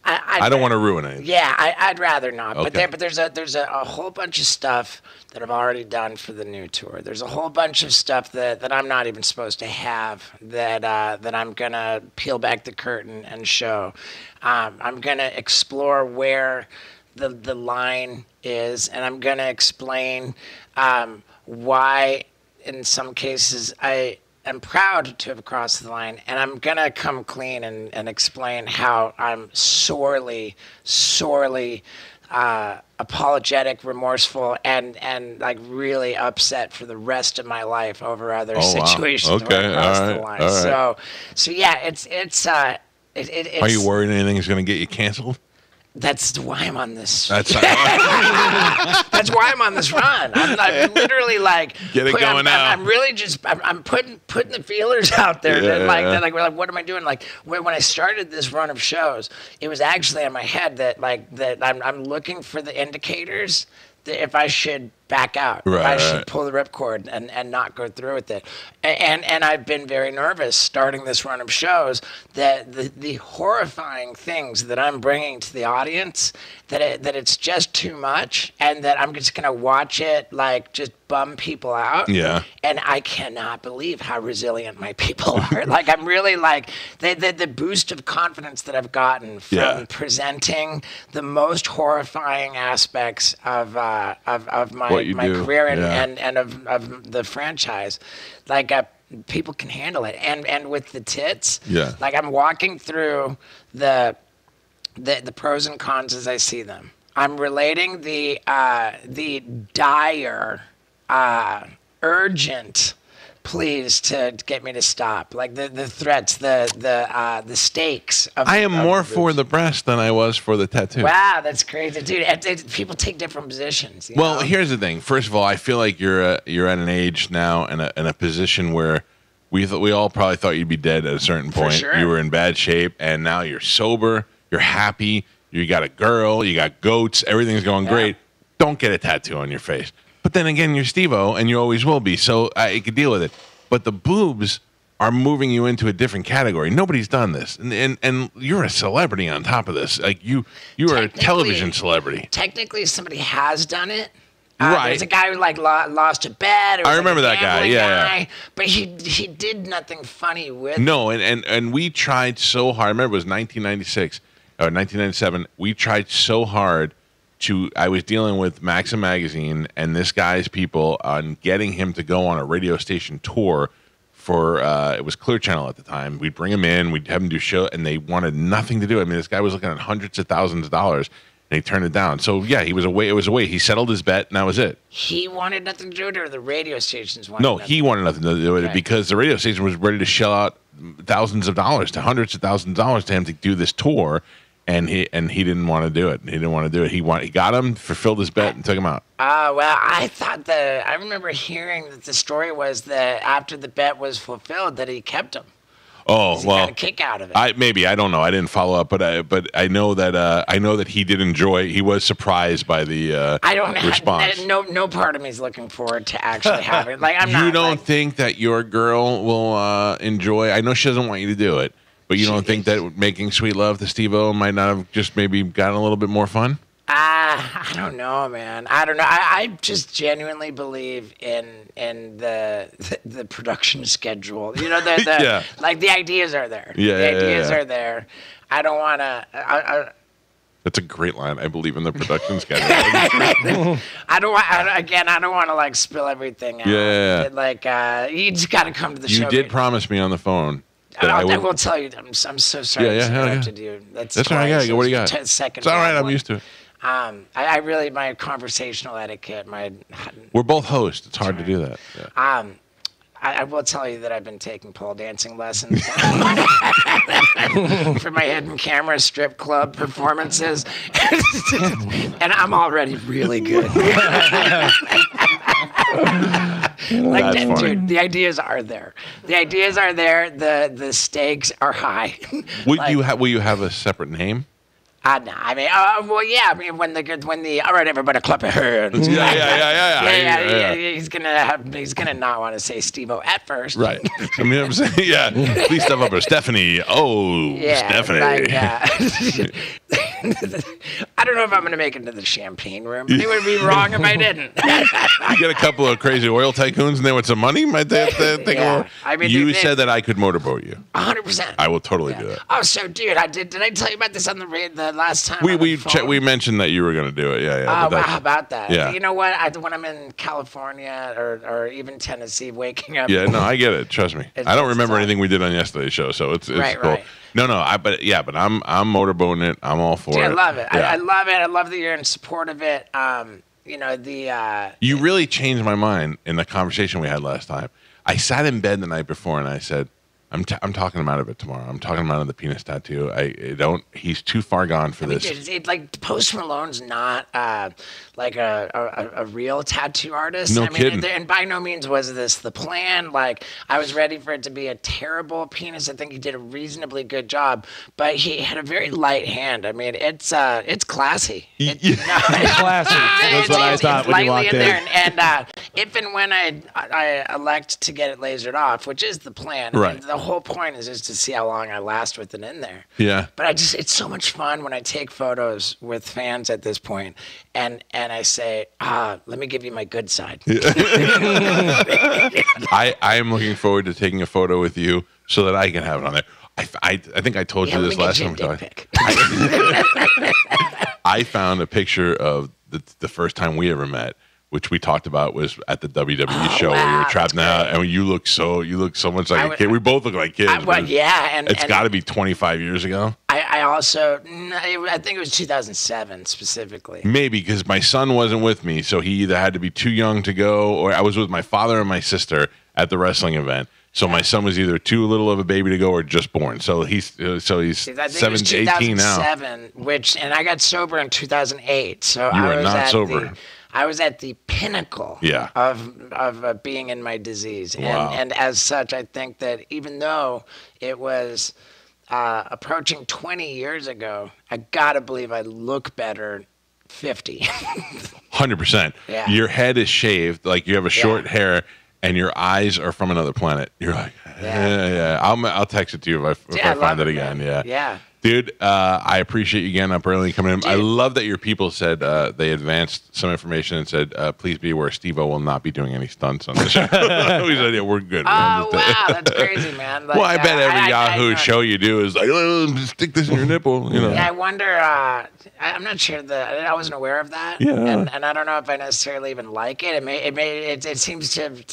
I don't want to ruin anything. Yeah, I'd rather not. Okay. But there's a whole bunch of stuff that I've already done for the new tour. There's a whole bunch of stuff that I'm not even supposed to have that I'm gonna peel back the curtain and show. I'm gonna explore where the line is, and I'm gonna explain why, in some cases, I'm proud to have crossed the line, and I'm going to come clean and explain how I'm sorely apologetic, remorseful, and like really upset for the rest of my life over other situations where I crossed the line. All right. So yeah, it's Are you worried anything's going to get you canceled? That's why I'm on this. That's That's why I'm on this run. I'm literally like Get it going now. I'm really just I'm putting the feelers out there. Yeah. That like what am I doing? Like when I started this run of shows, it was actually in my head that I'm looking for the indicators that if I should back out, if I should pull the ripcord and not go through with it. And I've been very nervous starting this run of shows that the horrifying things that I'm bringing to the audience, that it's just too much, and that I'm just going to watch it like just bum people out. Yeah. And I cannot believe how resilient my people are. Like I'm really like the boost of confidence that I've gotten from presenting the most horrifying aspects of my career and of the franchise. Like people can handle it, and with the tits, like I'm walking through the pros and cons as I see them. I'm relating the dire, urgent pleas to get me to stop, like the threats, the stakes. I am more for the breast than I was for the tattoo. Wow, that's crazy, dude. People take different positions. You Well, know? here's the thing. First of all, I feel like you're at an age now and a position where we all probably thought you'd be dead at a certain point. sure. You were in bad shape, and now you're sober. You're happy. You got a girl. You got goats. Everything's going great. Don't get a tattoo on your face. But then again, you're Steve-O, and you always will be, so I could deal with it. But the boobs are moving you into a different category. Nobody's done this, and you're a celebrity on top of this. Like you are a television celebrity. Technically, somebody has done it. Right. There's a guy who lost a bet. It was I remember that guy. gambling Yeah. guy, but he did nothing funny with. No, and we tried so hard. I remember it was 1996 or 1997. We tried so hard I was dealing with Maxim Magazine and this guy's people on getting him to go on a radio station tour for, it was Clear Channel at the time. We'd bring him in, we'd have him do show, and they wanted nothing to do. I mean, this guy was looking at hundreds of thousands of dollars, and he turned it down. So, yeah, it was a way. He settled his bet, and that was it. He wanted nothing to do with it, or the radio stations wanted No, nothing? he wanted nothing to do with it because the radio station was ready to shell out thousands of dollars to hundreds of thousands of dollars to him to do this tour. And he didn't want to do it. He didn't want to do it. He got him, fulfilled his bet, and took him out. Well, I remember hearing that the story was that after the bet was fulfilled, that he kept him. Oh, He well, got a kick out of it. Maybe I don't know. I didn't follow up, but I know that he did enjoy. He was surprised by the I don't response. No part of me is looking forward to actually having it. Like I'm You not. don't think that your girl will enjoy? I know she doesn't want you to do it, but you don't think that making sweet love to Steve-O might not have just maybe gotten a little bit more fun? I don't know, man. I don't know. I just genuinely believe in the production schedule. You know, like the ideas are there. Yeah, the ideas are there. I don't want to. That's a great line. I believe in the production schedule. I don't want to like spill everything out. Yeah. Like you just got to come to the show. You did promise me on the phone. I will tell you. I'm so sorry to interrupt you. That's all right. Yeah, what do you got? 10 seconds. It's all right. I'm used to it. I really, my conversational etiquette, We're both hosts. It's hard to do that. Yeah. I will tell you that I've been taking pole dancing lessons for my hidden camera strip club performances, and I'm already really good. Dude, the ideas are there. The ideas are there. The stakes are high. Will you have a separate name? No, I mean, well, yeah. I mean, when the all right, everybody, clap your hands. Yeah. He's gonna not want to say Steve-O at first. Right. I mean, I'm saying, yeah. Please step up, or Stephanie. Oh, yeah, Stephanie. Like, I don't know if I'm gonna make it to the champagne room. It would be wrong if I didn't. You get a couple of crazy oil tycoons and they want some money. Might they think yeah. I mean, you said that I could motorboat you. 100%. I will totally do that. Oh, so dude, did I tell you about this on the last time? We mentioned that you were going to do it. Yeah. How about that? Yeah. You know what? When I'm in California or even Tennessee, waking up. Yeah, no, I get it. Trust me. I don't remember anything we did on yesterday's show, so it's right, cool. Right. No, but I'm motorboating it. I'm all for it. I love it. Yeah. I love it. I love that you're in support of it. You really changed my mind in the conversation we had last time. I sat in bed the night before and I said, I'm talking him out of it tomorrow. I'm talking him out of the penis tattoo. He's too far gone for this. Dude, like Post Malone's not like a real tattoo artist. No kidding. And by no means was this the plan. Like I was ready for it to be a terrible penis. I think he did a reasonably good job, but he had a very light hand. I mean, it's classy. It's classy. That's what I thought when you walked in. There. And if and when I elect to get it lasered off, which is the plan, right? I mean, the whole point is just to see how long I last with it in there. Yeah. But it's so much fun when I take photos with fans at this point, and I say, let me give you my good side. Yeah. I am looking forward to taking a photo with you so that I can have it on there. I think I told you this last time. I found a picture of the first time we ever met, which we talked about was at the WWE show where you were trapped now, and you look so much like a kid. We both look like kids. It's got to be 25 years ago. I think it was 2007 specifically. Maybe because my son wasn't with me, so he either had to be too young to go, or I was with my father and my sister at the wrestling event. So my son was either too little of a baby to go or just born. So he's 17, 18 now. And I got sober in 2008. So you were not sober. I was at the pinnacle of being in my disease. And as such, I think that even though it was approaching 20 years ago, I got to believe I look better 50. 100%. Yeah. Your head is shaved, like you have a short hair, and your eyes are from another planet. You're like, yeah. I'll text it to you if I find it again. Man. Yeah. Dude, I appreciate you getting up early and coming in. Dude. I love that your people said they advanced some information and said, please be aware Steve-O will not be doing any stunts on the show. We said, yeah, we're good. Oh, wow. That's crazy, man. Like, well, I bet every Yahoo show you do is like, stick this in your nipple. You know. Yeah, I wonder, I'm not sure that, I wasn't aware of that. Yeah. And I don't know if I necessarily even like it. It seems to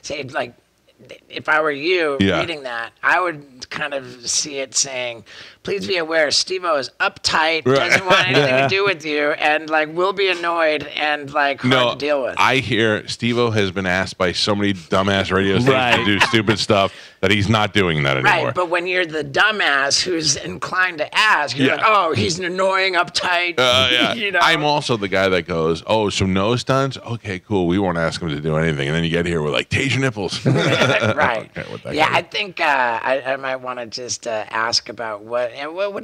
say, like, if I were you reading that, I would kind of see it saying, please be aware, Steve-O is uptight, doesn't want anything to do with you, and like will be annoyed and like hard to deal with. I hear Steve-O has been asked by so many dumbass radio stations to do stupid stuff that he's not doing that anymore. Right, but when you're the dumbass who's inclined to ask, you're like, oh, he's an annoying, uptight. Yeah. You know? I'm also the guy that goes, oh, so no stunts? Okay, cool. We won't ask him to do anything. And then you get here with like, tase your nipples. Right. Okay, yeah, I think I might want to just ask about what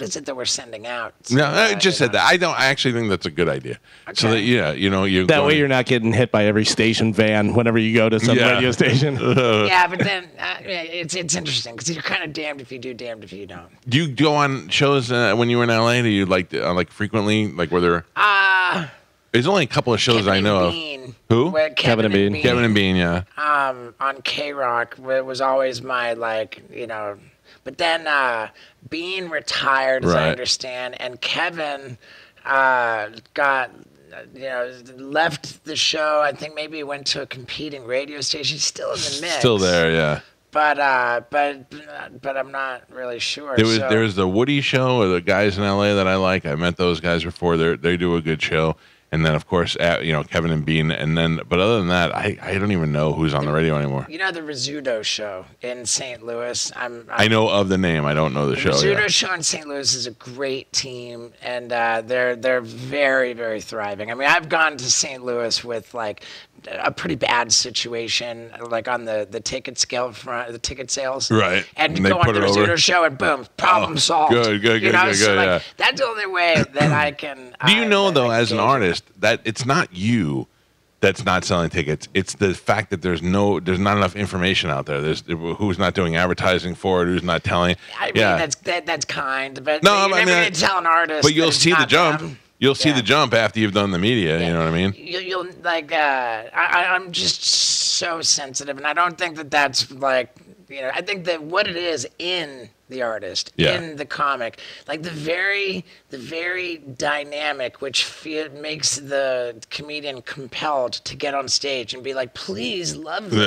is it that we're sending out? No, I just said that. I actually think that's a good idea. Okay. So that, you that way you're not getting hit by every station van whenever you go to some radio station. Yeah, but then it's interesting because you're kind of damned if you do, damned if you don't. Do you go on shows when you were in LA? Do you like frequently? Like were there? There's only a couple of shows Kevin I know Bean, of. Who? Kevin and Bean. Kevin and Bean, yeah. On K-Rock, it was always my But then Bean retired, as I understand, and Kevin got. Left the show. I think maybe he went to a competing radio station. He's still in the mix. Still there, yeah. But I'm not really sure. There's the Woody Show, or the guys in LA that I like. I met those guys before. They do a good show. And then of course, Kevin and Bean. And then, but other than that, I don't even know who's on the radio anymore. You know the Rizzuto Show in St. Louis. I know of the name. I don't know the show. Rizzuto Show in St. Louis is a great team, and they're very, very thriving. I mean, I've gone to St. Louis with like a pretty bad situation, like on the ticket scale front, the ticket sales, right? And go on the Rizzuto Show, and boom, problem solved. Good. So that's the only way that I can. Do you know though, as an artist, that it's not you that's not selling tickets? It's the fact that there's not enough information out there. There's who's not doing advertising for it, who's not telling. I mean, that's kind, but no, you're never going to tell an artist. But you'll see the jump. Them. You'll see the jump after you've done the media. You know what I mean? You'll like. I'm just so sensitive, and I don't think that's like. I think that what it is in the artist, in the comic, like the very dynamic, which makes the comedian compelled to get on stage and be like, please love me,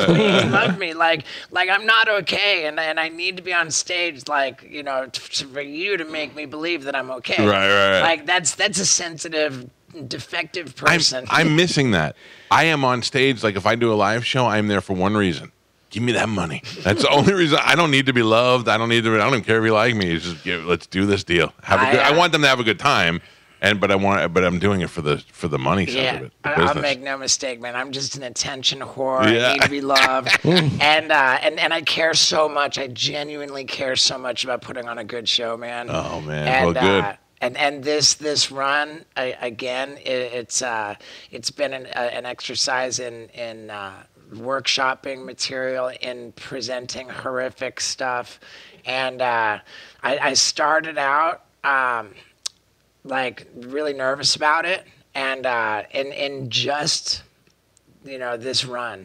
please love me, like I'm not okay, and I need to be on stage, like for you to make me believe that I'm okay, right. Like that's a sensitive, defective person. I'm missing that. I am on stage, like if I do a live show, I'm there for one reason. Give me that money. That's the only reason. I don't need to be loved. I don't even care if you like me. It's just let's do this deal. I want them to have a good time, but I'm doing it for the money side of it. I'll make no mistake, man. I'm just an attention whore. I need to be loved, and I care so much. I genuinely care so much about putting on a good show, man. Oh man, good. And this run again, it's been an exercise in workshopping material, in presenting horrific stuff, and I started out like really nervous about it, and in just this run,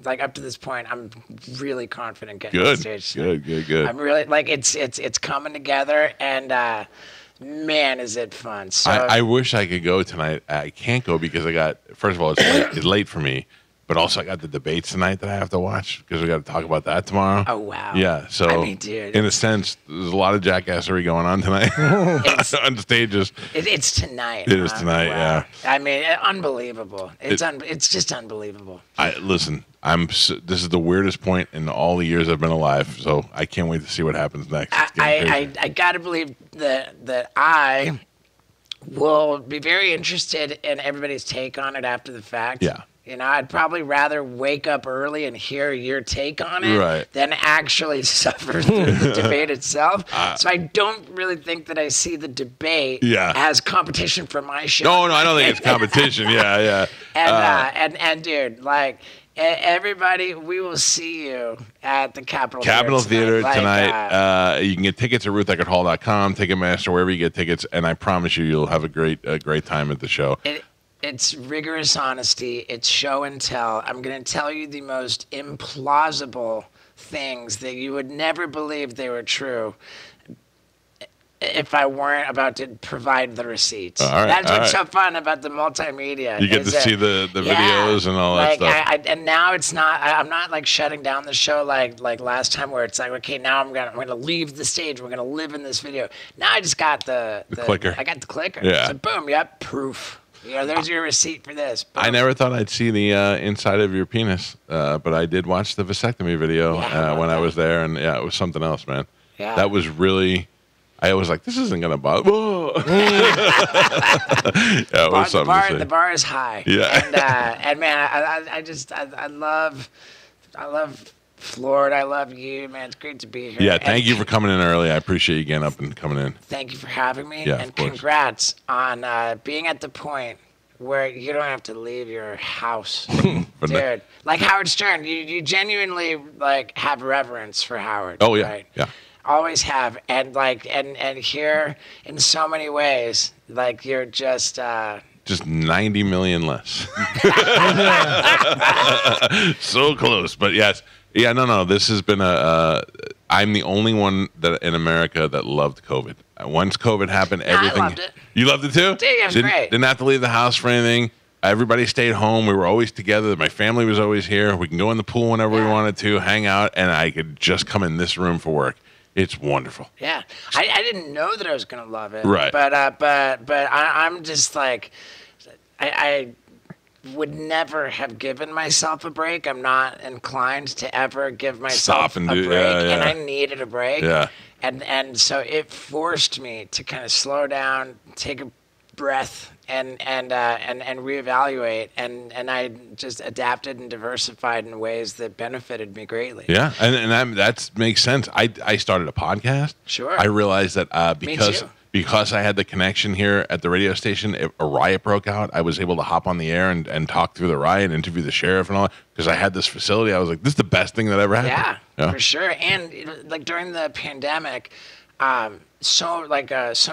like up to this point, I'm really confident getting on stage. Good. I'm really like it's coming together, and man, is it fun. So I wish I could go tonight. I can't go because first of all, it's late for me. But also, I got the debates tonight that I have to watch because we got to talk about that tomorrow. Oh, wow. Yeah. So, I mean, dude, in a sense, there's a lot of jackassery going on tonight on stages. It's tonight. It is tonight, wow. Yeah. I mean, unbelievable. It's just unbelievable. Listen, this is the weirdest point in all the years I've been alive, so I can't wait to see what happens next. I got to believe that I will be very interested in everybody's take on it after the fact. Yeah. I'd probably rather wake up early and hear your take on it than actually suffer through the debate itself. So I don't really think that I see the debate as competition for my show. No, I don't think it's competition. Yeah. And dude, like everybody, we will see you at the Capitol Theater tonight. You can get tickets at RuthEckertHall.com, Ticketmaster, wherever you get tickets, and I promise you'll have a great time at the show. It's rigorous honesty. It's show and tell. I'm going to tell you the most implausible things that you would never believe they were true if I weren't about to provide the receipts. That's what's so fun about the multimedia. You get to see the videos and all that stuff. And now it's not. I'm not like shutting down the show like last time, where it's like, okay, now I'm gonna leave the stage. We're gonna live in this video. Now I just got the clicker. I got the clicker. Yeah. So boom. Proof. there's your receipt for this. I never thought I'd see the inside of your penis, but I did watch the vasectomy video when I was there, and it was something else, man. Yeah. That was really. I was like, this isn't gonna bother. It was something to say. The bar is high. Yeah. And man, I love Florida. I love you, man. It's great to be here. Yeah, thank you for coming in early. I appreciate you getting up and coming in. Thank you for having me. Yeah, and congrats on being at the point where you don't have to leave your house. Dude, like Howard Stern, you genuinely like have reverence for Howard. Oh yeah, right? yeah. Always have, and like, and here in so many ways, like you're just 90 million less. So close, but yes. Yeah, no. This has been I'm the only one that in America that loved COVID. Once COVID happened, everything. I loved it. You loved it too? It was great. Didn't have to leave the house for anything. Everybody stayed home. We were always together. My family was always here. We can go in the pool whenever we wanted to, hang out, and I could just come in this room for work. It's wonderful. Yeah, I didn't know that I was gonna love it. Right. But I'm just like, I would never have given myself a break. I'm not inclined to ever give myself a break, and I needed a break. Yeah. And so it forced me to kind of slow down, take a breath, and reevaluate, and I just adapted and diversified in ways that benefited me greatly. Yeah, and that makes sense. I started a podcast. Sure. I realized that Me too. because I had the connection here at the radio station, a riot broke out. I was able to hop on the air and talk through the riot, interview the sheriff and all that, because I had this facility. I was like, this is the best thing that ever happened. Yeah, for sure. And like during the pandemic, so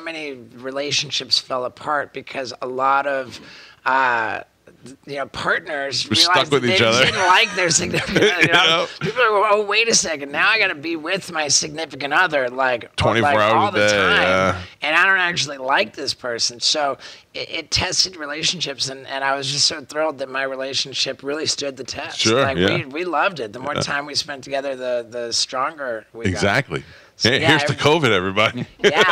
many relationships fell apart because a lot of partners We're realized stuck with that each they other. didn't like their significant other. People are like, oh, wait a second, now I got to be with my significant other like 24 hours all a the day, time, and I don't actually like this person. So it tested relationships, and I was just so thrilled that my relationship really stood the test. Sure, we loved it. The more time we spent together, the stronger we got. Exactly. Here's to COVID, everybody. Yeah,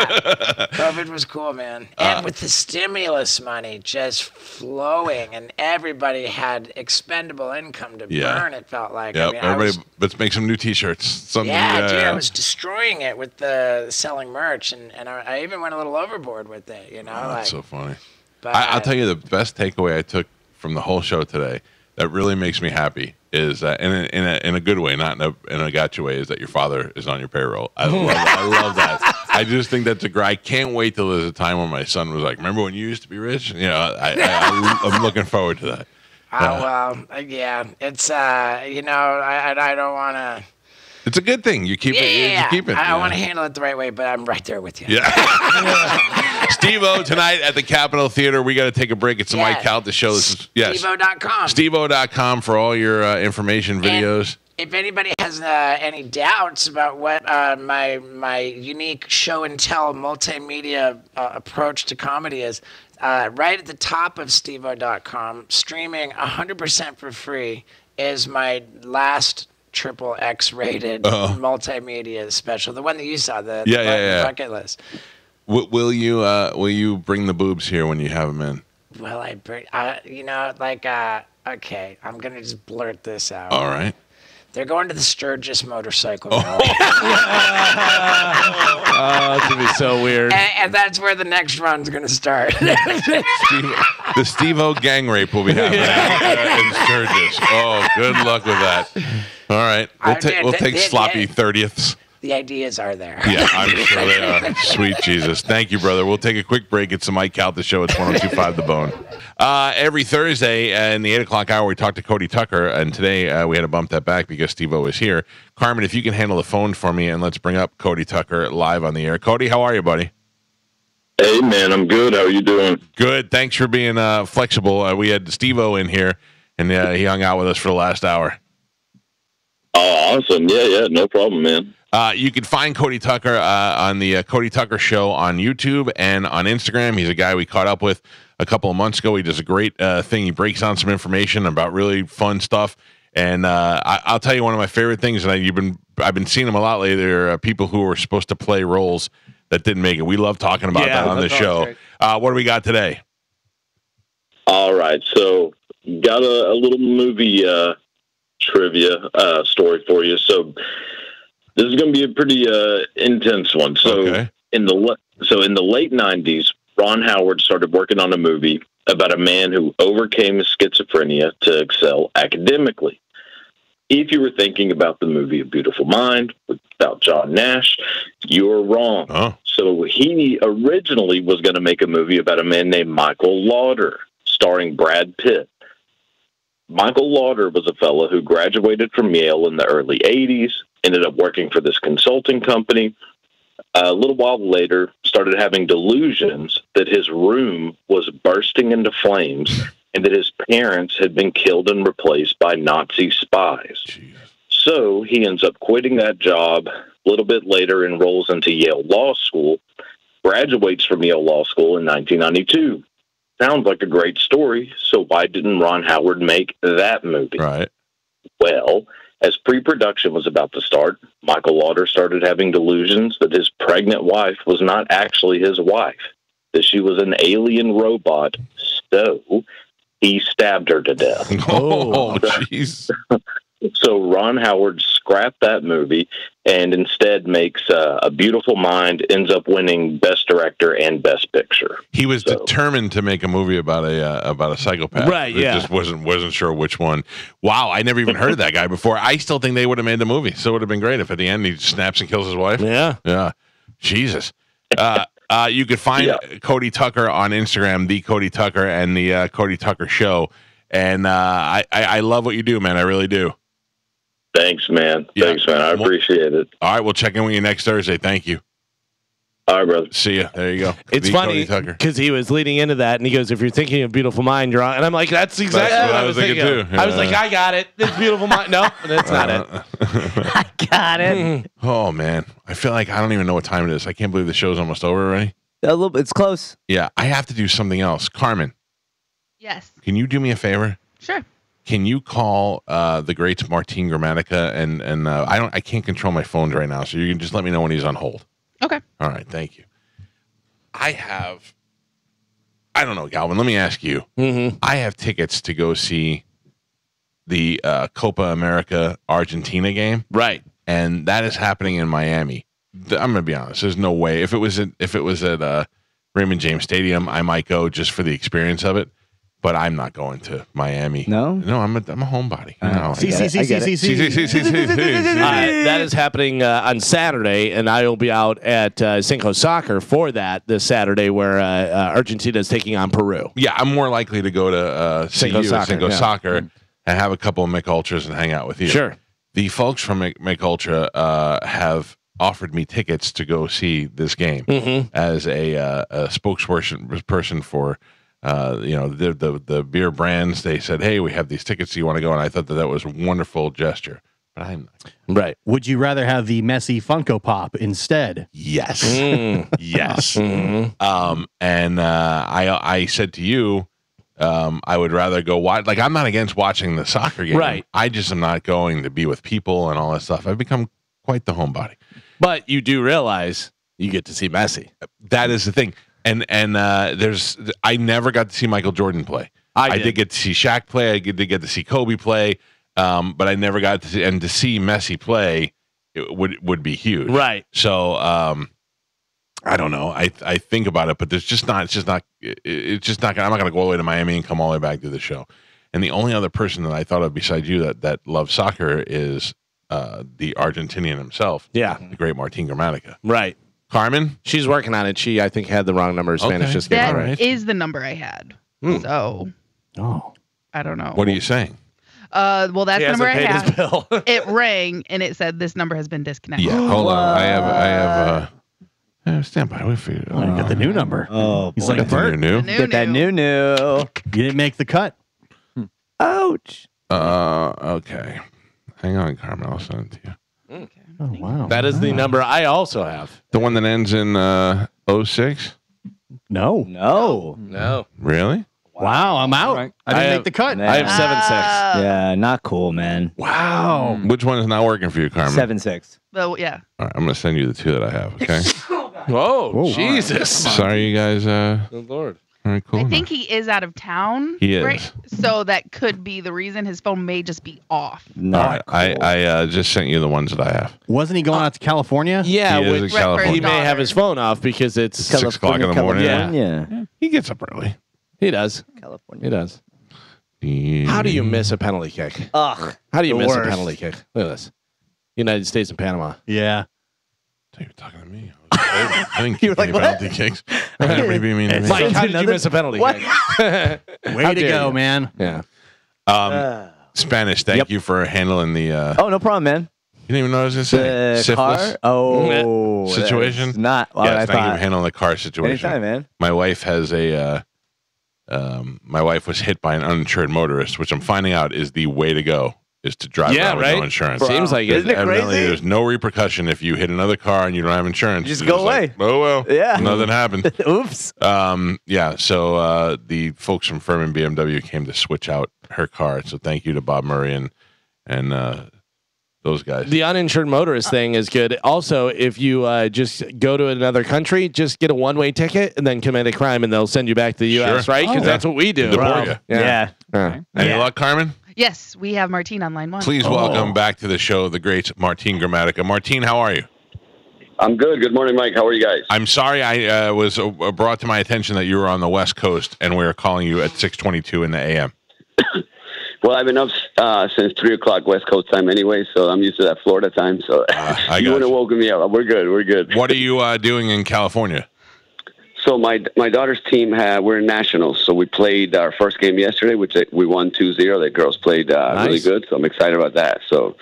COVID was cool, man. And with the stimulus money just flowing, and everybody had expendable income to burn, it felt like. Yep. Let's make some new T-shirts. Dude, I was destroying it with the selling merch, and I even went a little overboard with it. That's so funny. But I'll tell you the best takeaway I took from the whole show today that really makes me happy is in a good way, not in a gotcha way, is that your father is on your payroll. I love that. I just think that's a great. I can't wait till there's a time when my son was like, "Remember when you used to be rich?" I'm looking forward to that. It's I don't want to. It's a good thing. You keep it. You keep it. I want to handle it the right way, but I'm right there with you. Yeah. Steve-O tonight at the Capitol Theater. We got to take a break. It's the Mike Calta Show. This is Steve-O.com. Steve-O.com for all your information, videos. And if anybody has any doubts about what my unique show and tell multimedia approach to comedy is, right at the top of Steve-O.com, streaming 100% for free, is my last XXX rated multimedia special, the one that you saw, the bucket list. Will you bring the boobs here when you have them in? Well, okay, I'm gonna just blurt this out. All right. They're going to the Sturgis Motorcycle Rally. It's going to be so weird. And that's where the next run's going to start. The Steve-O gang rape will be happening in Sturgis. Oh, good luck with that. All right. We'll take sloppy 30ths. The ideas are there. Yeah, I'm sure they are. Sweet Jesus. Thank you, brother. We'll take a quick break. It's the Mike Calta Show. It's 102.5 The Bone. Every Thursday in the 8 o'clock hour, we talk to Cody Tucker, and today we had to bump that back because Steve-O is here. Carmen, if you can handle the phone for me, and let's bring up Cody Tucker live on the air. Cody, how are you, buddy? Hey, man, I'm good. How are you doing? Good. Thanks for being flexible. We had Steve-O in here, and he hung out with us for the last hour. Oh, awesome. Yeah, no problem, man. You can find Cody Tucker on the Cody Tucker Show on YouTube and on Instagram. He's a guy we caught up with a couple of months ago. He does a great thing. He breaks down some information about really fun stuff. And I'll tell you one of my favorite things, and I've been seeing him a lot lately. There are people who were supposed to play roles that didn't make it. We love talking about that on the show. What do we got today? All right, so got a little movie trivia story for you. So this is going to be a pretty intense one. So in the late 90s, Ron Howard started working on a movie about a man who overcame his schizophrenia to excel academically. If you were thinking about the movie A Beautiful Mind about John Nash, you're wrong. Oh. So he originally was going to make a movie about a man named Michael Lauder, starring Brad Pitt. Michael Lauder was a fellow who graduated from Yale in the early 80s, ended up working for this consulting company. A little while later, started having delusions that his room was bursting into flames and that his parents had been killed and replaced by Nazi spies. Jeez. So he ends up quitting that job. A little bit later, enrolls into Yale Law School, graduates from Yale Law School in 1992. Sounds like a great story, so why didn't Ron Howard make that movie? Right. Well, as pre-production was about to start, Michael Lauder started having delusions that his pregnant wife was not actually his wife, that she was an alien robot, so he stabbed her to death. Oh, jeez. So Ron Howard scrapped that movie and instead makes A Beautiful Mind, ends up winning Best Director and Best Picture. He was determined to make a movie about a psychopath. Right, It yeah. just wasn't sure which one. Wow, I never even heard of that guy before. I still think they would have made the movie. So it would have been great if at the end he snaps and kills his wife. Yeah. Yeah. Jesus. You could find Cody Tucker on Instagram, the Cody Tucker and the Cody Tucker Show. And I love what you do, man. I really do. Thanks, man. Thanks, man. I appreciate it. All right, we'll check in with you next Thursday. Thank you. All right, brother. See ya. There you go. It's The funny Cody Tucker. because he was leading into that, and he goes, "If you're thinking of Beautiful Mind, you're on." And I'm like, "That's exactly what I was thinking too. of. I was like, "I got it. It's Beautiful Mind." No, that's not it. I got it. Oh man, I feel like I don't even know what time it is. I can't believe the show's almost over already. A little, it's close. Yeah, I have to do something else. Carmen, Yes. can you do me a favor? Sure. Can you call the great Martin Gramatica and I can't control my phones right now, so you can just let me know when he's on hold. Okay. All right, thank you. I don't know, Galvin. Let me ask you. Mm-hmm. I have tickets to go see the Copa America Argentina game, Right. and that is happening in Miami. I'm gonna be honest. There's no way. If it was at Raymond James Stadium, I might go just for the experience of it. But I'm not going to Miami. No, I'm a homebody. That is happening on Saturday, and I will be out at Cinco Soccer for that this Saturday, where Argentina is taking on Peru. Yeah, I'm more likely to go to Cinco Soccer yeah. and have a couple of McUltras and hang out with you. Sure. The folks from McUltra have offered me tickets to go see this game as a spokesperson for. The beer brands. They said, "Hey, we have these tickets. Do you want to go?" And I thought that was a wonderful gesture. But I'm not. Right. Would you rather have the messy Funko Pop instead? Yes, yes. And I said to you, I would rather go watch. Like, I'm not against watching the soccer game. Right. I just am not going to be with people and all that stuff. I've become quite the homebody. But you do realize you get to see Messi. That is the thing. And I never got to see Michael Jordan play. I did get to see Shaq play. I did get to see Kobe play. But I never got to see Messi play. It would be huge, right? So I don't know. I think about it, but it's just not. I'm not going to go all the way to Miami and come all the way back to the show. And the only other person that I thought of besides you that loves soccer is the Argentinian himself. Yeah, the great Martin Gramatica. Right. Carmen? She's working on it. She, I think, had the wrong number of Spanish. Just that is the number I had. So, I don't know. What are you saying? Well, that's the number I paid had. his bill. It rang and it said this number has been disconnected. Yeah, hold on. I have stand by. We figured. You got the new number. Oh, he's boy. like Bert. New. Get that new. You didn't make the cut. Ouch. Okay. Hang on, Carmen. I'll send it to you. Okay. Oh wow. That is the number I also have. The one that ends in 06? No. Really? Wow, I'm out. Right. I didn't make the cut. I have 7-6. Yeah, not cool, man. Wow. Which one is not working for you, Carmen? 7-6. Well, yeah. All right, I'm going to send you the two that I have, okay? Whoa, Jesus. Sorry, you guys. Good Lord. All right, cool. I think he is out of town. He is. Right? So that could be the reason. His phone may just be off. All right, I just sent you the ones that I have. Wasn't he going out to California? Yeah, He is in California. he may have his phone off because it's 6 o'clock in the morning. Yeah. He gets up early. He does. California. He does. How do you miss a penalty kick? Ugh. How do you the miss a worst. penalty kick? Look at this. United States and Panama. Yeah. You're talking to me. I think You were like, what? penalty kicks. Maybe you mean Mike, how did you miss a penalty What? kick? Way to go, man. Yeah. Spanish, thank you for handling the. Oh, no problem, man. You didn't even know what I was going to say. The Syphilis car? Oh. situation. that's Not what Yes, I thank you for thought. handling the car situation. Anytime, man. My wife has a. My wife was hit by an uninsured motorist, which I'm finding out is the way to go. Is to drive around with no insurance. Seems like it. Isn't it Evidently, crazy? there's no repercussion if you hit another car and you don't have insurance. Just You're go away. Like, oh well. Yeah. Nothing happened. Oops. Yeah. So the folks from Furman BMW came to switch out her car. So thank you to Bob Murray and those guys. The uninsured motorist thing is good. Also, if you just go to another country, just get a one-way ticket and then commit a crime, and they'll send you back to the U.S. Sure. Right? Because that's what we do. Deport you. Yeah. Any luck, Carmen? Yes, we have Martine on line 1. Please welcome back to the show the great Martine Gramatica. Martine, how are you? I'm good. Good morning, Mike. How are you guys? I'm sorry I was brought to my attention that you were on the West Coast and we were calling you at 6:22 in the a.m. Well, I've been up since 3 o'clock West Coast time anyway, so I'm used to that Florida time. So you wouldn't have woken me up. We're good. We're good. What are you doing in California? So my daughter's team we're in nationals. So we played our first game yesterday, which we won 2-0. The girls played really good, so I'm excited about that. So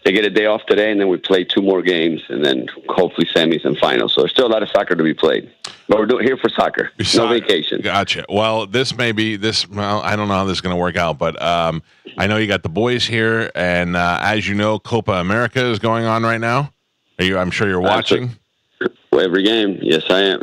they get a day off today, and then we play 2 more games, and then hopefully semis and finals. So there's still a lot of soccer to be played. But we're here for soccer. No vacation. Gotcha. Well, this may be this. Well, I don't know how this is going to work out, but I know you got the boys here, and as you know, Copa America is going on right now. I'm sure you're watching. Every game. Yes, I am.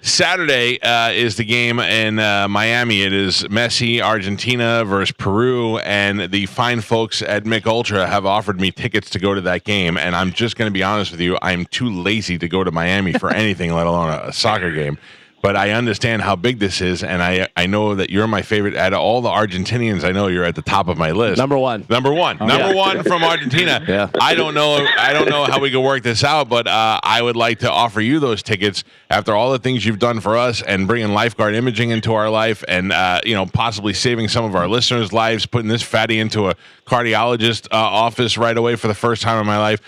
Saturday is the game in Miami. It is Messi, Argentina versus Peru, and the fine folks at Mick Ultra have offered me tickets to go to that game, and I'm just going to be honest with you, I'm too lazy to go to Miami for anything, let alone a soccer game. But I understand how big this is, and I know that you're my favorite. Out of all the Argentinians, I know you're at the top of my list. Number one from Argentina. Yeah. I don't know how we can work this out, but I would like to offer you those tickets after all the things you've done for us and bringing lifeguard imaging into our life, and possibly saving some of our listeners' lives, putting this fatty into a cardiologist office right away for the first time in my life.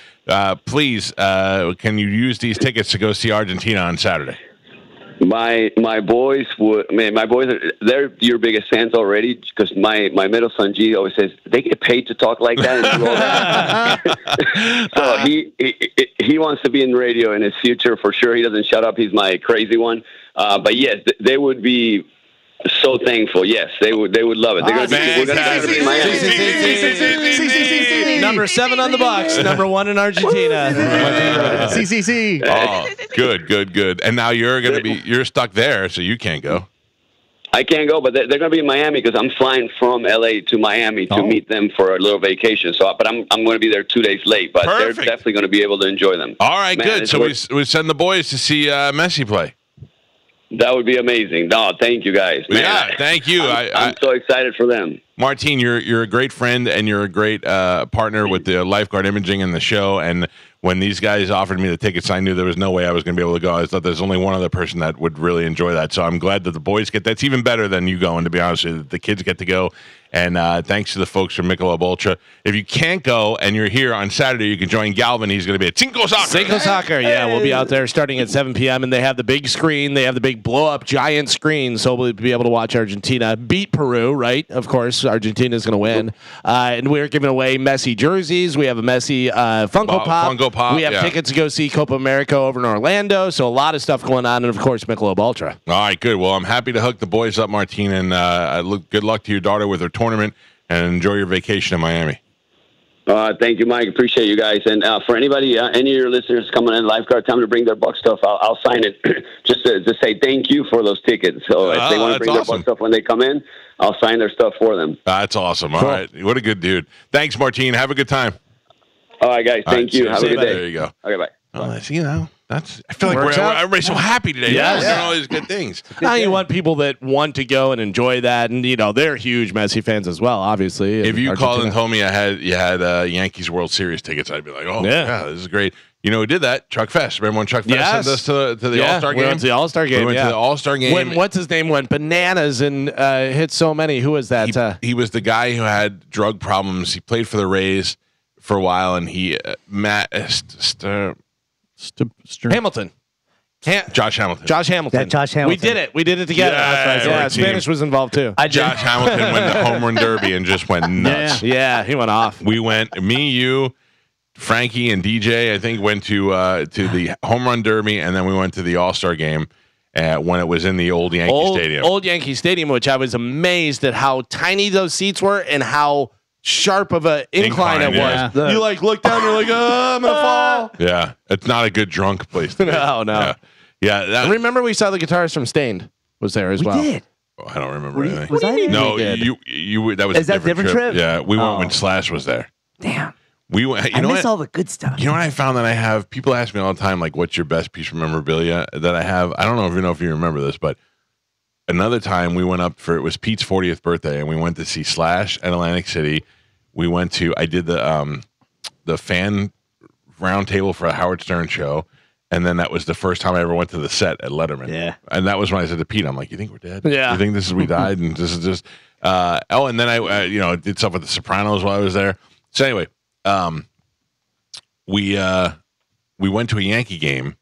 Please, can you use these tickets to go see Argentina on Saturday? My boys they're your biggest fans already, because my middle son G always says they get paid to talk like that and do all that. So he wants to be in radio in his future for sure. He doesn't shut up. He's my crazy one. But yes, they would be so thankful. Yes, they would love it. We're gonna be in Miami. Number 7 on the box. Number 1 in Argentina. CCC. Oh, good. And now you're stuck there, so you can't go. I can't go, but they're going to be in Miami because I'm flying from LA to Miami to meet them for a little vacation. So, but I'm going to be there 2 days late. But Perfect. They're definitely going to be able to enjoy them. All right, good. So we send the boys to see Messi play. That would be amazing. No, thank you guys. Man. Yeah, thank you. I'm so excited for them. Martine, you're a great friend and you're a great partner with the lifeguard imaging and the show. And when these guys offered me the tickets, I knew there was no way I was going to be able to go. I thought there's only one other person that would really enjoy that. So I'm glad that the boys get. That's even better than you going, to be honest with you. The kids get to go. And thanks to the folks from Michelob Ultra. If you can't go and you're here on Saturday, you can join Galvin. He's going to be at Cinco Soccer. Cinco Soccer, yeah. We'll be out there starting at 7 p.m. And they have the big screen. They have the big blow-up giant screen. So we'll be able to watch Argentina beat Peru, right? Of course, Argentina's going to win. And we're giving away Messi jerseys. We have a Messi Funko Pop. Funko Pop. We have tickets to go see Copa America over in Orlando. So a lot of stuff going on. And, of course, Michelob Ultra. All right, good. Well, I'm happy to hook the boys up, Martine. And good luck to your daughter with her tournament. And enjoy your vacation in Miami. Thank you, Mike. Appreciate you guys. And for anybody, any of your listeners coming in, lifeguard, time to bring their Buck stuff. I'll sign it just to say thank you for those tickets. So if they want to bring their Buck stuff when they come in, I'll sign their stuff for them. That's awesome. All right. What a good dude. Thanks, Martine. Have a good time. All right, guys. Thank you. Have a good day. There you go. Okay, bye. Well, I feel like everybody's so happy today. Yes. Doing all these good things. Now you want people that want to go and enjoy that, and they're huge Messi fans as well. Obviously, if you called and told me you had Yankees World Series tickets, I'd be like, oh yeah, this is great. You know who did that? Chuck Fest. Remember when Chuck Fest sent us to the All-Star game? We went to the All-Star game. We went to the All-Star game. When, what's his name? Went bananas and hit so many. Who was that? He was the guy who had drug problems. He played for the Rays for a while, and he Hamilton. Josh Hamilton. Josh Hamilton. We did it. We did it together. Yeah, Spanish was involved too. Josh Hamilton won the home run derby and just went nuts. Yeah, he went off. We went, me, you, Frankie, and DJ, I think, went to the home run derby, and then we went to the All-Star game when it was in the old Yankee Stadium. Old Yankee Stadium, which I was amazed at how tiny those seats were and how sharp of an incline it was. Yeah. You look down, you're like, oh, I'm gonna fall. Yeah, it's not a good drunk place to be. No. Yeah. And remember, we saw the guitarist from Stained was there as well. We did. Oh, I don't remember anything. Was I there? No, you. That was Is a that different trip. Yeah, we went Oh. when Slash was there. Damn. We went. I miss all the good stuff. You know what I found that I have? People ask me all the time, like, what's your best piece of memorabilia that I have? I don't know if you remember this, but another time we went up it was Pete's 40th birthday, and we went to see Slash at Atlantic City. I did the fan round table for a Howard Stern show, and then that was the first time I ever went to the set at Letterman. Yeah. And that was when I said to Pete, I'm like, you think we're dead? Yeah. You think we died? And this is just, and then I did stuff with the Sopranos while I was there. So anyway, we went to a Yankee game.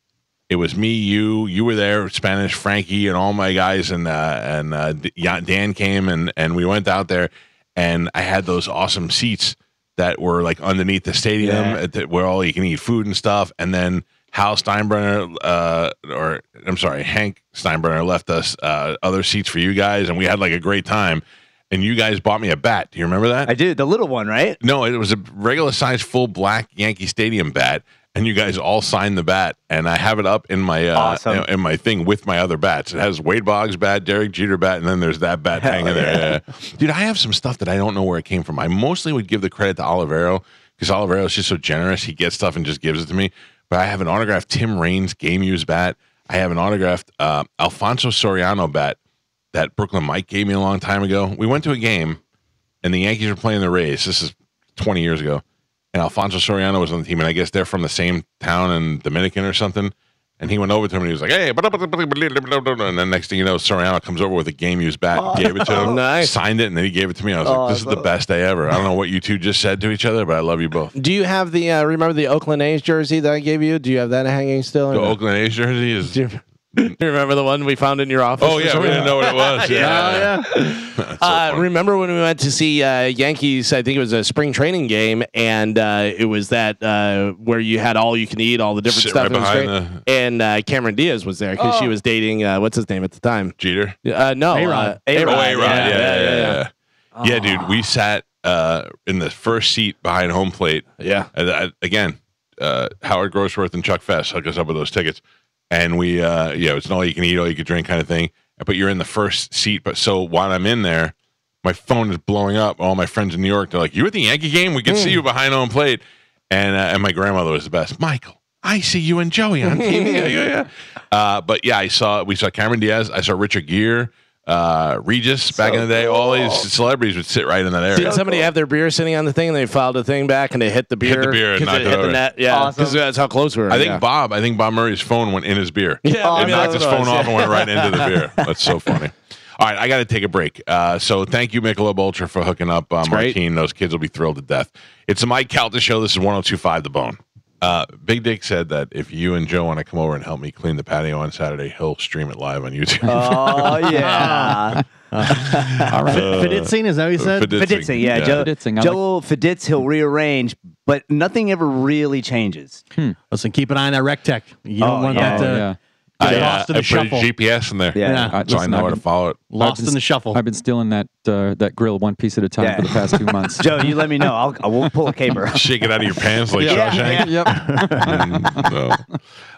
It was me, you were there, Spanish, Frankie, and all my guys, and Dan came, and we went out there, and I had those awesome seats that were like underneath the stadium where all you can eat food and stuff. And then Hank Steinbrenner left us other seats for you guys, and we had like a great time. And you guys bought me a bat. Do you remember that? I do. The little one, right? No, it was a regular size full black Yankee Stadium bat. And you guys all signed the bat, and I have it up in my Awesome. in my thing with my other bats. It has Wade Boggs bat, Derek Jeter bat, and then there's that bat hanging there. Yeah. Dude, I have some stuff that I don't know where it came from. I mostly would give the credit to Olivero because Olivero is just so generous. He gets stuff and just gives it to me. But I have an autographed Tim Raines game used bat. I have an autographed Alfonso Soriano bat that Brooklyn Mike gave me a long time ago. We went to a game, and the Yankees were playing the Rays. This is 20 years ago. And Alfonso Soriano was on the team, and I guess they're from the same town in Dominican or something. And he went over to him, and he was like, hey, and then next thing you know, Soriano comes over with a game-used bat, gave it to him, nice. Signed it, and then he gave it to me. I was like, this is the best day ever. I don't know what you two just said to each other, but I love you both. Do you have the remember the Oakland A's jersey that I gave you? Do you have that hanging still? The Oakland A's jersey is... Do you remember the one we found in your office? Oh, yeah, we didn't know what it was. Yeah. Remember when we went to see Yankees, I think it was a spring training game, and it was that where you had all you can eat, all the different Sit stuff. right behind And Cameron Diaz was there because she was dating, what's his name at the time? Jeter? No. A-Rod. A-Rod. Yeah. Yeah, dude, we sat in the first seat behind home plate. Yeah. Again, Howard Grossworth and Chuck Fest hooked us up with those tickets. And we, it's an all you can eat, all you can drink kind of thing. But you're in the first seat. But so while I'm in there, my phone is blowing up. All my friends in New York, they're like, you at the Yankee game? We can see you behind home plate. And my grandmother was the best. Michael, I see you and Joey on TV. But yeah, we saw Cameron Diaz. I saw Richard Gere. Regis back in the day, all these celebrities would sit right in that area. Did somebody have their beer sitting on the thing and they filed the thing back and they hit the beer? Hit the beer and knocked it hit over. the net. Yeah, because that's how close we were. I think Bob Murray's phone went in his beer. Yeah, and knocked his phone off and went right into the beer. That's so funny. All right, I got to take a break. So thank you, Michelob Ultra, for hooking up Martine. Those kids will be thrilled to death. It's the Mike Calta Show. This is 102.5 The Bone. Big Dick said that if you and Joe want to come over and help me clean the patio on Saturday, he'll stream it live on YouTube. Oh, yeah. All right. Fiditzing, is that what you said? Fiditzing, yeah. Joe Fiditz, he'll rearrange, but nothing ever really changes. Listen, keep an eye on that rec tech. You don't want that to get lost in the I put shuffle. a GPS in there, so I know how to follow it. Lost in the shuffle. I've been stealing that grill one piece at a time for the past 2 months. Joe, you let me know. I won't pull a caper. Shake it out of your pants like Shawshank. Yep.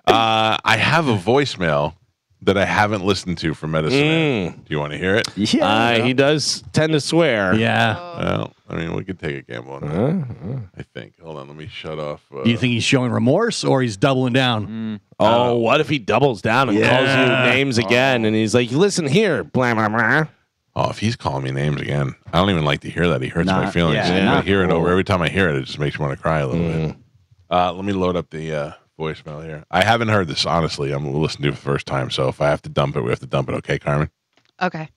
I have a voicemail that I haven't listened to from Medicine Man. Do you want to hear it? Yeah. He does tend to swear. Yeah. Well, I mean, we could take a gamble on that. I think. Hold on, let me shut off. Do you think he's showing remorse or he's doubling down? Oh, what if he doubles down and calls you names again? And he's like, listen here, blah, blah, blah. Oh, if he's calling me names again, I don't even like to hear that. He hurts my feelings. I hear it over. Every time I hear it, it just makes me want to cry a little bit. Let me load up the voicemail here. I haven't heard this, honestly. I'm listening to it for the first time, so if I have to dump it, we have to dump it. Okay, Carmen? Okay.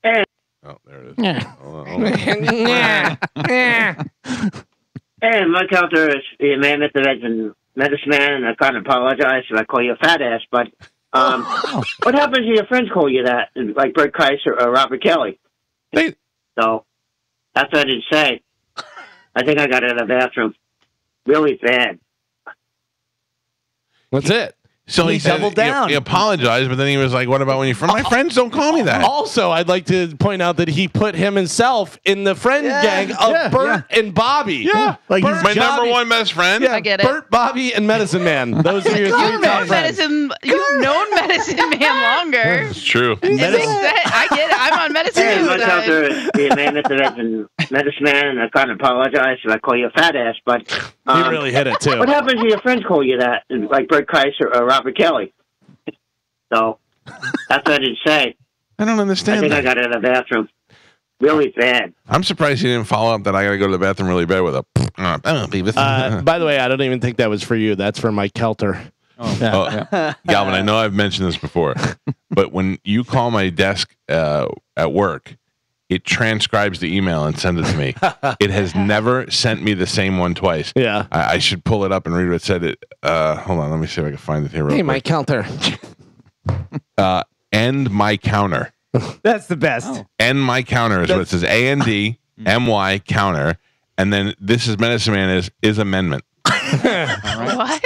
Oh, there it is. Hold on. Hey, Mike Calta, the man with the legend, medicine man, and I can't apologize if I call you a fat ass, but what happens if your friends call you that, like Bert Kreischer or Robert Kelly? So, that's what I didn't say. I think I got it in the bathroom. Really bad. That's it. So he doubled down. He apologized, but then he was like, "What about when you're from my friends? Don't call me that." Also, I'd like to point out that he put himself in the friend gang of Bert and Bobby. Yeah, like Bert, my number one best friend. Yeah, I get it. Bert, Bobby, and Medicine Man. Those are your three top friends. You've known Medicine Man longer. It's true. It makes sense. I get it. I'm on Medicine Hey, Man Mike side. Calta, the man with the legend, medicine man, and I can't apologize if I call you a fat ass, but He really hit it, too. what happens if your friends call you that, like Bert Kreischer or Robert Kelly? So, that's what I didn't say. I don't understand. I think I got it in the bathroom. Really bad. I'm surprised he didn't follow up that I got to go to the bathroom really bad with a. By the way, I don't even think that was for you. That's for Mike Kelter. Galvin, I know I've mentioned this before, but when you call my desk at work, it transcribes the email and sends it to me. It has never sent me the same one twice. Yeah. I should pull it up and read what it said. Hold on, let me see if I can find it here real quick. Mike Kelter. End my counter. That's the best. End my counter is what it says. ANDMY counter. And then this is Medicine Man is amendment. What?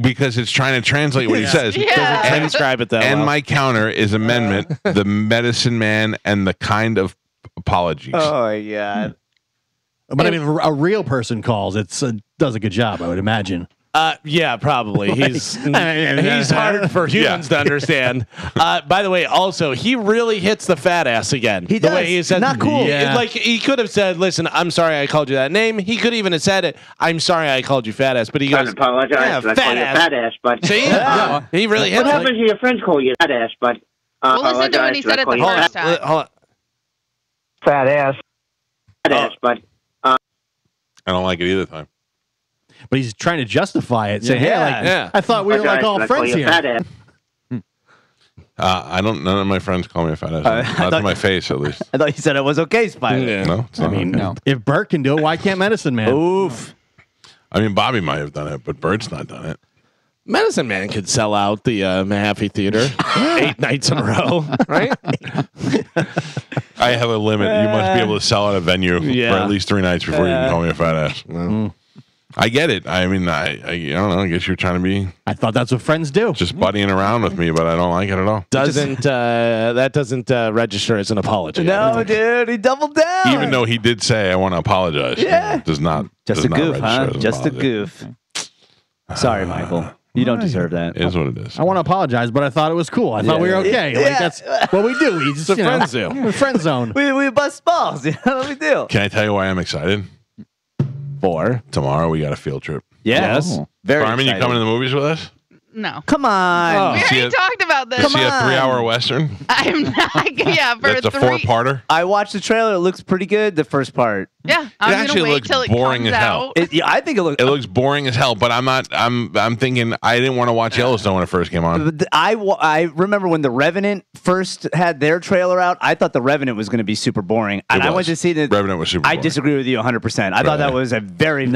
Because it's trying to translate what he says. Yeah. Doesn't transcribe it though. And my counter is amendment, the Medicine Man, and the kind of apologies. Oh my god. But I mean, a real person calls. It does a good job, I would imagine. Yeah, probably. He's hard for humans to understand. By the way, also he really hits the fat ass again. He does. The way he said, not cool. Yeah. Like he could have said, "Listen, I'm sorry I called you that name." He could even have said it. I'm sorry I called you fat ass, but he I goes, can't apologize "Yeah, if I call you a fat ass, but See, he really hits. what happens if your friends call you fat ass, but Well, listen to when he said it the first time. Hold on. fat ass, but I don't like it either time. But he's trying to justify it, saying, Yeah. "Hey, I thought we were like all friends here." I don't. None of my friends call me a fat ass. Not to my face, at least. I thought you said it was okay, Spider. Yeah. No, it's not. I mean, if Bert can do it, why can't Medicine Man? Oof. I mean, Bobby might have done it, but Bert's not done it. Medicine Man could sell out the Mahaffey Theater 8 nights in a row, right? I have a limit. You must be able to sell out a venue for at least 3 nights before you can call me a fat ass. I get it. I mean, I don't know. I guess you're trying to be. I thought that's what friends do. Just buddying around with me, but I don't like it at all. That doesn't register as an apology. No, dude, he doubled down. Even though he did say, "I want to apologize," Yeah. does not. Just does a not goof, register huh? as an Just a apology. goof. Sorry, Michael. You don't deserve that. It is what it is. I want to apologize, but I thought it was cool. I thought we were okay. Yeah. Like that's what we do. We just friends do. We're friend zone. We bust balls. You know what we do? Can I tell you why I'm excited? For tomorrow, we got a field trip. Yes. Very Carmen, you excited. coming to the movies with us? No. Come on. We already talked about this. You see a 3-hour Western? I'm not. Yeah, for That's a 3. 4-parter. I watched the trailer. It looks pretty good. The first part. Yeah, I'm actually gonna wait looks till it boring comes as hell. out. I think it looks. It looks boring as hell, but I'm not. I'm thinking I didn't want to watch Yellowstone when it first came on. I remember when The Revenant first had their trailer out. I thought The Revenant was going to be super boring, and I went to see the Revenant was super. I boring. disagree with you 100%. I thought that was a very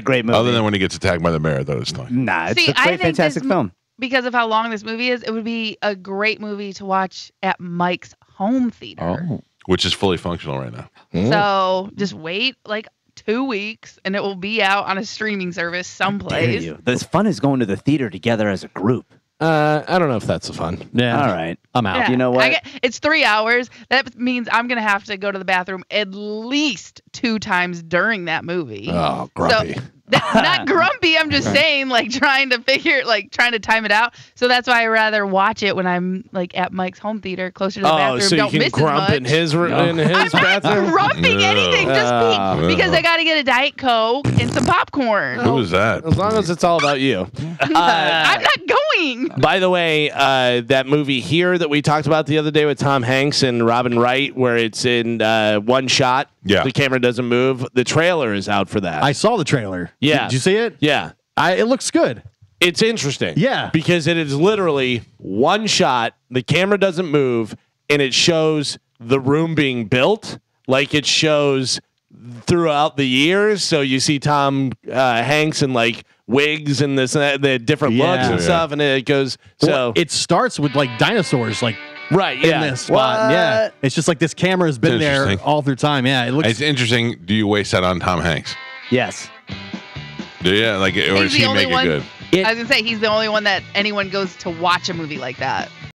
great movie. Other than when he gets attacked by the bear, I thought it was fine. Nah, it's See, a I great, think fantastic this film. Because of how long this movie is, it would be a great movie to watch at Mike's home theater. Which is fully functional right now. So just wait like 2 weeks, and it will be out on a streaming service someplace. The fun is going to the theater together as a group. I don't know if that's fun. Yeah. All right. I'm out. Yeah. You know what? It's 3 hours. That means I'm going to have to go to the bathroom at least 2 times during that movie. Oh, grumpy. So, not grumpy. I'm just saying, like trying to time it out. So that's why I rather watch it when I'm like at Mike's home theater, closer to the bathroom. So Don't you miss can grump as in much. his in his I'm bathroom. not grumping anything. Just because I got to get a Diet Coke and some popcorn. Who was that? As long as it's all about you. I'm not going. By the way, that movie Here that we talked about the other day with Tom Hanks and Robin Wright, where it's in one shot, the camera doesn't move. The trailer is out for that. I saw the trailer. Yeah. Did you see it? Yeah. It looks good. It's interesting. Yeah. Because it is literally one shot, the camera doesn't move, and it shows the room being built. Like it shows throughout the years. So you see Tom Hanks in like wigs and this and that, the different looks and stuff, and it goes. So it starts with like dinosaurs, like right, in this spot. Yeah, it's just like this camera has been there all through time. Yeah, it looks. It's interesting. Do you waste that on Tom Hanks? Yes. Do you? Like, or does he make it good? I was gonna say he's the only one that anyone goes to watch a movie like that.